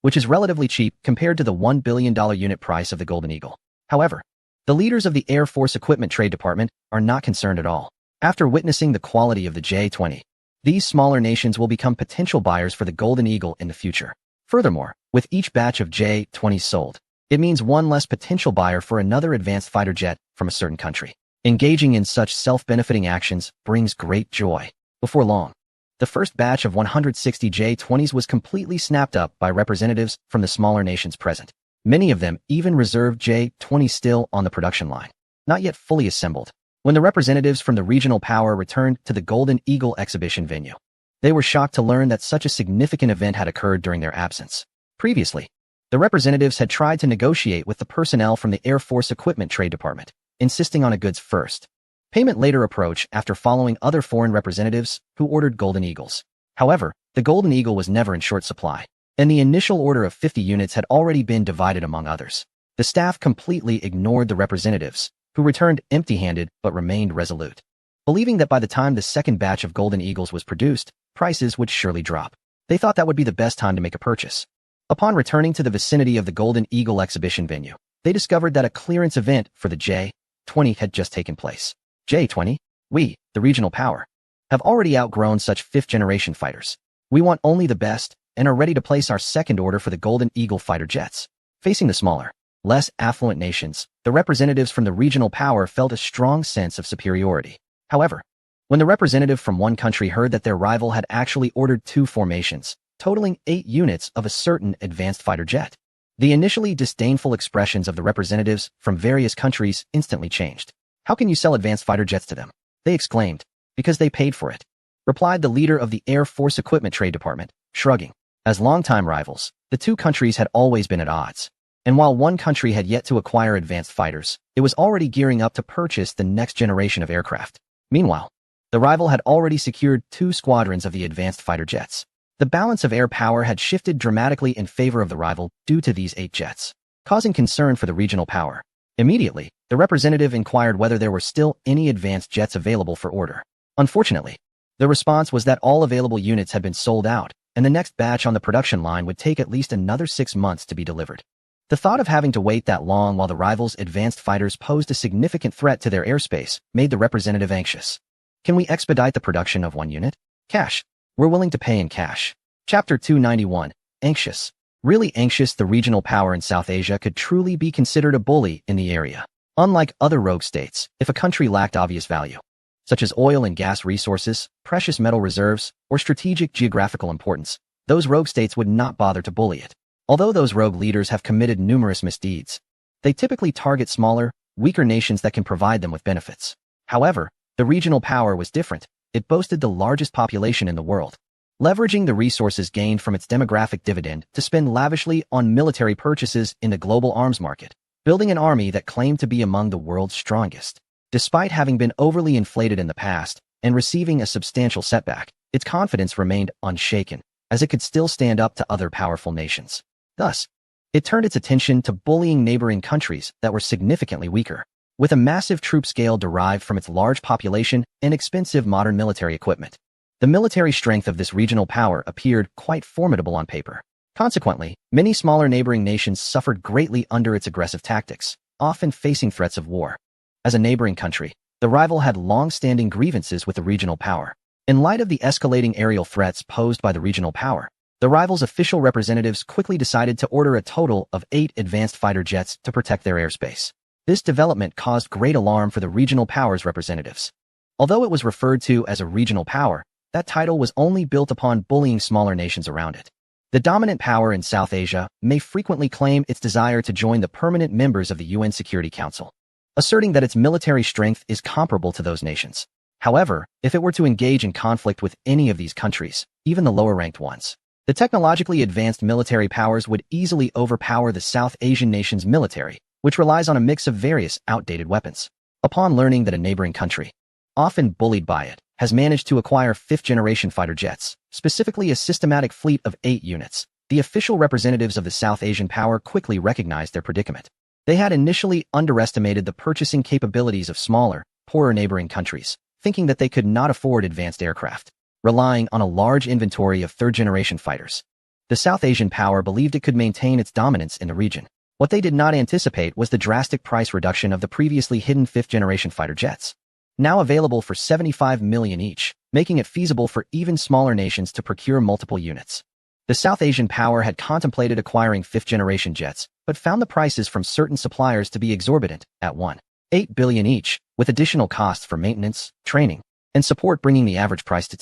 which is relatively cheap compared to the $1 billion unit price of the Golden Eagle. However, the leaders of the Air Force Equipment Trade Department are not concerned at all. After witnessing the quality of the J-20, these smaller nations will become potential buyers for the Golden Eagle in the future. Furthermore, with each batch of J-20s sold, it means one less potential buyer for another advanced fighter jet from a certain country. Engaging in such self-benefiting actions brings great joy. Before long, the first batch of 160 J-20s was completely snapped up by representatives from the smaller nations present. Many of them even reserved J-20s still on the production line, not yet fully assembled. When the representatives from the regional power returned to the Golden Eagle exhibition venue, they were shocked to learn that such a significant event had occurred during their absence. Previously, the representatives had tried to negotiate with the personnel from the Air Force Equipment Trade Department, insisting on a goods first payment later approach after following other foreign representatives who ordered Golden Eagles. However, the Golden Eagle was never in short supply, and the initial order of 50 units had already been divided among others. The staff completely ignored the representatives, who returned empty-handed but remained resolute, believing that by the time the second batch of Golden Eagles was produced, prices would surely drop. They thought that would be the best time to make a purchase. Upon returning to the vicinity of the Golden Eagle exhibition venue, they discovered that a clearance event for the J-20 had just taken place. J-20, we, the regional power, have already outgrown such fifth-generation fighters. We want only the best and are ready to place our second order for the Golden Eagle fighter jets. Facing the smaller, less affluent nations, the representatives from the regional power felt a strong sense of superiority. However, when the representative from one country heard that their rival had actually ordered 2 formations, totaling 8 units of a certain advanced fighter jet, the initially disdainful expressions of the representatives from various countries instantly changed. How can you sell advanced fighter jets to them? They exclaimed. Because they paid for it, replied the leader of the Air Force Equipment Trade Department, shrugging. As longtime rivals, the two countries had always been at odds. And while one country had yet to acquire advanced fighters, it was already gearing up to purchase the next generation of aircraft. Meanwhile, the rival had already secured 2 squadrons of the advanced fighter jets. The balance of air power had shifted dramatically in favor of the rival due to these 8 jets, causing concern for the regional power. Immediately, the representative inquired whether there were still any advanced jets available for order. Unfortunately, the response was that all available units had been sold out, and the next batch on the production line would take at least another 6 months to be delivered. The thought of having to wait that long while the rival's advanced fighters posed a significant threat to their airspace made the representative anxious. Can we expedite the production of 1 unit? Cash. We're willing to pay in cash. Chapter 291. Anxious. Really anxious, the regional power in South Asia could truly be considered a bully in the area. Unlike other rogue states, if a country lacked obvious value, such as oil and gas resources, precious metal reserves, or strategic geographical importance, those rogue states would not bother to bully it. Although those rogue leaders have committed numerous misdeeds, they typically target smaller, weaker nations that can provide them with benefits. However, the regional power was different. It boasted the largest population in the world, leveraging the resources gained from its demographic dividend to spend lavishly on military purchases in the global arms market, building an army that claimed to be among the world's strongest. Despite having been overly inflated in the past and receiving a substantial setback, its confidence remained unshaken, as it could still stand up to other powerful nations. Thus, it turned its attention to bullying neighboring countries that were significantly weaker. With a massive troop scale derived from its large population and expensive modern military equipment, the military strength of this regional power appeared quite formidable on paper. Consequently, many smaller neighboring nations suffered greatly under its aggressive tactics, often facing threats of war. As a neighboring country, the rival had long-standing grievances with the regional power. In light of the escalating aerial threats posed by the regional power, the rival's official representatives quickly decided to order a total of 8 advanced fighter jets to protect their airspace. This development caused great alarm for the regional power's representatives. Although it was referred to as a regional power, that title was only built upon bullying smaller nations around it. The dominant power in South Asia may frequently claim its desire to join the permanent members of the UN Security Council, asserting that its military strength is comparable to those nations. However, if it were to engage in conflict with any of these countries, even the lower-ranked ones, the technologically advanced military powers would easily overpower the South Asian nation's military, which relies on a mix of various outdated weapons. Upon learning that a neighboring country, often bullied by it, has managed to acquire fifth-generation fighter jets, specifically a systematic fleet of 8 units. The official representatives of the South Asian power quickly recognized their predicament. They had initially underestimated the purchasing capabilities of smaller, poorer neighboring countries, thinking that they could not afford advanced aircraft, relying on a large inventory of third-generation fighters. The South Asian power believed it could maintain its dominance in the region. What they did not anticipate was the drastic price reduction of the previously hidden fifth-generation fighter jets, now available for $75 million each, making it feasible for even smaller nations to procure multiple units. The South Asian power had contemplated acquiring fifth-generation jets, but found the prices from certain suppliers to be exorbitant at $1.8 billion each, with additional costs for maintenance, training, and support bringing the average price to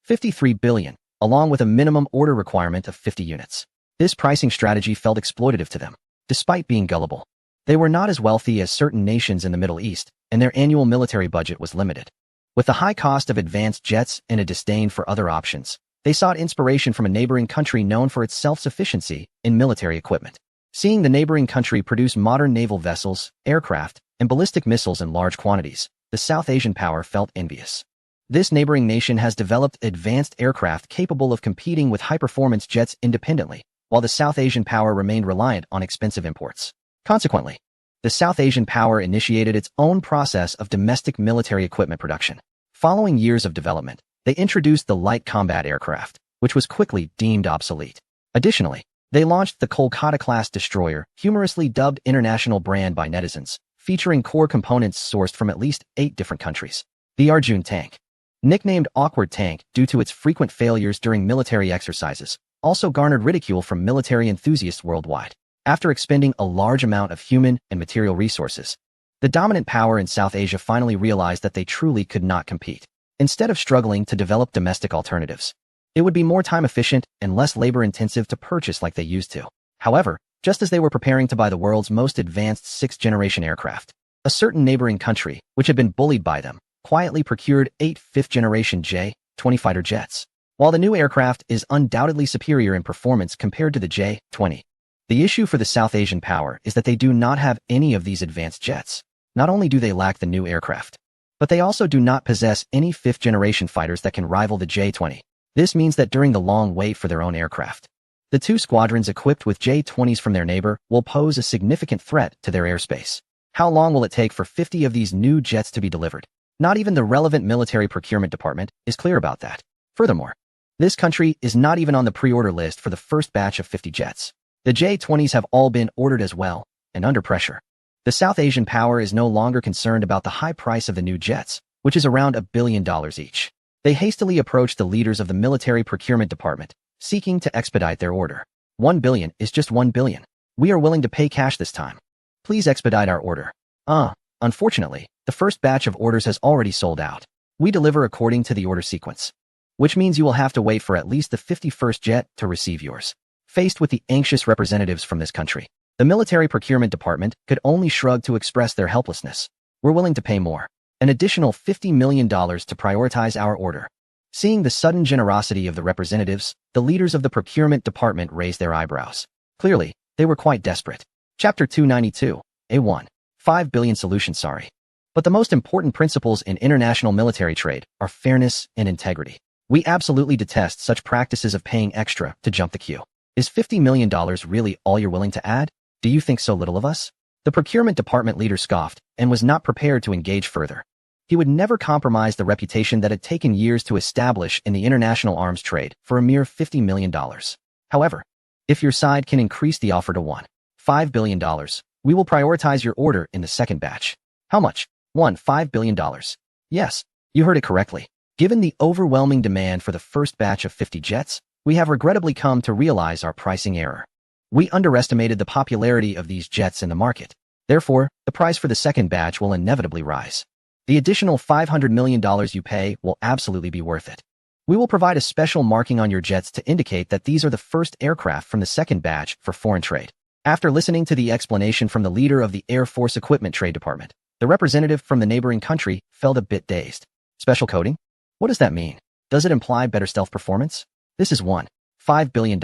$2.53 billion, along with a minimum order requirement of 50 units. This pricing strategy felt exploitative to them. Despite being gullible, they were not as wealthy as certain nations in the Middle East, and their annual military budget was limited. With the high cost of advanced jets and a disdain for other options, they sought inspiration from a neighboring country known for its self-sufficiency in military equipment. Seeing the neighboring country produce modern naval vessels, aircraft, and ballistic missiles in large quantities, the South Asian power felt envious. This neighboring nation has developed advanced aircraft capable of competing with high-performance jets independently, while the South Asian power remained reliant on expensive imports. Consequently, the South Asian power initiated its own process of domestic military equipment production. Following years of development, they introduced the light combat aircraft, which was quickly deemed obsolete. Additionally, they launched the Kolkata-class destroyer, humorously dubbed international brand by netizens, featuring core components sourced from at least 8 different countries. The Arjun tank, nicknamed Awkward Tank due to its frequent failures during military exercises, also garnered ridicule from military enthusiasts worldwide. After expending a large amount of human and material resources, the dominant power in South Asia finally realized that they truly could not compete. Instead of struggling to develop domestic alternatives, it would be more time-efficient and less labor-intensive to purchase like they used to. However, just as they were preparing to buy the world's most advanced 6th-generation aircraft, a certain neighboring country, which had been bullied by them, quietly procured 8 5th-generation J-20 fighter jets. While the new aircraft is undoubtedly superior in performance compared to the J-20, the issue for the South Asian power is that they do not have any of these advanced jets. Not only do they lack the new aircraft, but they also do not possess any 5th-generation fighters that can rival the J-20. This means that during the long wait for their own aircraft, the 2 squadrons equipped with J-20s from their neighbor will pose a significant threat to their airspace. How long will it take for 50 of these new jets to be delivered? Not even the relevant military procurement department is clear about that. Furthermore, this country is not even on the pre-order list for the first batch of 50 jets. The J-20s have all been ordered as well, and under pressure. The South Asian power is no longer concerned about the high price of the new jets, which is around $1 billion each. They hastily approached the leaders of the military procurement department, seeking to expedite their order. $1 billion is just $1 billion. We are willing to pay cash this time. Please expedite our order. Unfortunately, the first batch of orders has already sold out. We deliver according to the order sequence, which means you will have to wait for at least the 51st jet to receive yours. Faced with the anxious representatives from this country, the military procurement department could only shrug to express their helplessness. We're willing to pay more, an additional $50 million to prioritize our order. Seeing the sudden generosity of the representatives, the leaders of the procurement department raised their eyebrows. Clearly, they were quite desperate. Chapter 292, A1. 5 billion solution. Sorry. But the most important principles in international military trade are fairness and integrity. We absolutely detest such practices of paying extra to jump the queue. Is $50 million really all you're willing to add? Do you think so little of us? The procurement department leader scoffed and was not prepared to engage further. He would never compromise the reputation that had taken years to establish in the international arms trade for a mere $50 million. However, if your side can increase the offer to $1.5 billion, we will prioritize your order in the second batch. How much? $1.5 billion. Yes, you heard it correctly. Given the overwhelming demand for the first batch of 50 jets, we have regrettably come to realize our pricing error. We underestimated the popularity of these jets in the market. Therefore, the price for the second batch will inevitably rise. The additional $500 million you pay will absolutely be worth it. We will provide a special marking on your jets to indicate that these are the first aircraft from the second batch for foreign trade. After listening to the explanation from the leader of the Air Force Equipment Trade Department, the representative from the neighboring country felt a bit dazed. Special coding? What does that mean? Does it imply better stealth performance? This is $1.5 billion.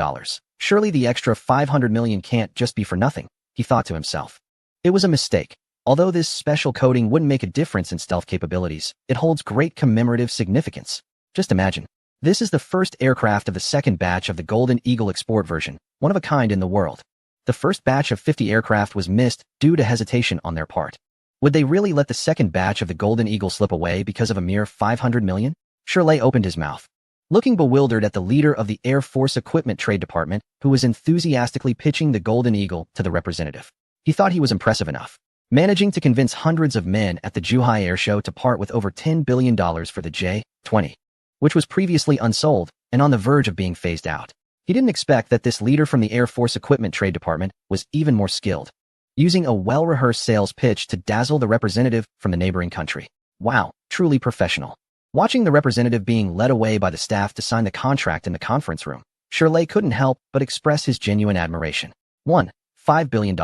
Surely the extra $500 million can't just be for nothing, he thought to himself. It was a mistake. Although this special coating wouldn't make a difference in stealth capabilities, it holds great commemorative significance. Just imagine. This is the first aircraft of the second batch of the Golden Eagle export version, one of a kind in the world. The first batch of 50 aircraft was missed due to hesitation on their part. Would they really let the second batch of the Golden Eagle slip away because of a mere 500 million? Shirley opened his mouth, looking bewildered at the leader of the Air Force Equipment Trade Department, who was enthusiastically pitching the Golden Eagle to the representative. He thought he was impressive enough, managing to convince hundreds of men at the Zhuhai Air Show to part with over $10 billion for the J-20, which was previously unsold and on the verge of being phased out. He didn't expect that this leader from the Air Force Equipment Trade Department was even more skilled, using a well-rehearsed sales pitch to dazzle the representative from the neighboring country. Wow, truly professional. Watching the representative being led away by the staff to sign the contract in the conference room, Shirley couldn't help but express his genuine admiration. $5 billion.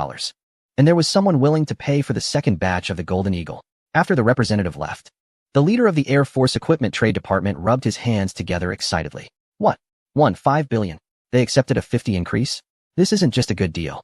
And there was someone willing to pay for the second batch of the Golden Eagle. After the representative left, the leader of the Air Force Equipment Trade Department rubbed his hands together excitedly. What? $5 billion. They accepted a 50 increase? This isn't just a good deal.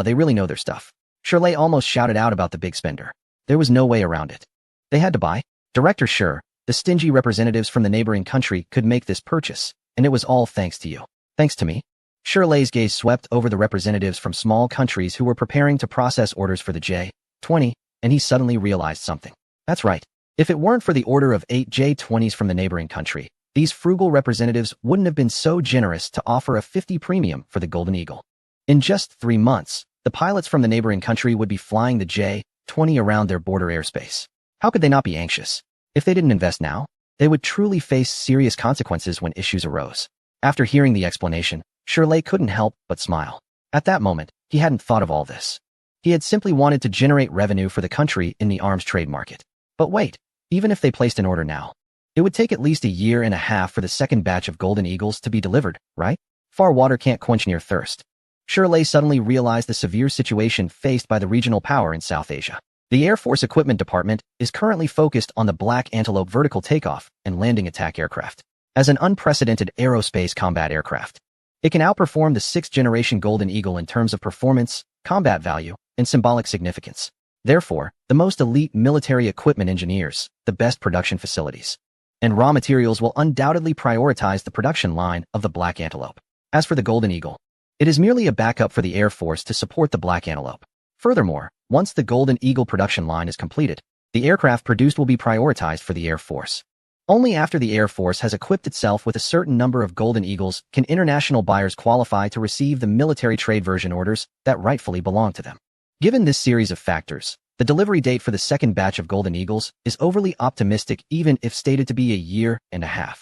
They really know their stuff. Shirley almost shouted out about the big spender. There was no way around it. They had to buy. Director Sure, the stingy representatives from the neighboring country could make this purchase, and it was all thanks to you. Thanks to me? Shirley's gaze swept over the representatives from small countries who were preparing to process orders for the J-20, and he suddenly realized something. That's right. If it weren't for the order of 8 J-20s from the neighboring country, these frugal representatives wouldn't have been so generous to offer a 50 premium for the Golden Eagle. In just 3 months, the pilots from the neighboring country would be flying the J-20 around their border airspace. How could they not be anxious? If they didn't invest now, they would truly face serious consequences when issues arose. After hearing the explanation, Shirley couldn't help but smile. At that moment, he hadn't thought of all this. He had simply wanted to generate revenue for the country in the arms trade market. But wait, even if they placed an order now, it would take at least 1.5 years for the second batch of Golden Eagles to be delivered, right? Far water can't quench near thirst. Shirley suddenly realized the severe situation faced by the regional power in South Asia. The Air Force Equipment Department is currently focused on the Black Antelope vertical takeoff and landing attack aircraft as an unprecedented aerospace combat aircraft. It can outperform the 6th-generation Golden Eagle in terms of performance, combat value, and symbolic significance. Therefore, the most elite military equipment engineers, the best production facilities, and raw materials will undoubtedly prioritize the production line of the Black Antelope. As for the Golden Eagle, it is merely a backup for the Air Force to support the Black Antelope. Furthermore, once the Golden Eagle production line is completed, the aircraft produced will be prioritized for the Air Force. Only after the Air Force has equipped itself with a certain number of Golden Eagles can international buyers qualify to receive the military trade version orders that rightfully belong to them. Given this series of factors, the delivery date for the second batch of Golden Eagles is overly optimistic even if stated to be 1.5 years.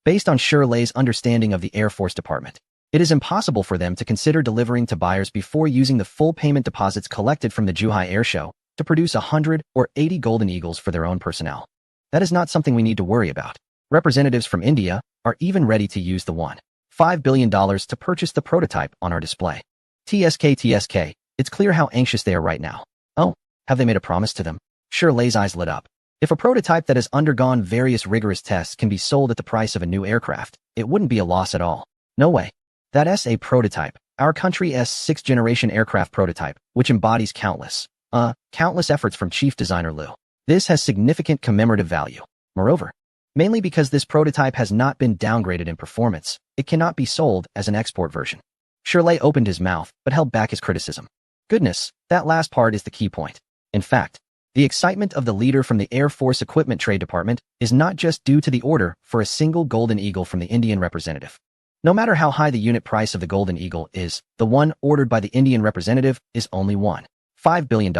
Based on Shirley's understanding of the Air Force Department, it is impossible for them to consider delivering to buyers before using the full payment deposits collected from the Zhuhai Air Show to produce 100 or 80 Golden Eagles for their own personnel. That is not something we need to worry about. Representatives from India are even ready to use the $5 billion to purchase the prototype on our display. TSK, it's clear how anxious they are right now. Oh, have they made a promise to them? Shirley's eyes lit up. If a prototype that has undergone various rigorous tests can be sold at the price of a new aircraft, it wouldn't be a loss at all. No way. That's a prototype, our country's 6th-generation aircraft prototype, which embodies countless efforts from Chief Designer Liu. This has significant commemorative value. Moreover, mainly because this prototype has not been downgraded in performance, it cannot be sold as an export version. Shirley opened his mouth, but held back his criticism. Goodness, that last part is the key point. In fact, the excitement of the leader from the Air Force Equipment Trade Department is not just due to the order for a single Golden Eagle from the Indian representative. No matter how high the unit price of the Golden Eagle is, the one ordered by the Indian representative is only $5 billion.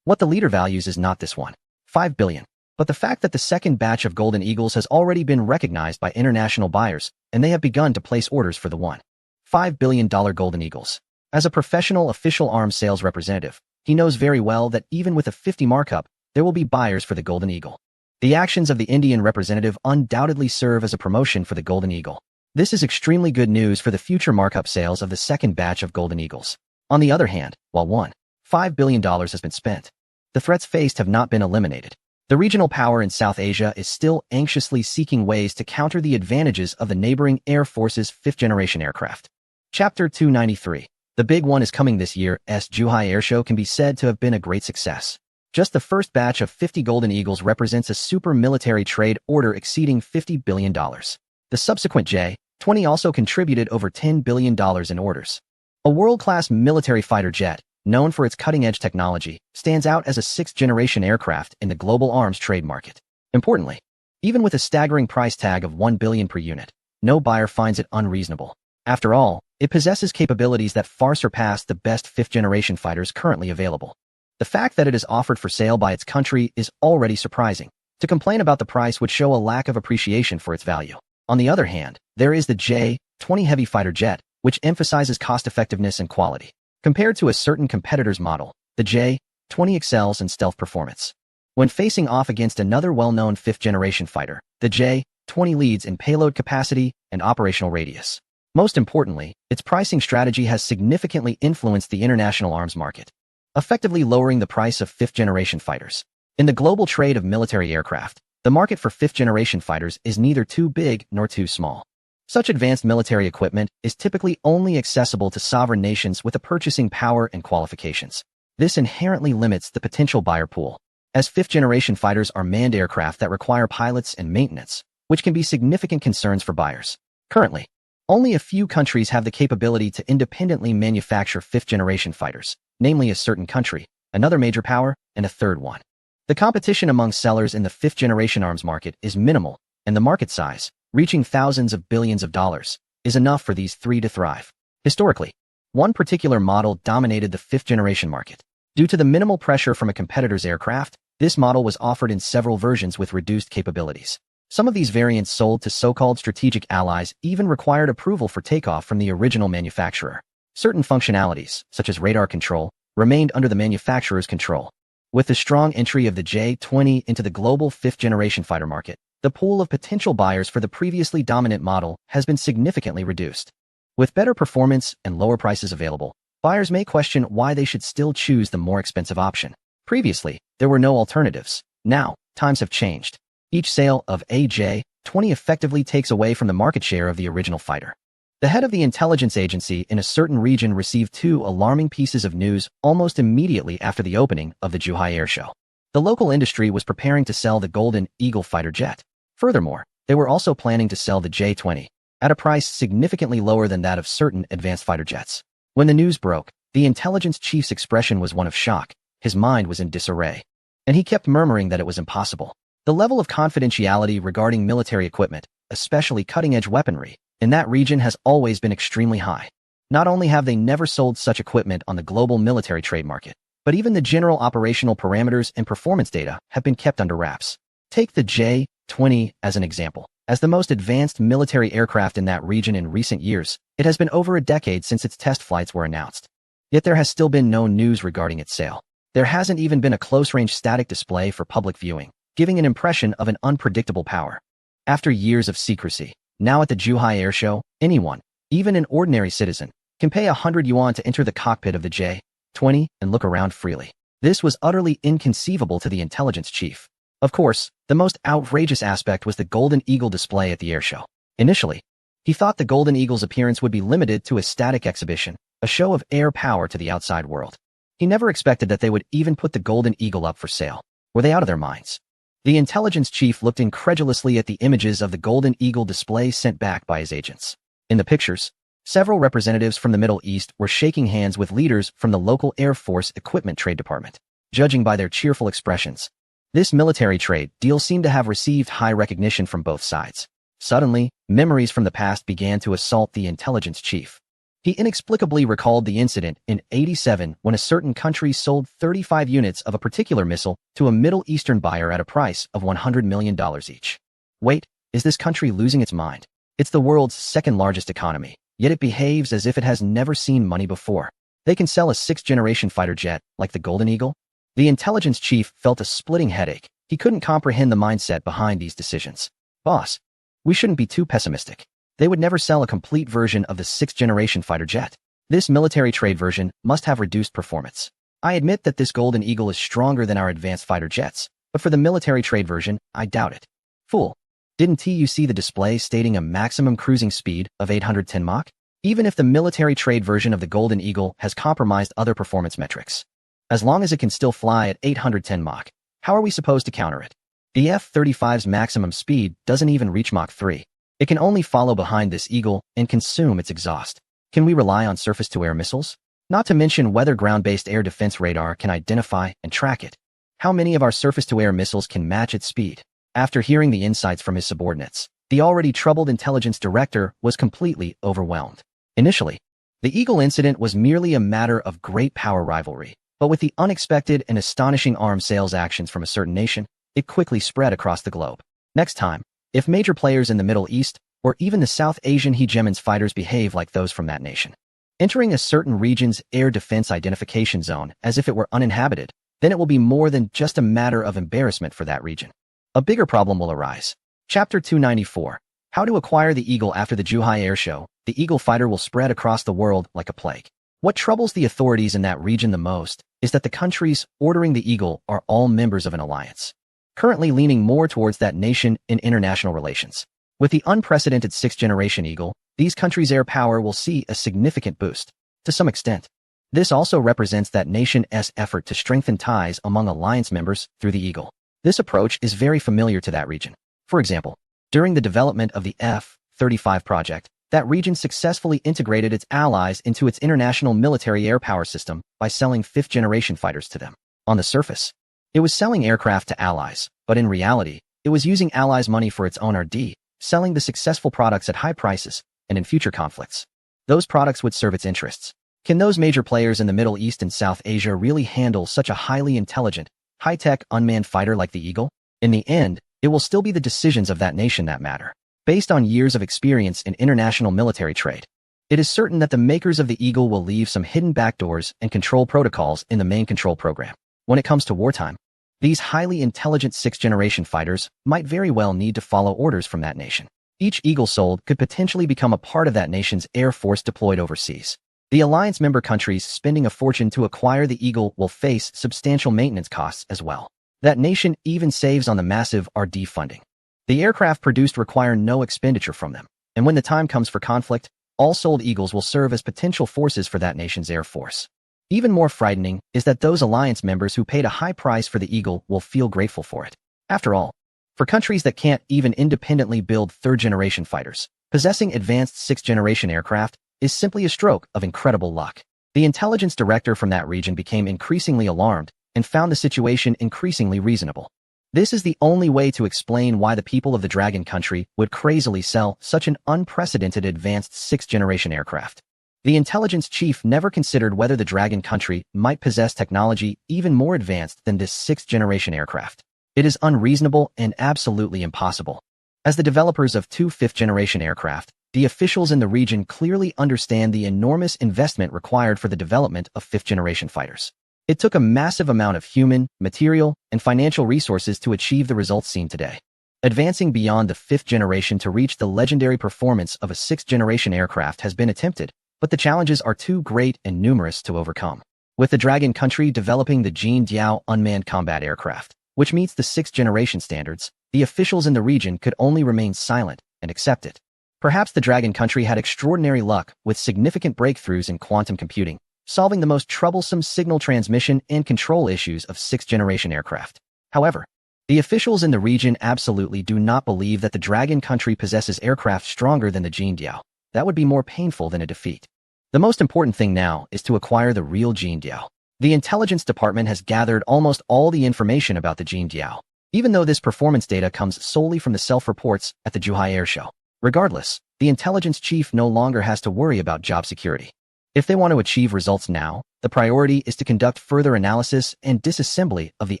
What the leader values is not this $5 billion, but the fact that the second batch of Golden Eagles has already been recognized by international buyers, and they have begun to place orders for the $5 billion Golden Eagles. As a professional official arms sales representative, he knows very well that even with a 50 markup, there will be buyers for the Golden Eagle. The actions of the Indian representative undoubtedly serve as a promotion for the Golden Eagle. This is extremely good news for the future markup sales of the second batch of Golden Eagles. On the other hand, while $5 billion has been spent, the threats faced have not been eliminated. The regional power in South Asia is still anxiously seeking ways to counter the advantages of the neighboring Air Force's 5th-generation aircraft. Chapter 293. The big one is coming this year. Zhuhai Air Show can be said to have been a great success. Just the first batch of 50 Golden Eagles represents a super military trade order exceeding $50 billion. The subsequent J-20 also contributed over $10 billion in orders. A world-class military fighter jet, known for its cutting-edge technology, stands out as a sixth-generation aircraft in the global arms trade market. Importantly, even with a staggering price tag of $1 billion per unit, no buyer finds it unreasonable. After all, it possesses capabilities that far surpass the best fifth-generation fighters currently available. The fact that it is offered for sale by its country is already surprising. To complain about the price would show a lack of appreciation for its value. On the other hand, there is the J-20 heavy fighter jet, which emphasizes cost-effectiveness and quality. Compared to a certain competitor's model, the J-20 excels in stealth performance. When facing off against another well-known fifth-generation fighter, the J-20 leads in payload capacity and operational radius. Most importantly, its pricing strategy has significantly influenced the international arms market, effectively lowering the price of fifth-generation fighters. In the global trade of military aircraft, the market for fifth-generation fighters is neither too big nor too small. Such advanced military equipment is typically only accessible to sovereign nations with the purchasing power and qualifications. This inherently limits the potential buyer pool, as fifth-generation fighters are manned aircraft that require pilots and maintenance, which can be significant concerns for buyers. Currently, only a few countries have the capability to independently manufacture fifth-generation fighters, namely a certain country, another major power, and a third one. The competition among sellers in the fifth-generation arms market is minimal, and the market size, reaching thousands of billions of dollars, is enough for these three to thrive. Historically, one particular model dominated the fifth-generation market. Due to the minimal pressure from a competitor's aircraft, this model was offered in several versions with reduced capabilities. Some of these variants sold to so-called strategic allies even required approval for takeoff from the original manufacturer. Certain functionalities, such as radar control, remained under the manufacturer's control. With the strong entry of the J-20 into the global fifth-generation fighter market, the pool of potential buyers for the previously dominant model has been significantly reduced. With better performance and lower prices available, buyers may question why they should still choose the more expensive option. Previously, there were no alternatives. Now, times have changed. Each sale of a J-20 effectively takes away from the market share of the original fighter. The head of the intelligence agency in a certain region received two alarming pieces of news almost immediately after the opening of the Zhuhai Air Show. The local industry was preparing to sell the Golden Eagle fighter jet. Furthermore, they were also planning to sell the J-20 at a price significantly lower than that of certain advanced fighter jets. When the news broke, the intelligence chief's expression was one of shock. His mind was in disarray, and he kept murmuring that it was impossible. The level of confidentiality regarding military equipment, especially cutting-edge weaponry, in that region has always been extremely high. Not only have they never sold such equipment on the global military trade market, but even the general operational parameters and performance data have been kept under wraps. Take the J-20 as an example. As the most advanced military aircraft in that region in recent years, it has been over a decade since its test flights were announced. Yet there has still been no news regarding its sale. There hasn't even been a close-range static display for public viewing, giving an impression of an unpredictable power. After years of secrecy, now at the Zhuhai Air Show, anyone, even an ordinary citizen, can pay 100 yuan to enter the cockpit of the J-20 and look around freely. This was utterly inconceivable to the intelligence chief. Of course, the most outrageous aspect was the Golden Eagle display at the air show. Initially, he thought the Golden Eagle's appearance would be limited to a static exhibition, a show of air power to the outside world. He never expected that they would even put the Golden Eagle up for sale. Were they out of their minds? The intelligence chief looked incredulously at the images of the Golden Eagle display sent back by his agents. In the pictures, several representatives from the Middle East were shaking hands with leaders from the local Air Force Equipment Trade Department. Judging by their cheerful expressions, this military trade deal seemed to have received high recognition from both sides. Suddenly, memories from the past began to assault the intelligence chief. He inexplicably recalled the incident in '87 when a certain country sold 35 units of a particular missile to a Middle Eastern buyer at a price of $100 million each. Wait, is this country losing its mind? It's the world's second-largest economy, yet it behaves as if it has never seen money before. They can sell a sixth-generation fighter jet, like the Golden Eagle? The intelligence chief felt a splitting headache. He couldn't comprehend the mindset behind these decisions. Boss, we shouldn't be too pessimistic. They would never sell a complete version of the sixth-generation fighter jet. This military trade version must have reduced performance. I admit that this Golden Eagle is stronger than our advanced fighter jets, but for the military trade version, I doubt it. Fool, didn't you see the display stating a maximum cruising speed of 810 Mach? Even if the military trade version of the Golden Eagle has compromised other performance metrics, As long as it can still fly at 810 Mach, how are we supposed to counter it? The F-35's maximum speed doesn't even reach Mach 3. It can only follow behind this Eagle and consume its exhaust. Can we rely on surface-to-air missiles? Not to mention whether ground-based air defense radar can identify and track it. How many of our surface-to-air missiles can match its speed? After hearing the insights from his subordinates, the already troubled intelligence director was completely overwhelmed. Initially, the Eagle incident was merely a matter of great power rivalry, but with the unexpected and astonishing arms sales actions from a certain nation, it quickly spread across the globe. Next time, if major players in the Middle East or even the South Asian hegemon's fighters behave like those from that nation, entering a certain region's air defense identification zone as if it were uninhabited, then it will be more than just a matter of embarrassment for that region. A bigger problem will arise. Chapter 294. How to acquire the Eagle. After the Zhuhai Air Show, the Eagle fighter will spread across the world like a plague. What troubles the authorities in that region the most is that the countries ordering the Eagle are all members of an alliance, currently leaning more towards that nation in international relations. With the unprecedented sixth-generation Eagle, these countries' air power will see a significant boost. To some extent, this also represents that nation's effort to strengthen ties among alliance members through the Eagle. This approach is very familiar to that region. For example, during the development of the F-35 project, that region successfully integrated its allies into its international military air power system by selling fifth-generation fighters to them. On the surface, it was selling aircraft to allies, but in reality, it was using allies' money for its own R&D, selling the successful products at high prices, and in future conflicts, those products would serve its interests. Can those major players in the Middle East and South Asia really handle such a highly intelligent, high-tech unmanned fighter like the Eagle? In the end, it will still be the decisions of that nation that matter. Based on years of experience in international military trade, it is certain that the makers of the Eagle will leave some hidden backdoors and control protocols in the main control program. When it comes to wartime, these highly intelligent sixth-generation fighters might very well need to follow orders from that nation. Each Eagle sold could potentially become a part of that nation's air force deployed overseas. The alliance member countries spending a fortune to acquire the Eagle will face substantial maintenance costs as well. That nation even saves on the massive R&D funding. The aircraft produced require no expenditure from them, and when the time comes for conflict, all sold Eagles will serve as potential forces for that nation's air force. Even more frightening is that those alliance members who paid a high price for the Eagle will feel grateful for it. After all, for countries that can't even independently build third-generation fighters, possessing advanced sixth-generation aircraft is simply a stroke of incredible luck. The intelligence director from that region became increasingly alarmed and found the situation increasingly reasonable. This is the only way to explain why the people of the Dragon Country would crazily sell such an unprecedented advanced sixth-generation aircraft. The intelligence chief never considered whether the Dragon Country might possess technology even more advanced than this sixth-generation aircraft. It is unreasonable and absolutely impossible. As the developers of two fifth-generation aircraft, the officials in the region clearly understand the enormous investment required for the development of fifth-generation fighters. It took a massive amount of human, material, and financial resources to achieve the results seen today. Advancing beyond the fifth generation to reach the legendary performance of a sixth-generation aircraft has been attempted, but the challenges are too great and numerous to overcome. With the Dragon Country developing the Jin Diao unmanned combat aircraft, which meets the sixth-generation standards, the officials in the region could only remain silent and accept it. Perhaps the Dragon Country had extraordinary luck with significant breakthroughs in quantum computing, solving the most troublesome signal transmission and control issues of sixth-generation aircraft. However, the officials in the region absolutely do not believe that the Dragon Country possesses aircraft stronger than the Jin Diao. That would be more painful than a defeat. The most important thing now is to acquire the real Jin Diao. The intelligence department has gathered almost all the information about the Jin Diao, even though this performance data comes solely from the self-reports at the Zhuhai Air Show. Regardless, the intelligence chief no longer has to worry about job security. If they want to achieve results now, the priority is to conduct further analysis and disassembly of the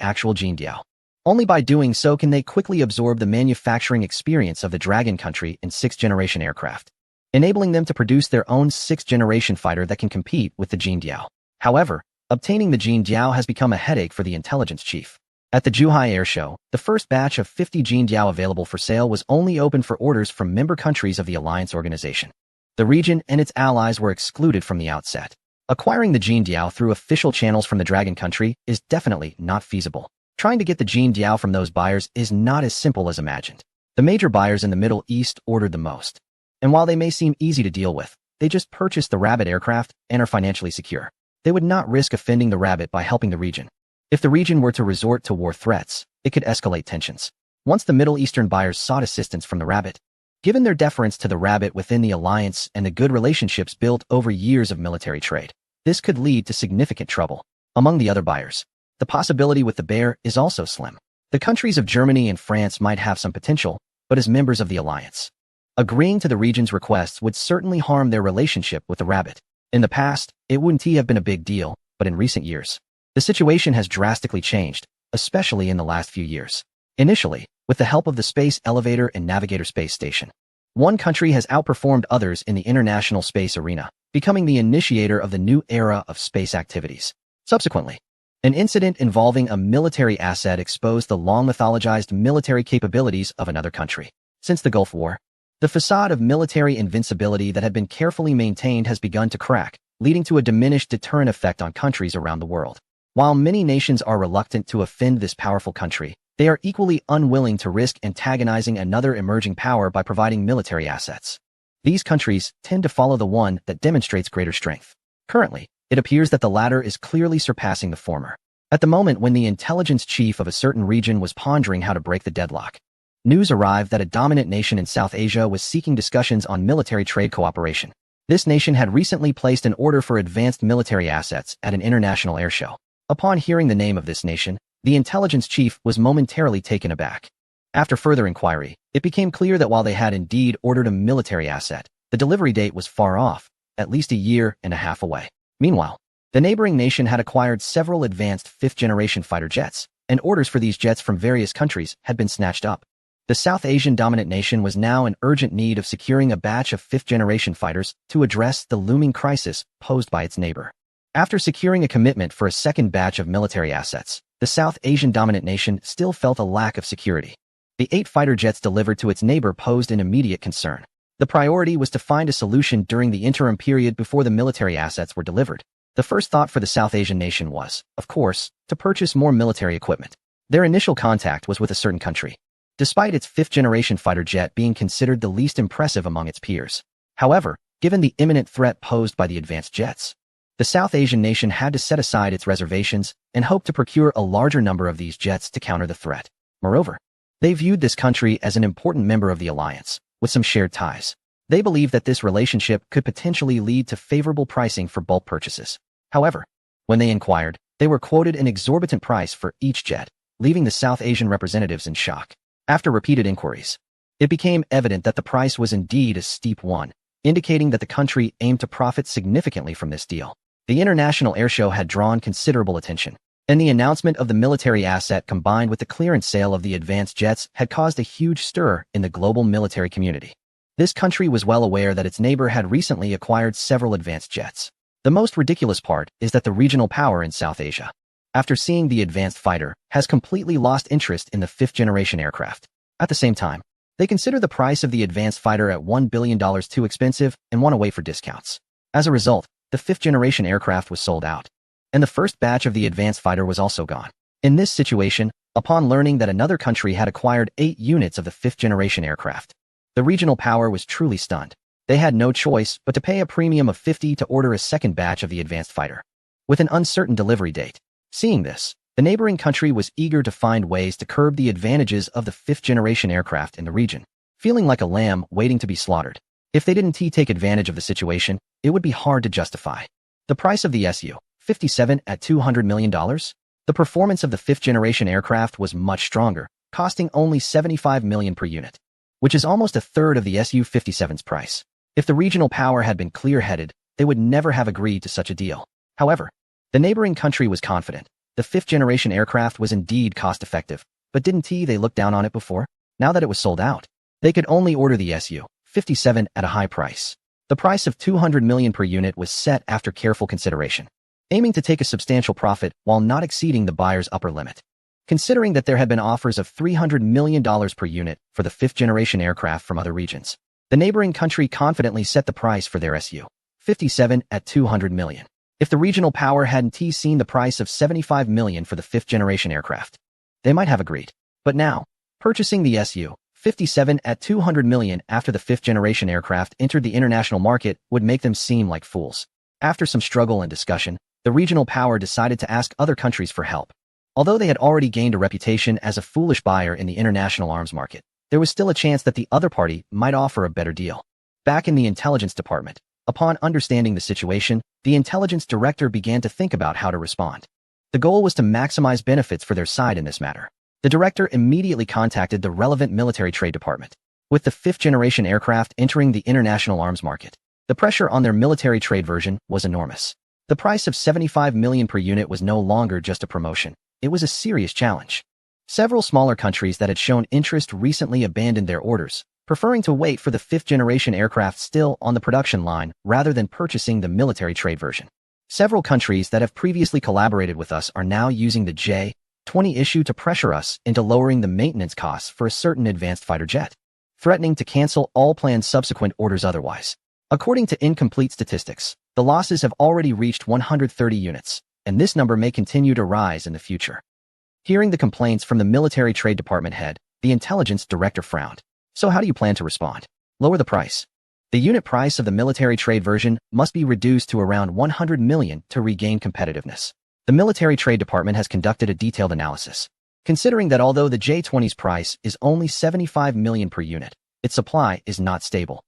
actual Jin Diao. Only by doing so can they quickly absorb the manufacturing experience of the Dragon Country in sixth-generation aircraft, enabling them to produce their own sixth-generation fighter that can compete with the Jin Diao. However, obtaining the Jin Diao has become a headache for the intelligence chief. At the Zhuhai Air Show, the first batch of 50 Jin Diao available for sale was only open for orders from member countries of the Alliance Organization. The region and its allies were excluded from the outset. Acquiring the Jin Diao through official channels from the Dragon Country is definitely not feasible. Trying to get the Jin Diao from those buyers is not as simple as imagined. The major buyers in the Middle East ordered the most. And while they may seem easy to deal with, they just purchased the Rabbit aircraft and are financially secure. They would not risk offending the rabbit by helping the region. If the region were to resort to war threats, it could escalate tensions. Once the Middle Eastern buyers sought assistance from the rabbit, given their deference to the rabbit within the alliance and the good relationships built over years of military trade, this could lead to significant trouble. Among the other buyers, the possibility with the bear is also slim. The countries of Germany and France might have some potential, but as members of the alliance, agreeing to the region's requests would certainly harm their relationship with the rabbit. In the past, it wouldn't have been a big deal, but in recent years, the situation has drastically changed, especially in the last few years. Initially, with the help of the Space Elevator and Navigator space station, one country has outperformed others in the international space arena, becoming the initiator of the new era of space activities. Subsequently, an incident involving a military asset exposed the long mythologized military capabilities of another country. Since the Gulf War, the facade of military invincibility that had been carefully maintained has begun to crack, leading to a diminished deterrent effect on countries around the world. While many nations are reluctant to offend this powerful country, they are equally unwilling to risk antagonizing another emerging power by providing military assets. These countries tend to follow the one that demonstrates greater strength. Currently, it appears that the latter is clearly surpassing the former. At the moment when the intelligence chief of a certain region was pondering how to break the deadlock, news arrived that a dominant nation in South Asia was seeking discussions on military trade cooperation. This nation had recently placed an order for advanced military assets at an international airshow. Upon hearing the name of this nation, the intelligence chief was momentarily taken aback. After further inquiry, it became clear that while they had indeed ordered a military asset, the delivery date was far off, at least a year and a half away. Meanwhile, the neighboring nation had acquired several advanced fifth-generation fighter jets, and orders for these jets from various countries had been snatched up. The South Asian dominant nation was now in urgent need of securing a batch of fifth-generation fighters to address the looming crisis posed by its neighbor. After securing a commitment for a second batch of military assets, the South Asian dominant nation still felt a lack of security. The 8 fighter jets delivered to its neighbor posed an immediate concern. The priority was to find a solution during the interim period before the military assets were delivered. The first thought for the South Asian nation was, of course, to purchase more military equipment. Their initial contact was with a certain country, despite its fifth-generation fighter jet being considered the least impressive among its peers. However, given the imminent threat posed by the advanced jets, the South Asian nation had to set aside its reservations and hope to procure a larger number of these jets to counter the threat. Moreover, they viewed this country as an important member of the alliance, with some shared ties. They believed that this relationship could potentially lead to favorable pricing for bulk purchases. However, when they inquired, they were quoted an exorbitant price for each jet, leaving the South Asian representatives in shock. After repeated inquiries, it became evident that the price was indeed a steep one, indicating that the country aimed to profit significantly from this deal. The international airshow had drawn considerable attention, and the announcement of the military asset combined with the clearance sale of the advanced jets had caused a huge stir in the global military community. This country was well aware that its neighbor had recently acquired several advanced jets. The most ridiculous part is that the regional power in South Asia, after seeing the advanced fighter, has completely lost interest in the fifth-generation aircraft. At the same time, they consider the price of the advanced fighter at $1 billion too expensive and want to wait for discounts. As a result, the fifth-generation aircraft was sold out, and the first batch of the advanced fighter was also gone. In this situation, upon learning that another country had acquired 8 units of the fifth-generation aircraft, the regional power was truly stunned. They had no choice but to pay a premium of $50 to order a second batch of the advanced fighter, with an uncertain delivery date. Seeing this, the neighboring country was eager to find ways to curb the advantages of the fifth-generation aircraft in the region, feeling like a lamb waiting to be slaughtered. If they didn't take advantage of the situation, it would be hard to justify. The price of the Su-57 at $200 million? The performance of the fifth-generation aircraft was much stronger, costing only $75 million per unit, which is almost a third of the Su-57's price. If the regional power had been clear-headed, they would never have agreed to such a deal. However, the neighboring country was confident. The fifth-generation aircraft was indeed cost-effective, but didn't they look down on it before? Now that it was sold out, they could only order the Su-57 at a high price. The price of $200 million per unit was set after careful consideration, aiming to take a substantial profit while not exceeding the buyer's upper limit. Considering that there had been offers of $300 million per unit for the fifth-generation aircraft from other regions, the neighboring country confidently set the price for their Su-57 at $200 million. If the regional power hadn't seen the price of $75 million for the fifth-generation aircraft, they might have agreed. But now, purchasing the Su-57 at $200 million after the fifth-generation aircraft entered the international market would make them seem like fools. After some struggle and discussion, the regional power decided to ask other countries for help. Although they had already gained a reputation as a foolish buyer in the international arms market, there was still a chance that the other party might offer a better deal. Back in the intelligence department, upon understanding the situation, the intelligence director began to think about how to respond. The goal was to maximize benefits for their side in this matter. The director immediately contacted the relevant military trade department. With the fifth-generation aircraft entering the international arms market, the pressure on their military trade version was enormous. The price of $75 million per unit was no longer just a promotion. It was a serious challenge. Several smaller countries that had shown interest recently abandoned their orders, preferring to wait for the fifth-generation aircraft still on the production line rather than purchasing the military trade version. Several countries that have previously collaborated with us are now using the J-20 issue to pressure us into lowering the maintenance costs for a certain advanced fighter jet, threatening to cancel all planned subsequent orders otherwise. According to incomplete statistics, the losses have already reached 130 units, and this number may continue to rise in the future. Hearing the complaints from the military trade department head, the intelligence director frowned. So how do you plan to respond? Lower the price. The unit price of the military trade version must be reduced to around 100 million to regain competitiveness. The military trade department has conducted a detailed analysis, considering that although the J-20's price is only 75 million per unit, its supply is not stable.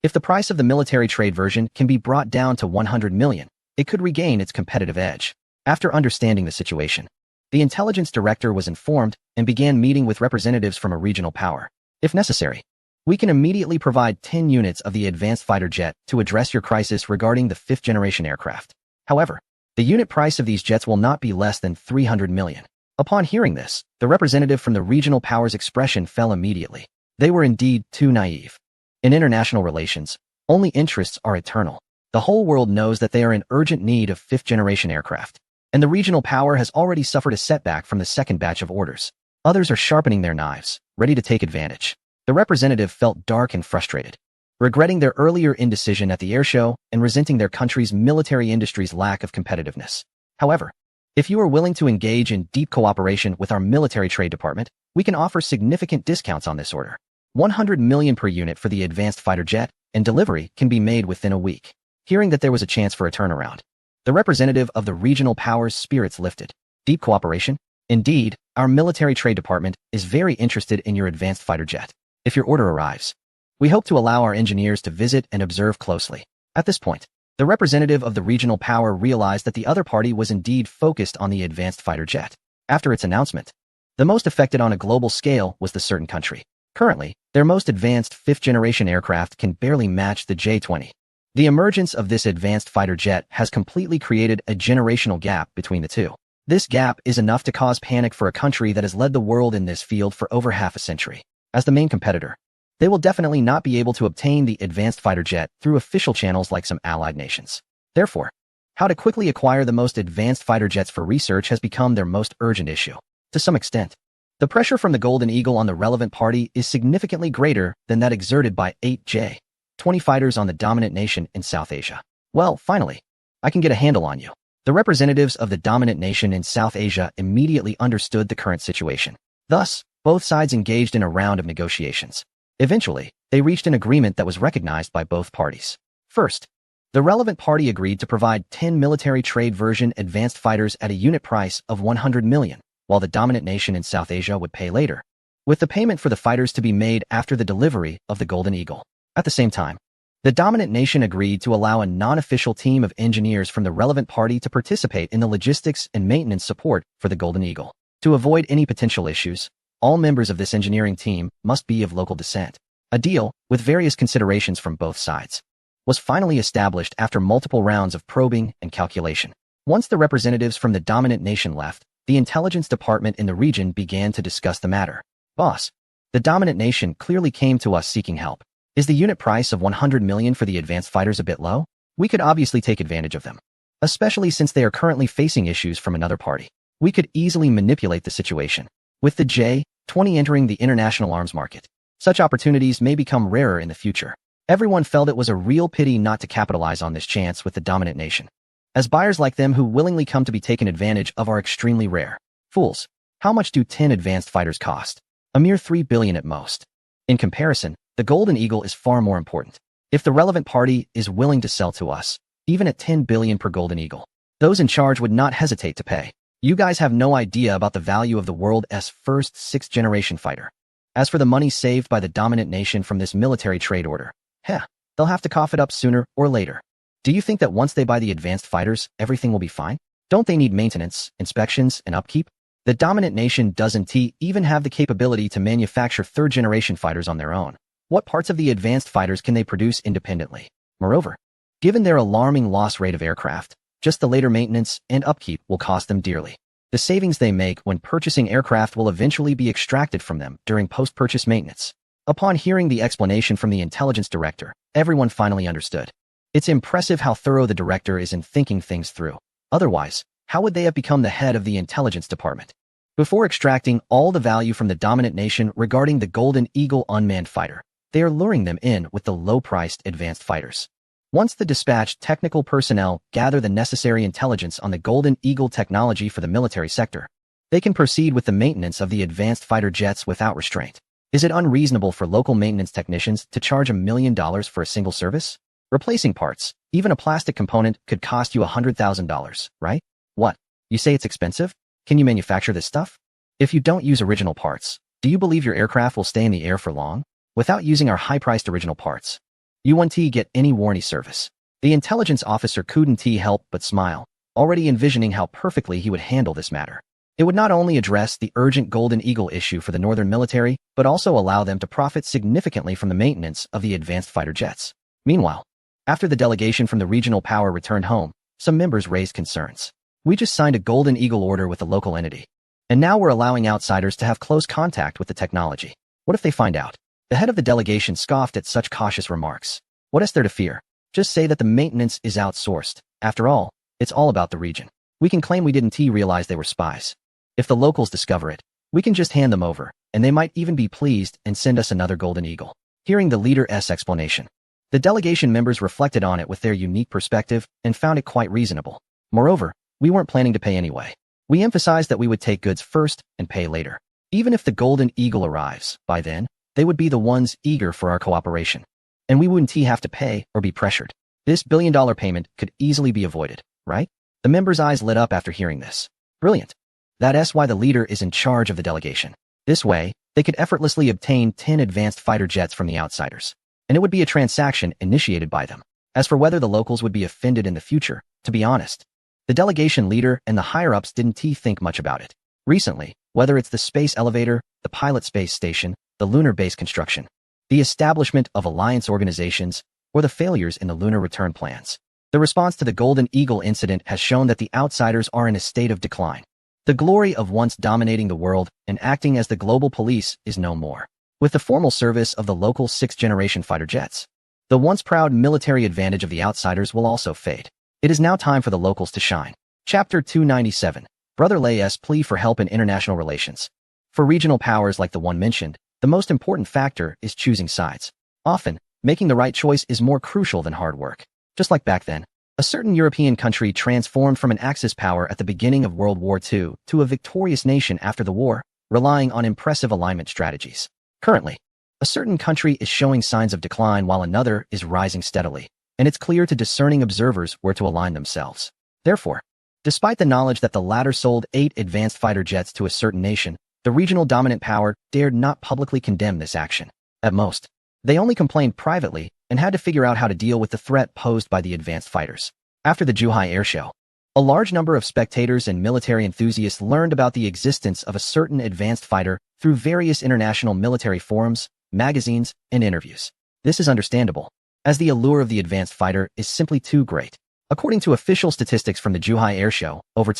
If the price of the military trade version can be brought down to 100 million, it could regain its competitive edge. After understanding the situation, the intelligence director was informed and began meeting with representatives from a regional power. If necessary, we can immediately provide 10 units of the advanced fighter jet to address your crisis regarding the fifth-generation aircraft. However, the unit price of these jets will not be less than 300 million. Upon hearing this, the representative from the regional power's expression fell immediately. They were indeed too naive. In international relations, only interests are eternal. The whole world knows that they are in urgent need of fifth-generation aircraft, and the regional power has already suffered a setback from the second batch of orders. Others are sharpening their knives, ready to take advantage. The representative felt dark and frustrated, regretting their earlier indecision at the airshow and resenting their country's military industry's lack of competitiveness. However, if you are willing to engage in deep cooperation with our military trade department, we can offer significant discounts on this order. 100 million per unit for the advanced fighter jet, and delivery can be made within a week. Hearing that there was a chance for a turnaround, the representative of the regional power's spirits lifted. Deep cooperation? Indeed, our military trade department is very interested in your advanced fighter jet. If your order arrives, we hope to allow our engineers to visit and observe closely. At this point, the representative of the regional power realized that the other party was indeed focused on the advanced fighter jet. After its announcement, the most affected on a global scale was the certain country. Currently, their most advanced fifth-generation aircraft can barely match the J-20. The emergence of this advanced fighter jet has completely created a generational gap between the two. This gap is enough to cause panic for a country that has led the world in this field for over half a century. As the main competitor, they will definitely not be able to obtain the advanced fighter jet through official channels like some allied nations. Therefore, how to quickly acquire the most advanced fighter jets for research has become their most urgent issue. To some extent, the pressure from the Golden Eagle on the relevant party is significantly greater than that exerted by 8 J-20 fighters on the dominant nation in South Asia. Well, finally, I can get a handle on you. The representatives of the dominant nation in South Asia immediately understood the current situation. Thus, both sides engaged in a round of negotiations. Eventually, they reached an agreement that was recognized by both parties. First, the relevant party agreed to provide 10 military trade version advanced fighters at a unit price of 100 million. While the dominant nation in South Asia would pay later, with the payment for the fighters to be made after the delivery of the Golden Eagle. At the same time, the dominant nation agreed to allow a non-official team of engineers from the relevant party to participate in the logistics and maintenance support for the Golden Eagle. To avoid any potential issues, all members of this engineering team must be of local descent. A deal, with various considerations from both sides, was finally established after multiple rounds of probing and calculation. Once the representatives from the dominant nation left, the intelligence department in the region began to discuss the matter. Boss, the dominant nation clearly came to us seeking help. Is the unit price of 100 million for the advanced fighters a bit low? We could obviously take advantage of them, especially since they are currently facing issues from another party. We could easily manipulate the situation. With the J-20 entering the international arms market, such opportunities may become rarer in the future. Everyone felt it was a real pity not to capitalize on this chance with the dominant nation, as buyers like them who willingly come to be taken advantage of are extremely rare. Fools, how much do 10 advanced fighters cost? A mere 3 billion at most. In comparison, the Golden Eagle is far more important. If the relevant party is willing to sell to us, even at 10 billion per Golden Eagle, Those in charge would not hesitate to pay. You guys have no idea about the value of the world's first sixth-generation fighter. As for the money saved by the dominant nation from this military trade order, they'll have to cough it up sooner or later. Do you think that once they buy the advanced fighters, everything will be fine? Don't they need maintenance, inspections, and upkeep? The dominant nation doesn't even have the capability to manufacture third-generation fighters on their own. What parts of the advanced fighters can they produce independently? Moreover, given their alarming loss rate of aircraft, just the later maintenance and upkeep will cost them dearly. The savings they make when purchasing aircraft will eventually be extracted from them during post-purchase maintenance. Upon hearing the explanation from the intelligence director, everyone finally understood. It's impressive how thorough the director is in thinking things through. Otherwise, how would they have become the head of the intelligence department? Before extracting all the value from the dominant nation regarding the Golden Eagle unmanned fighter, they are luring them in with the low-priced advanced fighters. Once the dispatched technical personnel gather the necessary intelligence on the Golden Eagle technology for the military sector, they can proceed with the maintenance of the advanced fighter jets without restraint. Is it unreasonable for local maintenance technicians to charge $1 million for a single service? Replacing parts, even a plastic component, could cost you $100,000, right? What? You say it's expensive? Can you manufacture this stuff? If you don't use original parts, do you believe your aircraft will stay in the air for long? Without using our high-priced original parts, you won't get any warranty service. The intelligence officer couldn't help but smile, already envisioning how perfectly he would handle this matter. It would not only address the urgent Golden Eagle issue for the northern military, but also allow them to profit significantly from the maintenance of the advanced fighter jets. Meanwhile, after the delegation from the regional power returned home, some members raised concerns. We just signed a Golden Eagle order with the local entity, and now we're allowing outsiders to have close contact with the technology. What if they find out? The head of the delegation scoffed at such cautious remarks. What is there to fear? Just say that the maintenance is outsourced. After all, it's all about the region. We can claim we didn't realize they were spies. If the locals discover it, we can just hand them over, and they might even be pleased and send us another Golden Eagle. Hearing the leader's explanation, the delegation members reflected on it with their unique perspective and found it quite reasonable. Moreover, we weren't planning to pay anyway. We emphasized that we would take goods first and pay later. Even if the Golden Eagle arrives, by then, they would be the ones eager for our cooperation. And we wouldn't have to pay or be pressured. This billion-dollar payment could easily be avoided, right? The members' eyes lit up after hearing this. Brilliant. That's why the leader is in charge of the delegation. This way, they could effortlessly obtain 10 advanced fighter jets from the outsiders. And it would be a transaction initiated by them. As for whether the locals would be offended in the future, to be honest, the delegation leader and the higher-ups didn't think much about it. Recently, whether it's the space elevator, the pilot space station, the lunar base construction, the establishment of alliance organizations, or the failures in the lunar return plans, the response to the Golden Eagle incident has shown that the outsiders are in a state of decline. The glory of once dominating the world and acting as the global police is no more. With the formal service of the local sixth-generation fighter jets, the once proud military advantage of the outsiders will also fade. It is now time for the locals to shine. Chapter 297. Brother Lei's plea for help in international relations. For regional powers like the one mentioned, the most important factor is choosing sides. Often, making the right choice is more crucial than hard work. Just like back then, a certain European country transformed from an Axis power at the beginning of World War II to a victorious nation after the war, relying on impressive alignment strategies. Currently, a certain country is showing signs of decline while another is rising steadily, and it's clear to discerning observers where to align themselves. Therefore, despite the knowledge that the latter sold 8 advanced fighter jets to a certain nation, the regional dominant power dared not publicly condemn this action. At most, they only complained privately and had to figure out how to deal with the threat posed by the advanced fighters. After the Zhuhai Air Show, a large number of spectators and military enthusiasts learned about the existence of a certain advanced fighter through various international military forums, magazines, and interviews. This is understandable, as the allure of the advanced fighter is simply too great. According to official statistics from the Zhuhai Air Show, over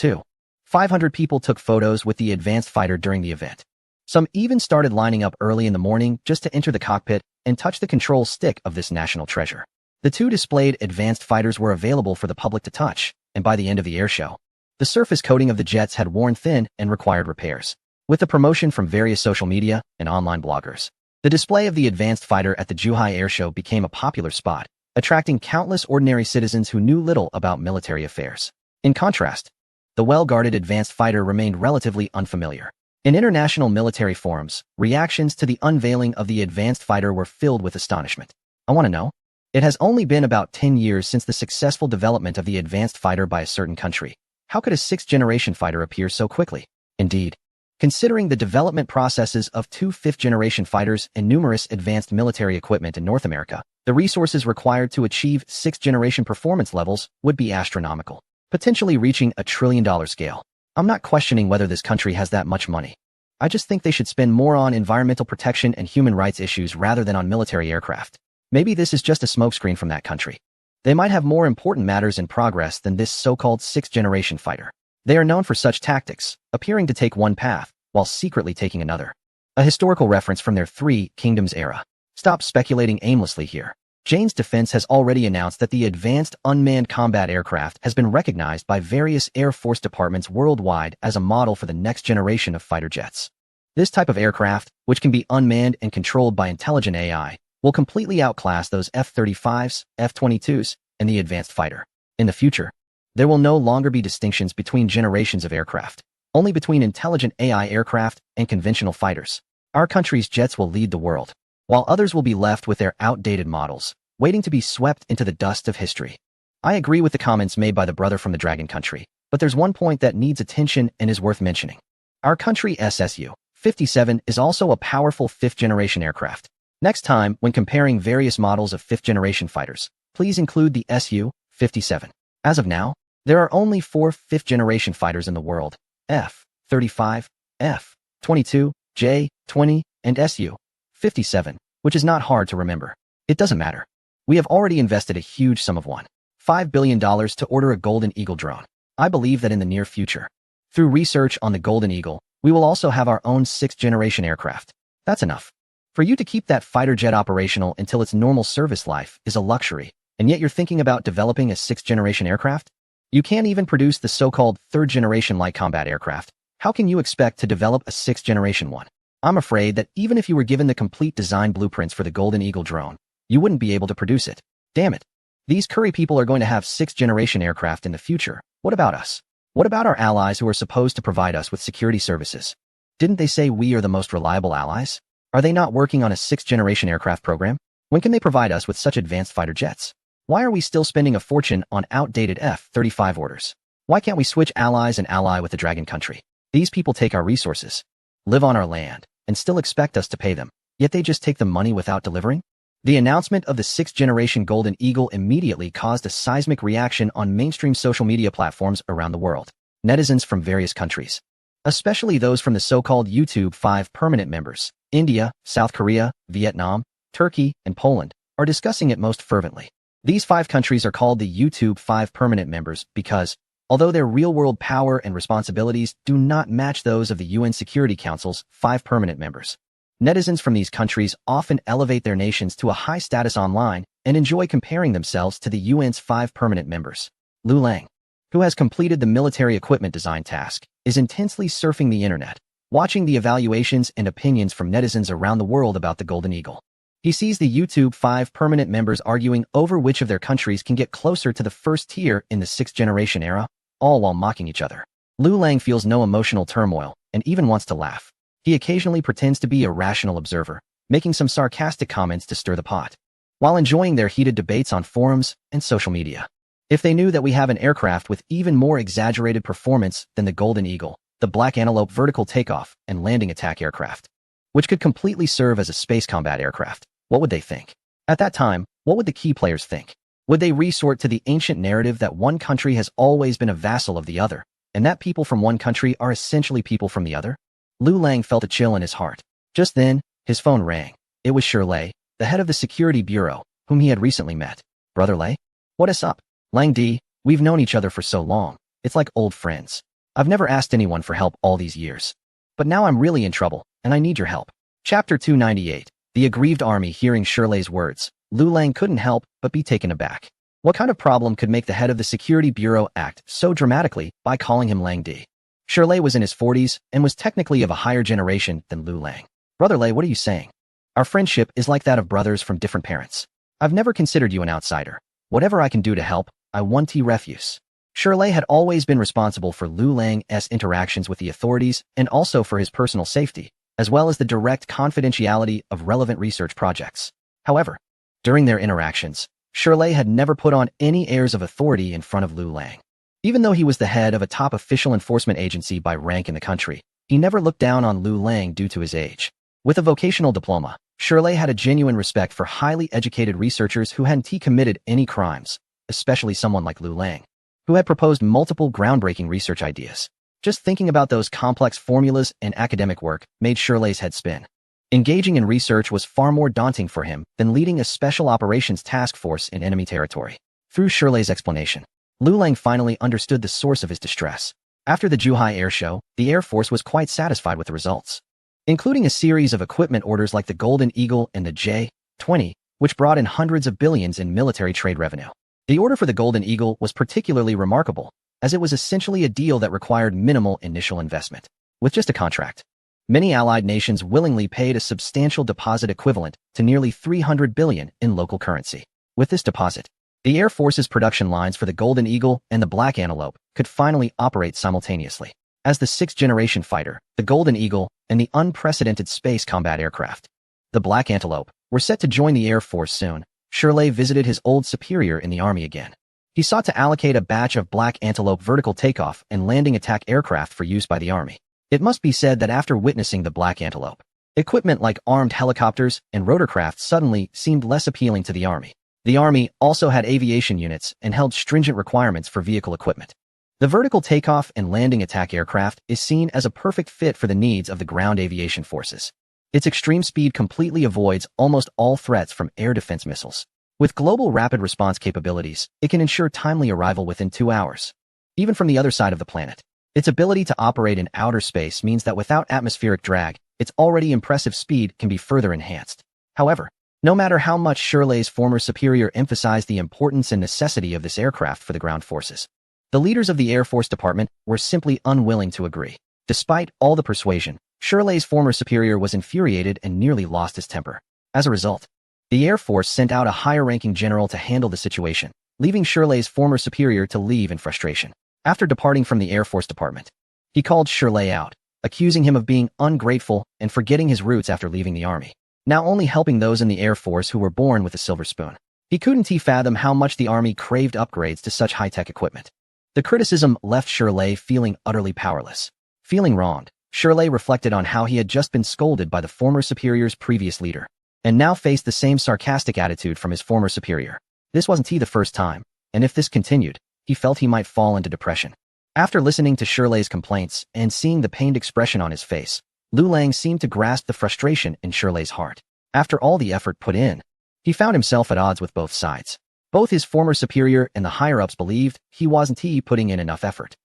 500 people took photos with the advanced fighter during the event. Some even started lining up early in the morning just to enter the cockpit and touch the control stick of this national treasure. The 2 displayed advanced fighters were available for the public to touch, and by the end of the air show, the surface coating of the jets had worn thin and required repairs. With the promotion from various social media and online bloggers, the display of the advanced fighter at the Zhuhai Air Show became a popular spot, attracting countless ordinary citizens who knew little about military affairs. In contrast, the well-guarded advanced fighter remained relatively unfamiliar. In international military forums, reactions to the unveiling of the advanced fighter were filled with astonishment. I want to know, It has only been about 10 years since the successful development of the advanced fighter by a certain country. How could a sixth-generation fighter appear so quickly? Indeed, considering the development processes of two fifth-generation fighters and numerous advanced military equipment in North America, the resources required to achieve sixth-generation performance levels would be astronomical, potentially reaching a trillion-dollar scale. I'm not questioning whether this country has that much money. I just think they should spend more on environmental protection and human rights issues rather than on military aircraft. Maybe this is just a smokescreen from that country. They might have more important matters in progress than this so-called sixth-generation fighter. They are known for such tactics, appearing to take one path, while secretly taking another. A historical reference from their Three Kingdoms era. Stop speculating aimlessly here. Jane's Defense has already announced that the Advanced Unmanned Combat Aircraft has been recognized by various Air Force departments worldwide as a model for the next generation of fighter jets. This type of aircraft, which can be unmanned and controlled by intelligent AI, will completely outclass those F-35s, F-22s, and the advanced fighter. In the future, there will no longer be distinctions between generations of aircraft, only between intelligent AI aircraft and conventional fighters. Our country's jets will lead the world, while others will be left with their outdated models, waiting to be swept into the dust of history. I agree with the comments made by the brother from the Dragon country, but there's one point that needs attention and is worth mentioning. Our country SSU-57 is also a powerful fifth-generation aircraft. Next time, when comparing various models of fifth-generation fighters, please include the Su-57. As of now, there are only 4 fifth-generation fighters in the world: F-35, F-22, J-20, and Su-57, which is not hard to remember. It doesn't matter. We have already invested a huge sum of $1.5 billion to order a Golden Eagle drone. I believe that in the near future, through research on the Golden Eagle, we will also have our own sixth-generation aircraft. That's enough. For you to keep that fighter jet operational until its normal service life is a luxury, and yet you're thinking about developing a sixth-generation aircraft? You can't even produce the so-called third-generation light combat aircraft. How can you expect to develop a sixth-generation one? I'm afraid that even if you were given the complete design blueprints for the Golden Eagle drone, you wouldn't be able to produce it. Damn it. These Curry people are going to have sixth-generation aircraft in the future. What about us? What about our allies who are supposed to provide us with security services? Didn't they say we are the most reliable allies? Are they not working on a sixth-generation aircraft program? When can they provide us with such advanced fighter jets? Why are we still spending a fortune on outdated F-35 orders? Why can't we switch allies and ally with the Dragon country? These people take our resources, live on our land, and still expect us to pay them, yet they just take the money without delivering? The announcement of the sixth-generation Golden Eagle immediately caused a seismic reaction on mainstream social media platforms around the world. Netizens from various countries, especially those from the so-called YouTube 5 permanent members, India, South Korea, Vietnam, Turkey, and Poland, are discussing it most fervently. These 5 countries are called the YouTube 5 permanent members because, although their real-world power and responsibilities do not match those of the UN Security Council's 5 permanent members, netizens from these countries often elevate their nations to a high status online and enjoy comparing themselves to the UN's 5 permanent members. Lu Lang, who has completed the military equipment design task, is intensely surfing the internet, watching the evaluations and opinions from netizens around the world about the Golden Eagle. He sees the YouTube 5 permanent members arguing over which of their countries can get closer to the first tier in the sixth-generation era, all while mocking each other. Lu Lang feels no emotional turmoil and even wants to laugh. He occasionally pretends to be a rational observer, making some sarcastic comments to stir the pot, while enjoying their heated debates on forums and social media. If they knew that we have an aircraft with even more exaggerated performance than the Golden Eagle, the Black Antelope vertical takeoff and landing attack aircraft, which could completely serve as a space combat aircraft, what would they think? At that time, what would the key players think? Would they resort to the ancient narrative that one country has always been a vassal of the other, and that people from one country are essentially people from the other? Lu Lang felt a chill in his heart. Just then, his phone rang. It was Shirley, the head of the security bureau, whom he had recently met. Brother Lei? What is up? Lang D, we've known each other for so long. It's like old friends. I've never asked anyone for help all these years. But now I'm really in trouble, and I need your help. Chapter 298. The aggrieved army. Hearing Shirley's words, Lu Lang couldn't help but be taken aback. What kind of problem could make the head of the security bureau act so dramatically by calling him Lang D? Shirley was in his 40s and was technically of a higher generation than Lu Lang. Brother Lei, what are you saying? Our friendship is like that of brothers from different parents. I've never considered you an outsider. Whatever I can do to help, I want to refuse. Shirley had always been responsible for Lu Lang's interactions with the authorities and also for his personal safety, as well as the direct confidentiality of relevant research projects. However, during their interactions, Shirley had never put on any airs of authority in front of Lu Lang. Even though he was the head of a top official enforcement agency by rank in the country, he never looked down on Lu Lang due to his age. With a vocational diploma, Shirley had a genuine respect for highly educated researchers who hadn't committed any crimes, especially someone like Lu Lang, who had proposed multiple groundbreaking research ideas. Just thinking about those complex formulas and academic work made Shirley's head spin. Engaging in research was far more daunting for him than leading a special operations task force in enemy territory. Through Shirley's explanation, Lu Lang finally understood the source of his distress. After the Zhuhai Air Show, the Air Force was quite satisfied with the results, including a series of equipment orders like the Golden Eagle and the J-20, which brought in hundreds of billions in military trade revenue. The order for the Golden Eagle was particularly remarkable, as it was essentially a deal that required minimal initial investment. With just a contract, many allied nations willingly paid a substantial deposit equivalent to nearly 300 billion in local currency. With this deposit, the Air Force's production lines for the Golden Eagle and the Black Antelope could finally operate simultaneously. As the sixth-generation fighter, the Golden Eagle, and the unprecedented space combat aircraft, the Black Antelope, were set to join the Air Force soon, Shirley visited his old superior in the Army again. He sought to allocate a batch of Black Antelope vertical takeoff and landing attack aircraft for use by the Army. It must be said that after witnessing the Black Antelope, equipment like armed helicopters and rotorcraft suddenly seemed less appealing to the Army. The Army also had aviation units and held stringent requirements for vehicle equipment. The vertical takeoff and landing attack aircraft is seen as a perfect fit for the needs of the ground aviation forces. Its extreme speed completely avoids almost all threats from air defense missiles. With global rapid response capabilities, it can ensure timely arrival within 2 hours, even from the other side of the planet. Its ability to operate in outer space means that without atmospheric drag, its already impressive speed can be further enhanced. However, no matter how much Shirley's former superior emphasized the importance and necessity of this aircraft for the ground forces, the leaders of the Air Force Department were simply unwilling to agree. Despite all the persuasion, Shirley's former superior was infuriated and nearly lost his temper. As a result, the Air Force sent out a higher-ranking general to handle the situation, leaving Shirley's former superior to leave in frustration. After departing from the Air Force Department, he called Shirley out, accusing him of being ungrateful and forgetting his roots after leaving the Army, now only helping those in the Air Force who were born with a silver spoon. He couldn't fathom how much the Army craved upgrades to such high-tech equipment. The criticism left Shirley feeling utterly powerless. Feeling wronged, Shirley reflected on how he had just been scolded by the former superior's previous leader, and now faced the same sarcastic attitude from his former superior. This wasn't the first time, and if this continued, he felt he might fall into depression. After listening to Shirley's complaints and seeing the pained expression on his face, Lu Lang seemed to grasp the frustration in Shirley's heart. After all the effort put in, he found himself at odds with both sides. Both his former superior and the higher-ups believed he wasn't putting in enough effort.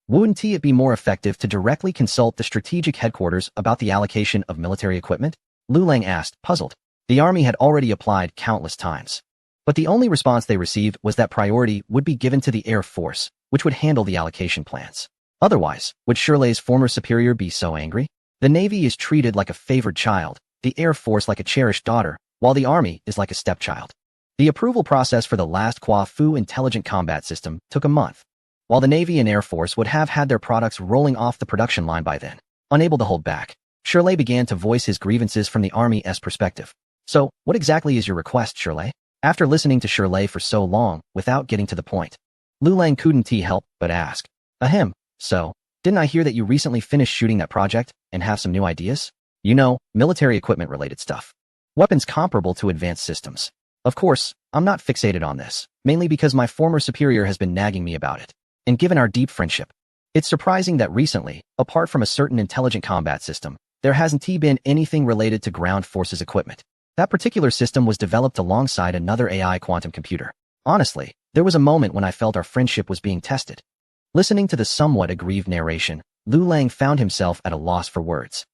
Wouldn't it be more effective to directly consult the strategic headquarters about the allocation of military equipment? Lu Lang asked, puzzled. The Army had already applied countless times, but the only response they received was that priority would be given to the Air Force, which would handle the allocation plans. Otherwise, would Shirley's former superior be so angry? The Navy is treated like a favored child, the Air Force like a cherished daughter, while the Army is like a stepchild. The approval process for the last Fu intelligent combat system took a month, while the Navy and Air Force would have had their products rolling off the production line by then. Unable to hold back, Shirley began to voice his grievances from the Army's perspective. So, what exactly is your request, Shirley? After listening to Shirley for so long without getting to the point, Lu Lang couldn't help but ask, Ahem, so, didn't I hear that you recently finished shooting that project and have some new ideas? You know, military equipment-related stuff. Weapons comparable to advanced systems. Of course, I'm not fixated on this, mainly because my former superior has been nagging me about it. And given our deep friendship, it's surprising that recently, apart from a certain intelligent combat system, there hasn't been anything related to ground forces equipment. That particular system was developed alongside another AI quantum computer. Honestly, there was a moment when I felt our friendship was being tested. Listening to the somewhat aggrieved narration, Lu Lang found himself at a loss for words.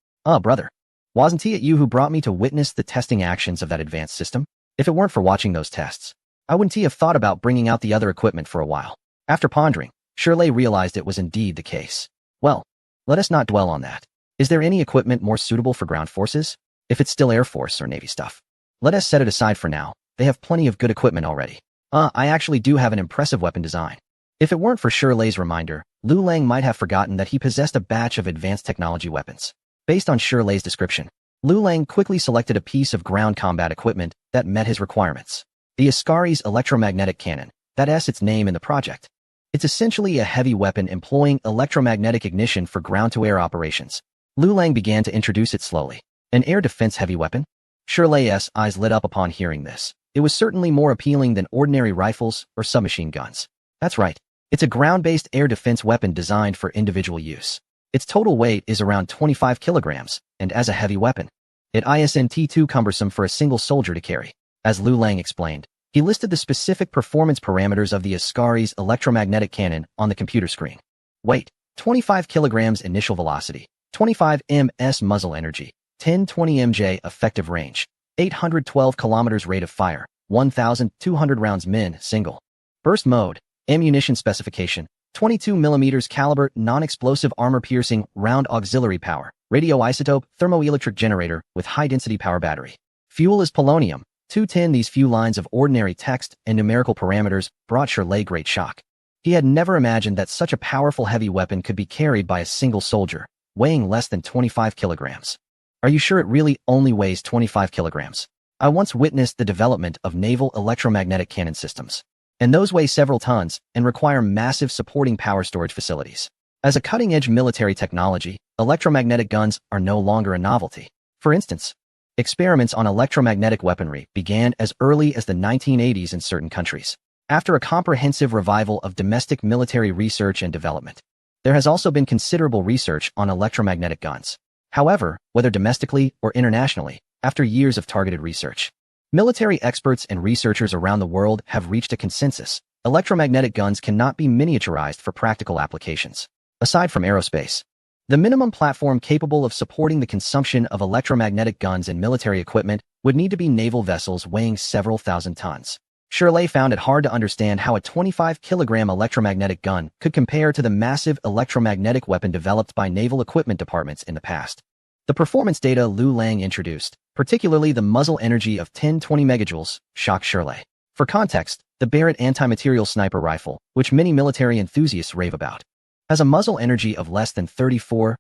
Brother, wasn't it you who brought me to witness the testing actions of that advanced system? If it weren't for watching those tests, I wouldn't have thought about bringing out the other equipment for a while. After pondering, Shirley realized it was indeed the case. Well, let us not dwell on that. Is there any equipment more suitable for ground forces? If it's still Air Force or Navy stuff, let us set it aside for now. They have plenty of good equipment already. I actually do have an impressive weapon design. If it weren't for Shirley's reminder, Lu Lang might have forgotten that he possessed a batch of advanced technology weapons. Based on Shirley's description, Lu Lang quickly selected a piece of ground combat equipment that met his requirements. The Ascari's electromagnetic cannon, that's its name in the project. It's essentially a heavy weapon employing electromagnetic ignition for ground-to-air operations. Lu Lang began to introduce it slowly. An air defense heavy weapon? Shirley's eyes lit up upon hearing this. It was certainly more appealing than ordinary rifles or submachine guns. That's right. It's a ground-based air defense weapon designed for individual use. Its total weight is around 25 kilograms, and as a heavy weapon, it isn't too cumbersome for a single soldier to carry. As Lu Lang explained, he listed the specific performance parameters of the Ascari's electromagnetic cannon on the computer screen. Weight, 25 kilograms initial velocity, 25 ms muzzle energy, 1020 mj effective range, 812 kilometers rate of fire, 1,200 rounds min single. Burst mode, ammunition specification, 22 mm caliber non-explosive armor-piercing round auxiliary power, radioisotope thermoelectric generator with high-density power battery. Fuel is polonium, 210. These few lines of ordinary text and numerical parameters brought Shirley great shock. He had never imagined that such a powerful heavy weapon could be carried by a single soldier, weighing less than 25 kilograms. Are you sure it really only weighs 25 kilograms? I once witnessed the development of naval electromagnetic cannon systems, and those weigh several tons and require massive supporting power storage facilities. As a cutting-edge military technology, electromagnetic guns are no longer a novelty. For instance, experiments on electromagnetic weaponry began as early as the 1980s in certain countries. After a comprehensive revival of domestic military research and development, there has also been considerable research on electromagnetic guns. However, whether domestically or internationally, after years of targeted research, military experts and researchers around the world have reached a consensus. Electromagnetic guns cannot be miniaturized for practical applications. Aside from aerospace, the minimum platform capable of supporting the consumption of electromagnetic guns and military equipment would need to be naval vessels weighing several thousand tons. Shirley found it hard to understand how a 25-kilogram electromagnetic gun could compare to the massive electromagnetic weapon developed by naval equipment departments in the past. The performance data Lu Lang introduced, particularly the muzzle energy of 1020 megajoules, shocked Shirley. For context, the Barrett anti-material sniper rifle, which many military enthusiasts rave about, has a muzzle energy of less than 34,000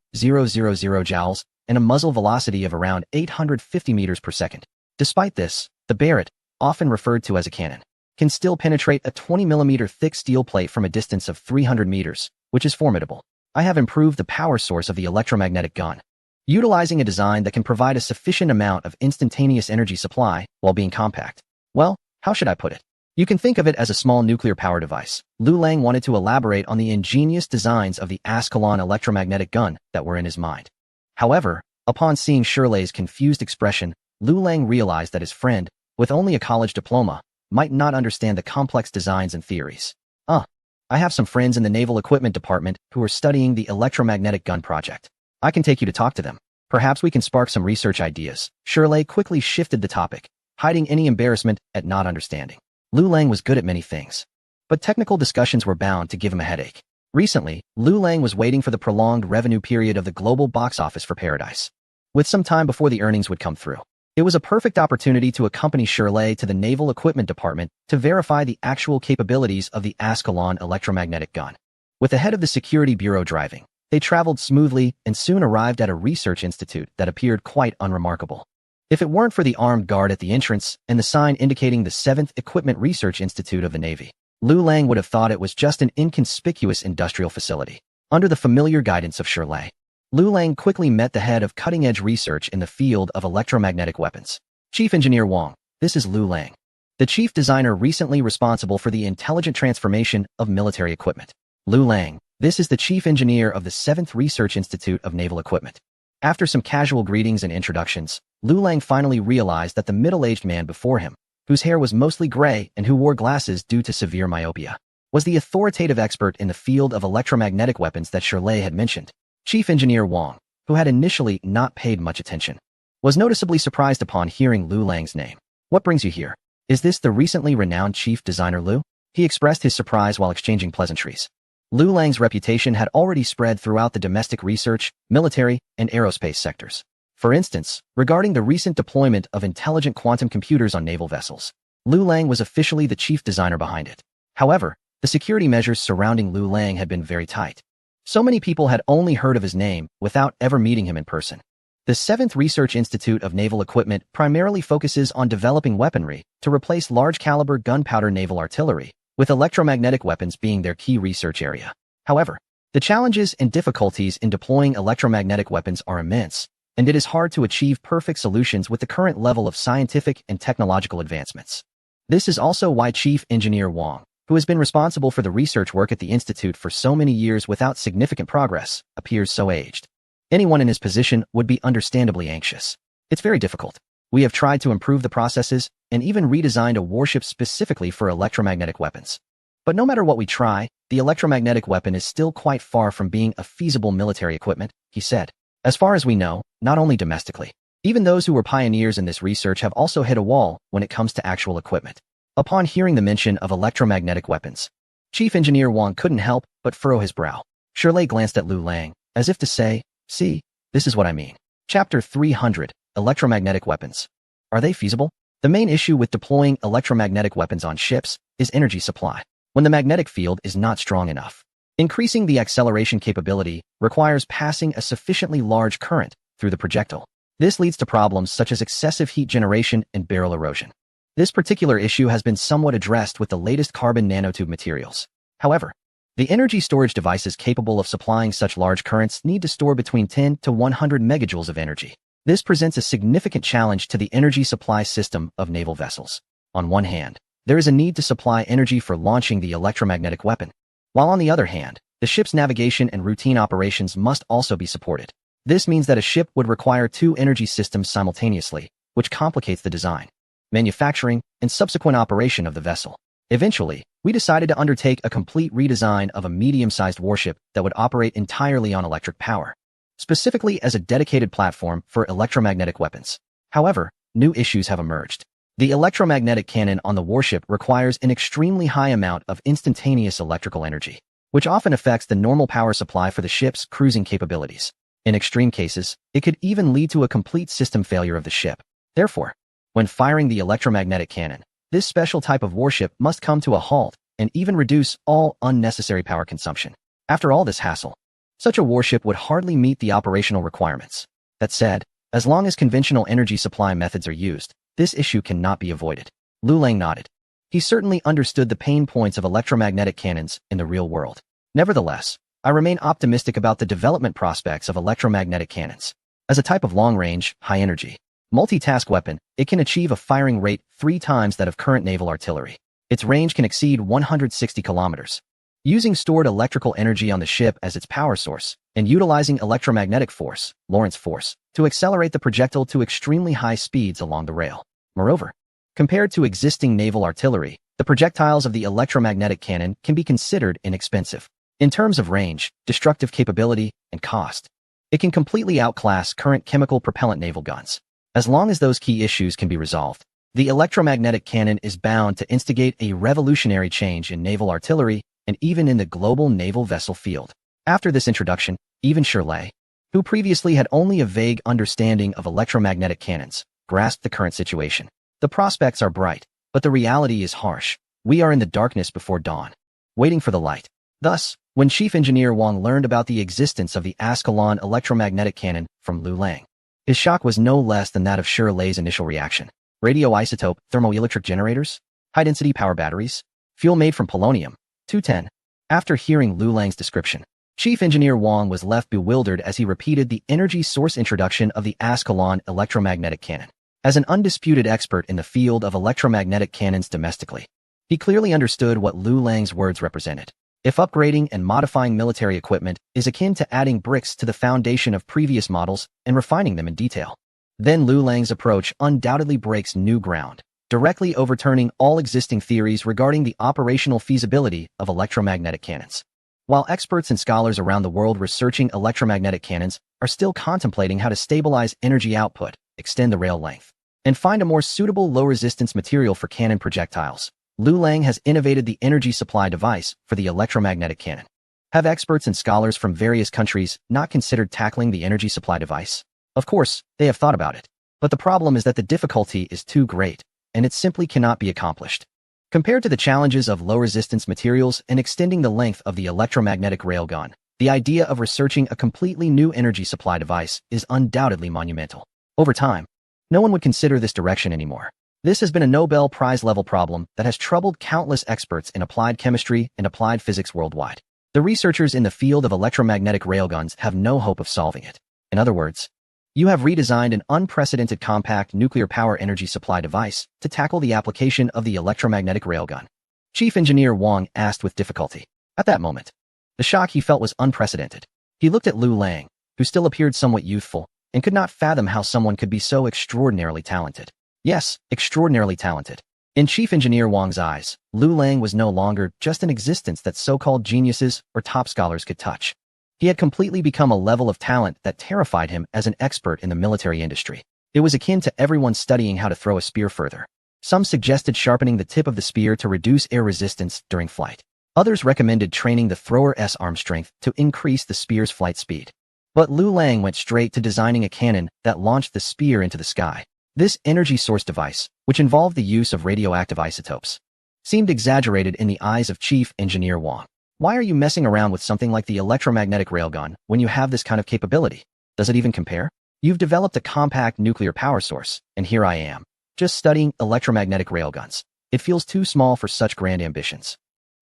joules and a muzzle velocity of around 850 meters per second. Despite this, the Barrett, often referred to as a cannon, can still penetrate a 20mm thick steel plate from a distance of 300 meters, which is formidable. I have improved the power source of the electromagnetic gun, utilizing a design that can provide a sufficient amount of instantaneous energy supply while being compact. Well, how should I put it? You can think of it as a small nuclear power device. Lu Lang wanted to elaborate on the ingenious designs of the Ascalon electromagnetic gun that were in his mind. However, upon seeing Shirley's confused expression, Lu Lang realized that his friend, with only a college diploma, might not understand the complex designs and theories. I have some friends in the Naval Equipment Department who are studying the electromagnetic gun project. I can take you to talk to them. Perhaps we can spark some research ideas. Shirley quickly shifted the topic, hiding any embarrassment at not understanding. Lu Lang was good at many things, but technical discussions were bound to give him a headache. Recently, Lu Lang was waiting for the prolonged revenue period of the global box office for Paradise, with some time before the earnings would come through. It was a perfect opportunity to accompany Shirley to the Naval Equipment Department to verify the actual capabilities of the Ascalon electromagnetic gun. With the head of the Security Bureau driving, they traveled smoothly and soon arrived at a research institute that appeared quite unremarkable. If it weren't for the armed guard at the entrance and the sign indicating the 7th Equipment Research Institute of the Navy, Lu Lang would have thought it was just an inconspicuous industrial facility. Under the familiar guidance of Shirley, Lu Lang quickly met the head of cutting-edge research in the field of electromagnetic weapons. Chief Engineer Wang, this is Lu Lang, the chief designer recently responsible for the intelligent transformation of military equipment. Lu Lang, this is the chief engineer of the 7th Research Institute of Naval Equipment. After some casual greetings and introductions, Lu Lang finally realized that the middle-aged man before him, whose hair was mostly gray and who wore glasses due to severe myopia, was the authoritative expert in the field of electromagnetic weapons that Shirley had mentioned. Chief Engineer Wang, who had initially not paid much attention, was noticeably surprised upon hearing Lu Lang's name. What brings you here? Is this the recently renowned chief designer Lu? He expressed his surprise while exchanging pleasantries. Lu Lang's reputation had already spread throughout the domestic research, military, and aerospace sectors. For instance, regarding the recent deployment of intelligent quantum computers on naval vessels, Lu Lang was officially the chief designer behind it. However, the security measures surrounding Lu Lang had been very tight. So many people had only heard of his name without ever meeting him in person. The 7th Research Institute of Naval Equipment primarily focuses on developing weaponry to replace large-caliber gunpowder naval artillery, with electromagnetic weapons being their key research area. However, the challenges and difficulties in deploying electromagnetic weapons are immense, and it is hard to achieve perfect solutions with the current level of scientific and technological advancements. This is also why Chief Engineer Wang, who has been responsible for the research work at the Institute for so many years without significant progress, appears so aged. Anyone in his position would be understandably anxious. It's very difficult. We have tried to improve the processes and even redesigned a warship specifically for electromagnetic weapons. But no matter what we try, the electromagnetic weapon is still quite far from being a feasible military equipment, he said. As far as we know, not only domestically. Even those who were pioneers in this research have also hit a wall when it comes to actual equipment. Upon hearing the mention of electromagnetic weapons, Chief Engineer Wang couldn't help but furrow his brow. Shirley glanced at Lu Lang, as if to say, "See, this is what I mean." Chapter 300, Electromagnetic Weapons. Are they feasible? The main issue with deploying electromagnetic weapons on ships is energy supply. When the magnetic field is not strong enough, increasing the acceleration capability requires passing a sufficiently large current through the projectile. This leads to problems such as excessive heat generation and barrel erosion. This particular issue has been somewhat addressed with the latest carbon nanotube materials. However, the energy storage devices capable of supplying such large currents need to store between 10 to 100 megajoules of energy. This presents a significant challenge to the energy supply system of naval vessels. On one hand, there is a need to supply energy for launching the electromagnetic weapon, while on the other hand, the ship's navigation and routine operations must also be supported. This means that a ship would require two energy systems simultaneously, which complicates the design, manufacturing, and subsequent operation of the vessel. Eventually, we decided to undertake a complete redesign of a medium-sized warship that would operate entirely on electric power, specifically as a dedicated platform for electromagnetic weapons. However, new issues have emerged. The electromagnetic cannon on the warship requires an extremely high amount of instantaneous electrical energy, which often affects the normal power supply for the ship's cruising capabilities. In extreme cases, it could even lead to a complete system failure of the ship. Therefore, when firing the electromagnetic cannon, this special type of warship must come to a halt and even reduce all unnecessary power consumption. After all this hassle, such a warship would hardly meet the operational requirements. That said, as long as conventional energy supply methods are used, this issue cannot be avoided. Lu Lang nodded. He certainly understood the pain points of electromagnetic cannons in the real world. Nevertheless, I remain optimistic about the development prospects of electromagnetic cannons. As a type of long-range, high-energy, multitask weapon, it can achieve a firing rate 3 times that of current naval artillery. Its range can exceed 160 kilometers. Using stored electrical energy on the ship as its power source, and utilizing electromagnetic force, Lorentz force, to accelerate the projectile to extremely high speeds along the rail. Moreover, compared to existing naval artillery, the projectiles of the electromagnetic cannon can be considered inexpensive. In terms of range, destructive capability, and cost, it can completely outclass current chemical propellant naval guns. As long as those key issues can be resolved, the electromagnetic cannon is bound to instigate a revolutionary change in naval artillery and even in the global naval vessel field. After this introduction, even Shirley, who previously had only a vague understanding of electromagnetic cannons, grasped the current situation. The prospects are bright, but the reality is harsh. We are in the darkness before dawn, waiting for the light. Thus, when Chief Engineer Wang learned about the existence of the Ascalon electromagnetic cannon from Lu Lang, his shock was no less than that of Shirley's initial reaction. Radioisotope thermoelectric generators, high-density power batteries, fuel made from polonium-210. After hearing Lu Lang's description, Chief Engineer Wang was left bewildered as he repeated the energy source introduction of the Ascalon electromagnetic cannon. As an undisputed expert in the field of electromagnetic cannons domestically, he clearly understood what Lu Lang's words represented. If upgrading and modifying military equipment is akin to adding bricks to the foundation of previous models and refining them in detail, then Lu Lang's approach undoubtedly breaks new ground, directly overturning all existing theories regarding the operational feasibility of electromagnetic cannons. While experts and scholars around the world researching electromagnetic cannons are still contemplating how to stabilize energy output, extend the rail length, and find a more suitable low-resistance material for cannon projectiles, Lu Lang has innovated the energy supply device for the electromagnetic cannon. Have experts and scholars from various countries not considered tackling the energy supply device? Of course, they have thought about it, but the problem is that the difficulty is too great, and it simply cannot be accomplished. Compared to the challenges of low-resistance materials and extending the length of the electromagnetic railgun, The idea of researching a completely new energy supply device is undoubtedly monumental. Over time, no one would consider this direction anymore. This has been a Nobel Prize-level problem that has troubled countless experts in applied chemistry and applied physics worldwide. The researchers in the field of electromagnetic railguns have no hope of solving it. In other words, you have redesigned an unprecedented compact nuclear power energy supply device to tackle the application of the electromagnetic railgun. Chief Engineer Wang asked with difficulty. At that moment, the shock he felt was unprecedented. He looked at Lu Lang, who still appeared somewhat youthful, and could not fathom how someone could be so extraordinarily talented. Yes, extraordinarily talented. In Chief Engineer Wang's eyes, Lu Lang was no longer just an existence that so-called geniuses or top scholars could touch. He had completely become a level of talent that terrified him as an expert in the military industry. It was akin to everyone studying how to throw a spear further. Some suggested sharpening the tip of the spear to reduce air resistance during flight. Others recommended training the thrower's arm strength to increase the spear's flight speed. But Lu Lang went straight to designing a cannon that launched the spear into the sky. This energy source device, which involved the use of radioactive isotopes, seemed exaggerated in the eyes of Chief Engineer Wang. Why are you messing around with something like the electromagnetic railgun when you have this kind of capability? Does it even compare? You've developed a compact nuclear power source, and here I am, just studying electromagnetic railguns. It feels too small for such grand ambitions.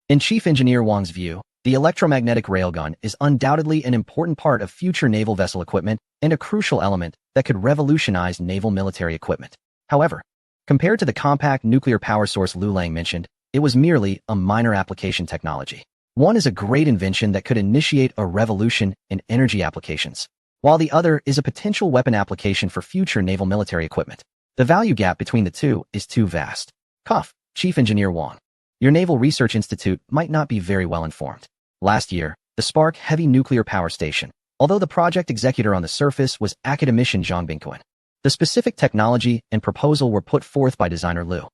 In Chief Engineer Wang's view, the electromagnetic railgun is undoubtedly an important part of future naval vessel equipment and a crucial element that could revolutionize naval military equipment. However, compared to the compact nuclear power source Lu Lang mentioned, it was merely a minor application technology. One is a great invention that could initiate a revolution in energy applications, while the other is a potential weapon application for future naval military equipment. The value gap between the two is too vast. Cough, Chief Engineer Wang. Your Naval Research Institute might not be very well informed. Last year, the Spark Heavy Nuclear Power Station, although the project executor on the surface was academician Zhang Bingquan. The specific technology and proposal were put forth by designer Lu.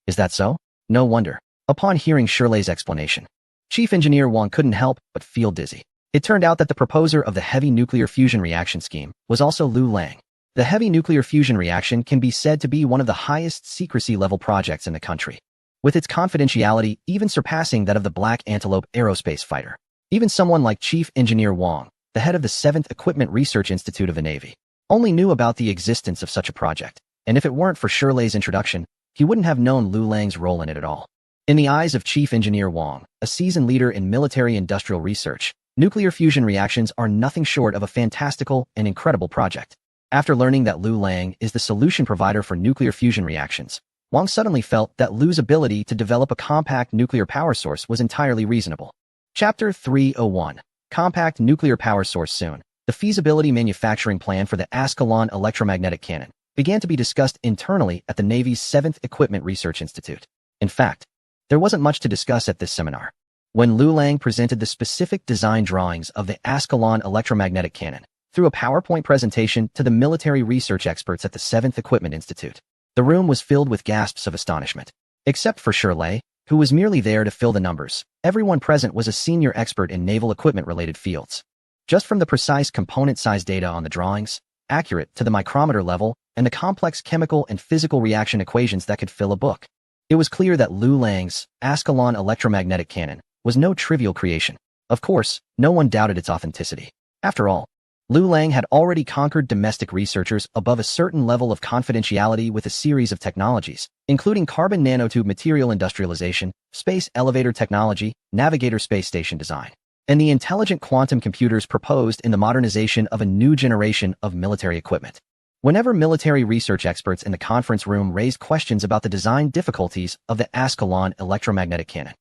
Is that so? No wonder. Upon hearing Shirley's explanation, Chief Engineer Wang couldn't help but feel dizzy. It turned out that the proposer of the heavy nuclear fusion reaction scheme was also Lu Lang. The heavy nuclear fusion reaction can be said to be one of the highest secrecy level projects in the country, with its confidentiality even surpassing that of the Black Antelope aerospace fighter. Even someone like Chief Engineer Wang, the head of the 7th Equipment Research Institute of the Navy, only knew about the existence of such a project, and if it weren't for Shirley's introduction, he wouldn't have known Lu Lang's role in it at all. In the eyes of Chief Engineer Wang, a seasoned leader in military-industrial research, nuclear fusion reactions are nothing short of a fantastical and incredible project. After learning that Lu Lang is the solution provider for nuclear fusion reactions, Wang suddenly felt that Lu's ability to develop a compact nuclear power source was entirely reasonable. Chapter 301. Compact Nuclear Power Source. Soon, the feasibility manufacturing plan for the Ascalon electromagnetic cannon began to be discussed internally at the Navy's 7th Equipment Research Institute. In fact, there wasn't much to discuss at this seminar. When Lu Lang presented the specific design drawings of the Ascalon electromagnetic cannon through a PowerPoint presentation to the military research experts at the 7th Equipment Institute, the room was filled with gasps of astonishment. Except for Shirley, who was merely there to fill the numbers, everyone present was a senior expert in naval equipment-related fields. Just from the precise component size data on the drawings, accurate to the micrometer level, and the complex chemical and physical reaction equations that could fill a book, it was clear that Lu Lang's Ascalon electromagnetic cannon was no trivial creation. Of course, no one doubted its authenticity. After all, Lu Lang had already conquered domestic researchers above a certain level of confidentiality with a series of technologies, including carbon nanotube material industrialization, space elevator technology, navigator space station design, and the intelligent quantum computers proposed in the modernization of a new generation of military equipment. Whenever military research experts in the conference room raised questions about the design difficulties of the Ascalon electromagnetic cannon,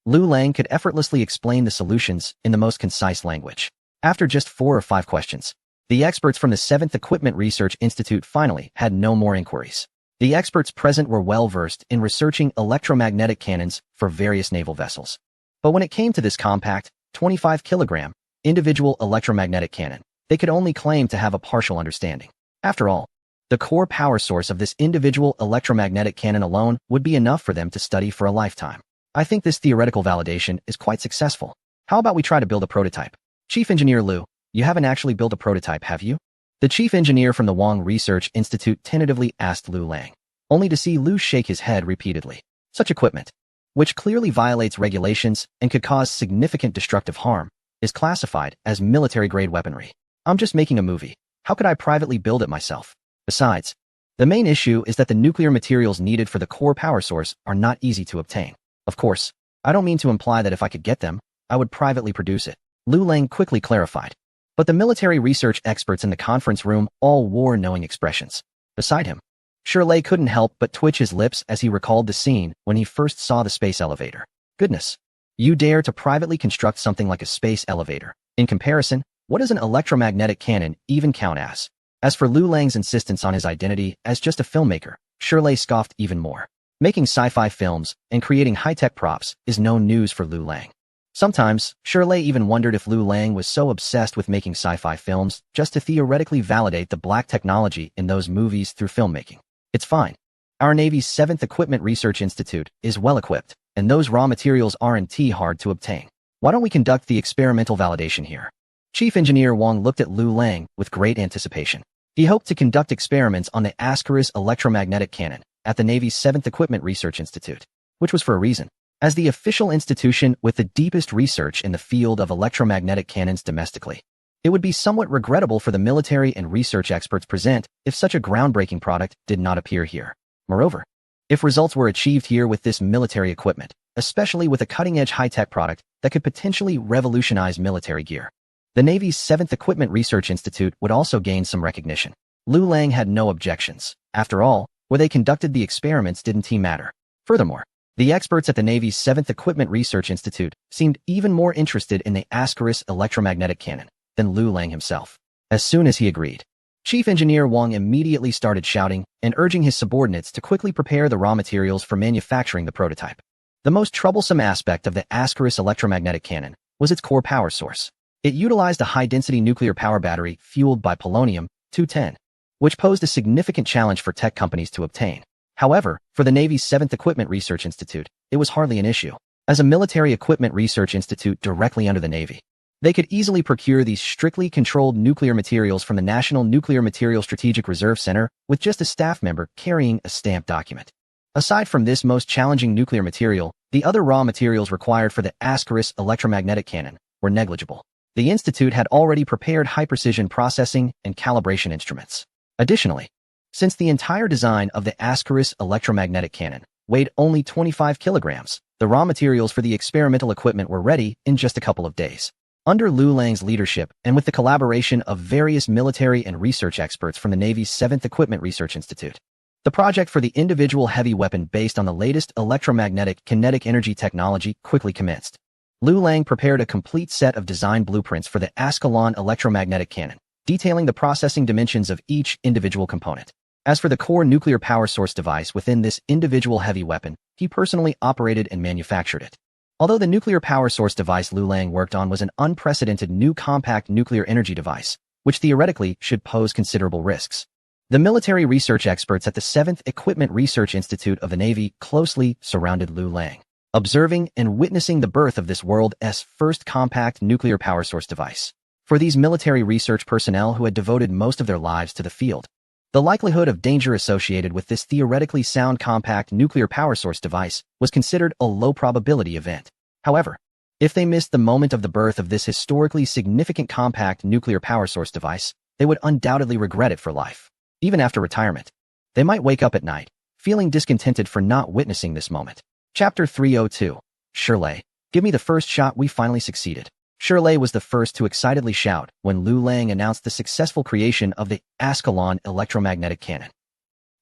Lu Lang could effortlessly explain the solutions in the most concise language. After just 4 or 5 questions, the experts from the 7th Equipment Research Institute finally had no more inquiries. The experts present were well-versed in researching electromagnetic cannons for various naval vessels. But when it came to this compact, 25-kilogram, individual electromagnetic cannon, they could only claim to have a partial understanding. After all, the core power source of this individual electromagnetic cannon alone would be enough for them to study for a lifetime. I think this theoretical validation is quite successful. How about we try to build a prototype? Chief Engineer Lu, you haven't actually built a prototype, have you? The chief engineer from the Wang Research Institute tentatively asked Lu Lang, only to see Lu shake his head repeatedly. Such equipment, which clearly violates regulations and could cause significant destructive harm, is classified as military-grade weaponry. I'm just making a movie. How could I privately build it myself? Besides, the main issue is that the nuclear materials needed for the core power source are not easy to obtain. Of course, I don't mean to imply that if I could get them, I would privately produce it. Lu Lang quickly clarified. But the military research experts in the conference room all wore knowing expressions. Beside him, Shirley couldn't help but twitch his lips as he recalled the scene when he first saw the space elevator. Goodness. You dare to privately construct something like a space elevator. In comparison, what does an electromagnetic cannon even count as? As for Lu Lang's insistence on his identity as just a filmmaker, Shirley scoffed even more. Making sci-fi films and creating high-tech props is no news for Lu Lang. Sometimes, Shirley even wondered if Lu Lang was so obsessed with making sci-fi films just to theoretically validate the black technology in those movies through filmmaking. It's fine. Our Navy's 7th Equipment Research Institute is well-equipped, and those raw materials aren't hard to obtain. Why don't we conduct the experimental validation here? Chief Engineer Wang looked at Lu Lang with great anticipation. He hoped to conduct experiments on the Ascaris electromagnetic cannon at the Navy's 7th Equipment Research Institute, which was for a reason. As the official institution with the deepest research in the field of electromagnetic cannons domestically, it would be somewhat regrettable for the military and research experts present if such a groundbreaking product did not appear here. Moreover, if results were achieved here with this military equipment, especially with a cutting-edge high-tech product that could potentially revolutionize military gear, the Navy's 7th Equipment Research Institute would also gain some recognition. Lu Lang had no objections. After all, where they conducted the experiments didn't matter. Furthermore, the experts at the Navy's 7th Equipment Research Institute seemed even more interested in the Ascaris electromagnetic cannon than Lu Lang himself. As soon as he agreed, Chief Engineer Wang immediately started shouting and urging his subordinates to quickly prepare the raw materials for manufacturing the prototype. The most troublesome aspect of the Ascaris electromagnetic cannon was its core power source. It utilized a high-density nuclear power battery fueled by polonium-210, which posed a significant challenge for tech companies to obtain. However, for the Navy's 7th Equipment Research Institute, it was hardly an issue. As a military equipment research institute directly under the Navy, they could easily procure these strictly controlled nuclear materials from the National Nuclear Material Strategic Reserve Center with just a staff member carrying a stamped document. Aside from this most challenging nuclear material, the other raw materials required for the Ascaris electromagnetic cannon were negligible. The institute had already prepared high-precision processing and calibration instruments. Additionally, since the entire design of the Ascaris electromagnetic cannon weighed only 25 kilograms, the raw materials for the experimental equipment were ready in just a couple of days. Under Lu Lang's leadership and with the collaboration of various military and research experts from the Navy's 7th Equipment Research Institute, the project for the individual heavy weapon based on the latest electromagnetic kinetic energy technology quickly commenced. Lu Lang prepared a complete set of design blueprints for the Ascalon electromagnetic cannon, detailing the processing dimensions of each individual component. As for the core nuclear power source device within this individual heavy weapon, he personally operated and manufactured it. Although the nuclear power source device Lu Lang worked on was an unprecedented new compact nuclear energy device, which theoretically should pose considerable risks. The military research experts at the 7th Equipment Research Institute of the Navy closely surrounded Lu Lang, observing and witnessing the birth of this world's first compact nuclear power source device. For these military research personnel who had devoted most of their lives to the field, the likelihood of danger associated with this theoretically sound compact nuclear power source device was considered a low-probability event. However, if they missed the moment of the birth of this historically significant compact nuclear power source device, they would undoubtedly regret it for life. Even after retirement, they might wake up at night, feeling discontented for not witnessing this moment. Chapter 302. Shirley, give me the first shot. We finally succeeded. Shirley was the first to excitedly shout when Lu Lang announced the successful creation of the Ascalon electromagnetic cannon.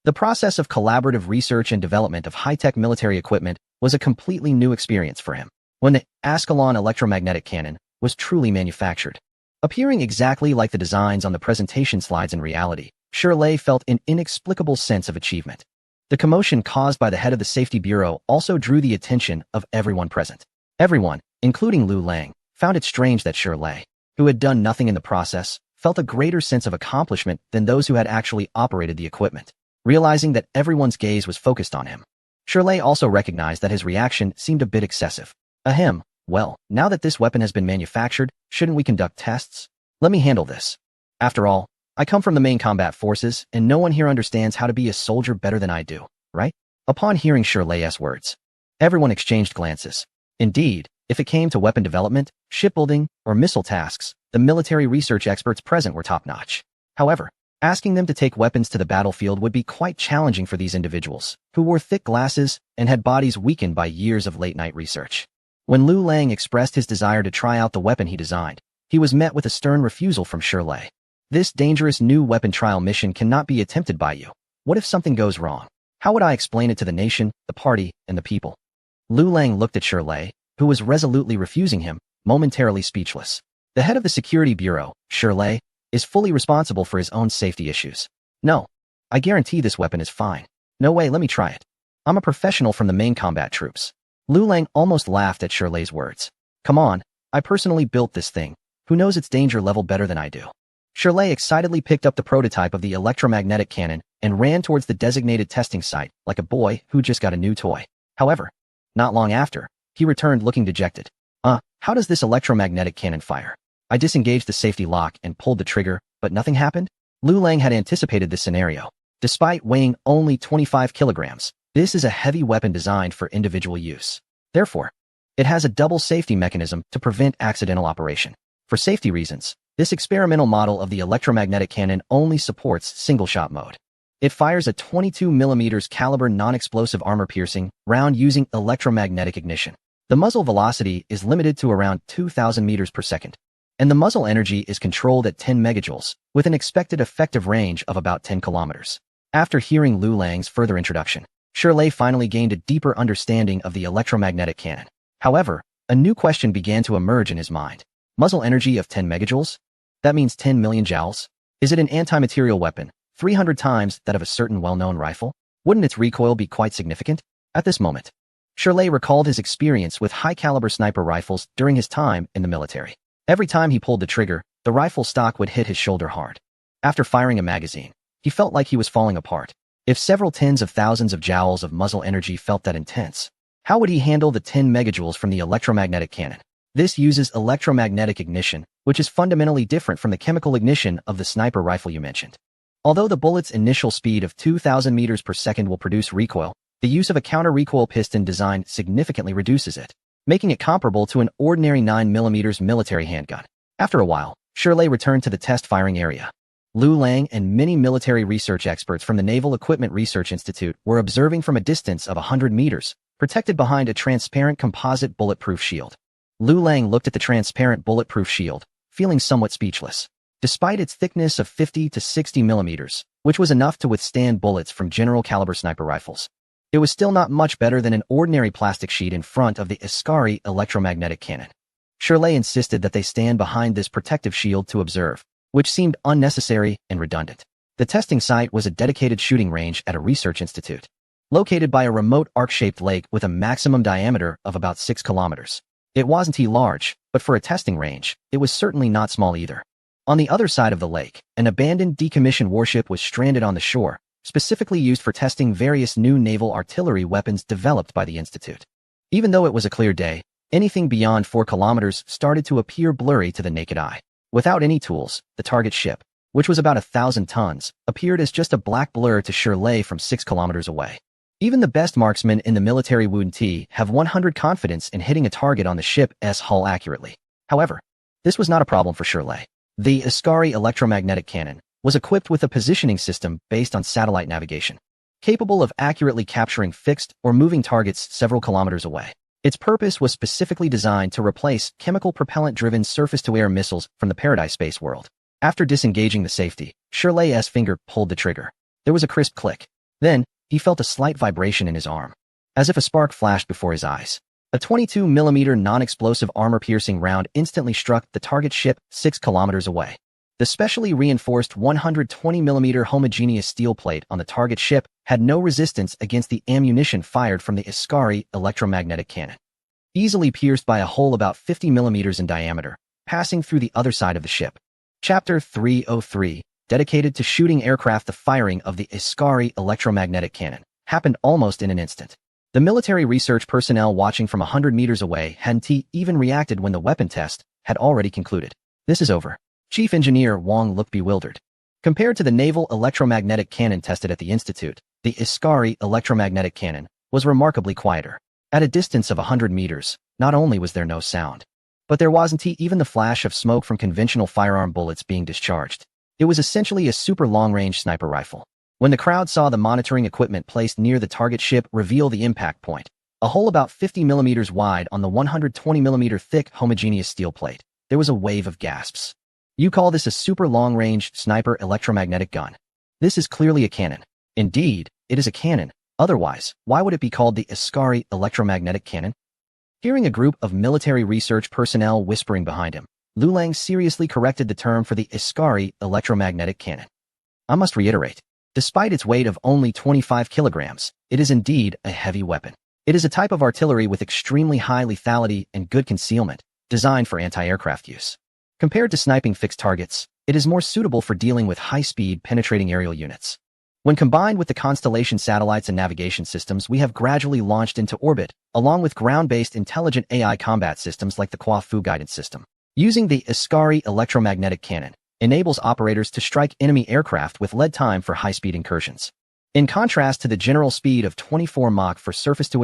The process of collaborative research and development of high-tech military equipment was a completely new experience for him. When the Ascalon electromagnetic cannon was truly manufactured, appearing exactly like the designs on the presentation slides in reality, Shirley felt an inexplicable sense of achievement. The commotion caused by the head of the Safety Bureau also drew the attention of everyone present. Everyone, including Lu Lang, found it strange that Shirley, who had done nothing in the process, felt a greater sense of accomplishment than those who had actually operated the equipment. Realizing that everyone's gaze was focused on him, Shirley also recognized that his reaction seemed a bit excessive. Ahem, well, now that this weapon has been manufactured, shouldn't we conduct tests? Let me handle this. After all, I come from the main combat forces, and no one here understands how to be a soldier better than I do, right? Upon hearing Shirley's words, everyone exchanged glances. Indeed, If it came to weapon development, shipbuilding, or missile tasks, the military research experts present were top-notch. However, asking them to take weapons to the battlefield would be quite challenging for these individuals, who wore thick glasses and had bodies weakened by years of late-night research. When Lu Lang expressed his desire to try out the weapon he designed, he was met with a stern refusal from Shirley. This dangerous new weapon trial mission cannot be attempted by you. What if something goes wrong? How would I explain it to the nation, the party, and the people? Lu Lang looked at Shirley, who was resolutely refusing him, momentarily speechless. The head of the Security Bureau, Shirley, is fully responsible for his own safety issues. No, I guarantee this weapon is fine. No way, let me try it. I'm a professional from the main combat troops. Lu Lang almost laughed at Shirley's words. Come on, I personally built this thing. Who knows its danger level better than I do? Shirley excitedly picked up the prototype of the electromagnetic cannon and ran towards the designated testing site like a boy who just got a new toy. However, not long after, he returned looking dejected. How does this electromagnetic cannon fire? I disengaged the safety lock and pulled the trigger, but nothing happened? Lu Lang had anticipated this scenario. Despite weighing only 25 kilograms, this is a heavy weapon designed for individual use. Therefore, it has a double safety mechanism to prevent accidental operation. For safety reasons, this experimental model of the electromagnetic cannon only supports single-shot mode. It fires a 22 mm caliber non-explosive armor-piercing round using electromagnetic ignition. The muzzle velocity is limited to around 2,000 meters per second, and the muzzle energy is controlled at 10 megajoules, with an expected effective range of about 10 kilometers. After hearing Lu Lang's further introduction, Shirley finally gained a deeper understanding of the electromagnetic cannon. However, a new question began to emerge in his mind. Muzzle energy of 10 megajoules? That means 10 million joules? Is it an anti-material weapon, 300 times that of a certain well-known rifle? Wouldn't its recoil be quite significant? At this moment, Shirley recalled his experience with high-caliber sniper rifles during his time in the military. Every time he pulled the trigger, the rifle stock would hit his shoulder hard. After firing a magazine, he felt like he was falling apart. If several tens of thousands of joules of muzzle energy felt that intense, how would he handle the 10 megajoules from the electromagnetic cannon? This uses electromagnetic ignition, which is fundamentally different from the chemical ignition of the sniper rifle you mentioned. Although the bullet's initial speed of 2,000 meters per second will produce recoil, the use of a counter-recoil piston design significantly reduces it, making it comparable to an ordinary 9mm military handgun. After a while, Shirley returned to the test firing area. Lu Lang and many military research experts from the Naval Equipment Research Institute were observing from a distance of 100 meters, protected behind a transparent composite bulletproof shield. Lu Lang looked at the transparent bulletproof shield, feeling somewhat speechless. Despite its thickness of 50 to 60 millimeters, which was enough to withstand bullets from general-caliber sniper rifles, it was still not much better than an ordinary plastic sheet in front of the Ascari electromagnetic cannon. Shirley insisted that they stand behind this protective shield to observe, which seemed unnecessary and redundant. The testing site was a dedicated shooting range at a research institute, located by a remote arc-shaped lake with a maximum diameter of about 6 kilometers. It wasn't large, but for a testing range, it was certainly not small either. On the other side of the lake, an abandoned decommissioned warship was stranded on the shore, specifically used for testing various new naval artillery weapons developed by the Institute. Even though it was a clear day, anything beyond 4 kilometers started to appear blurry to the naked eye. Without any tools, the target ship, which was about 1,000 tons, appeared as just a black blur to Shirley from 6 kilometers away. Even the best marksmen in the military Wuhan have 100% confidence in hitting a target on the ship's hull accurately. However, this was not a problem for Shirley. The Ascari electromagnetic cannon was equipped with a positioning system based on satellite navigation, capable of accurately capturing fixed or moving targets several kilometers away. Its purpose was specifically designed to replace chemical propellant-driven surface-to-air missiles from the Paradise space world. After disengaging the safety, Shirley's finger pulled the trigger. There was a crisp click. Then, he felt a slight vibration in his arm, as if a spark flashed before his eyes. A 22mm non-explosive armor-piercing round instantly struck the target ship 6 kilometers away. The specially reinforced 120mm homogeneous steel plate on the target ship had no resistance against the ammunition fired from the Ascari electromagnetic cannon, easily pierced by a hole about 50 millimeters in diameter, passing through the other side of the ship. Chapter 303, dedicated to shooting aircraft. The firing of the Ascari electromagnetic cannon happened almost in an instant. The military research personnel watching from 100 meters away hadn't even reacted when the weapon test had already concluded. This is over. Chief Engineer Wang looked bewildered. Compared to the naval electromagnetic cannon tested at the Institute, the Ascari electromagnetic cannon was remarkably quieter. At a distance of 100 meters, not only was there no sound, but there wasn't even the flash of smoke from conventional firearm bullets being discharged. It was essentially a super long-range sniper rifle. When the crowd saw the monitoring equipment placed near the target ship reveal the impact point, a hole about 50 millimeters wide on the 120 millimeter thick homogeneous steel plate, there was a wave of gasps. You call this a super long-range sniper electromagnetic gun? This is clearly a cannon. Indeed, it is a cannon. Otherwise, why would it be called the Ascari electromagnetic cannon? Hearing a group of military research personnel whispering behind him, Lu Lang seriously corrected the term for the Ascari electromagnetic cannon. I must reiterate, despite its weight of only 25 kilograms, it is indeed a heavy weapon. It is a type of artillery with extremely high lethality and good concealment, designed for anti-aircraft use. Compared to sniping fixed targets, it is more suitable for dealing with high-speed penetrating aerial units. When combined with the constellation satellites and navigation systems we have gradually launched into orbit, along with ground-based intelligent AI combat systems like the Kwafu guidance system, using the Ascari electromagnetic cannon enables operators to strike enemy aircraft with lead time for high-speed incursions. In contrast to the general speed of 24 Mach for surface-to-air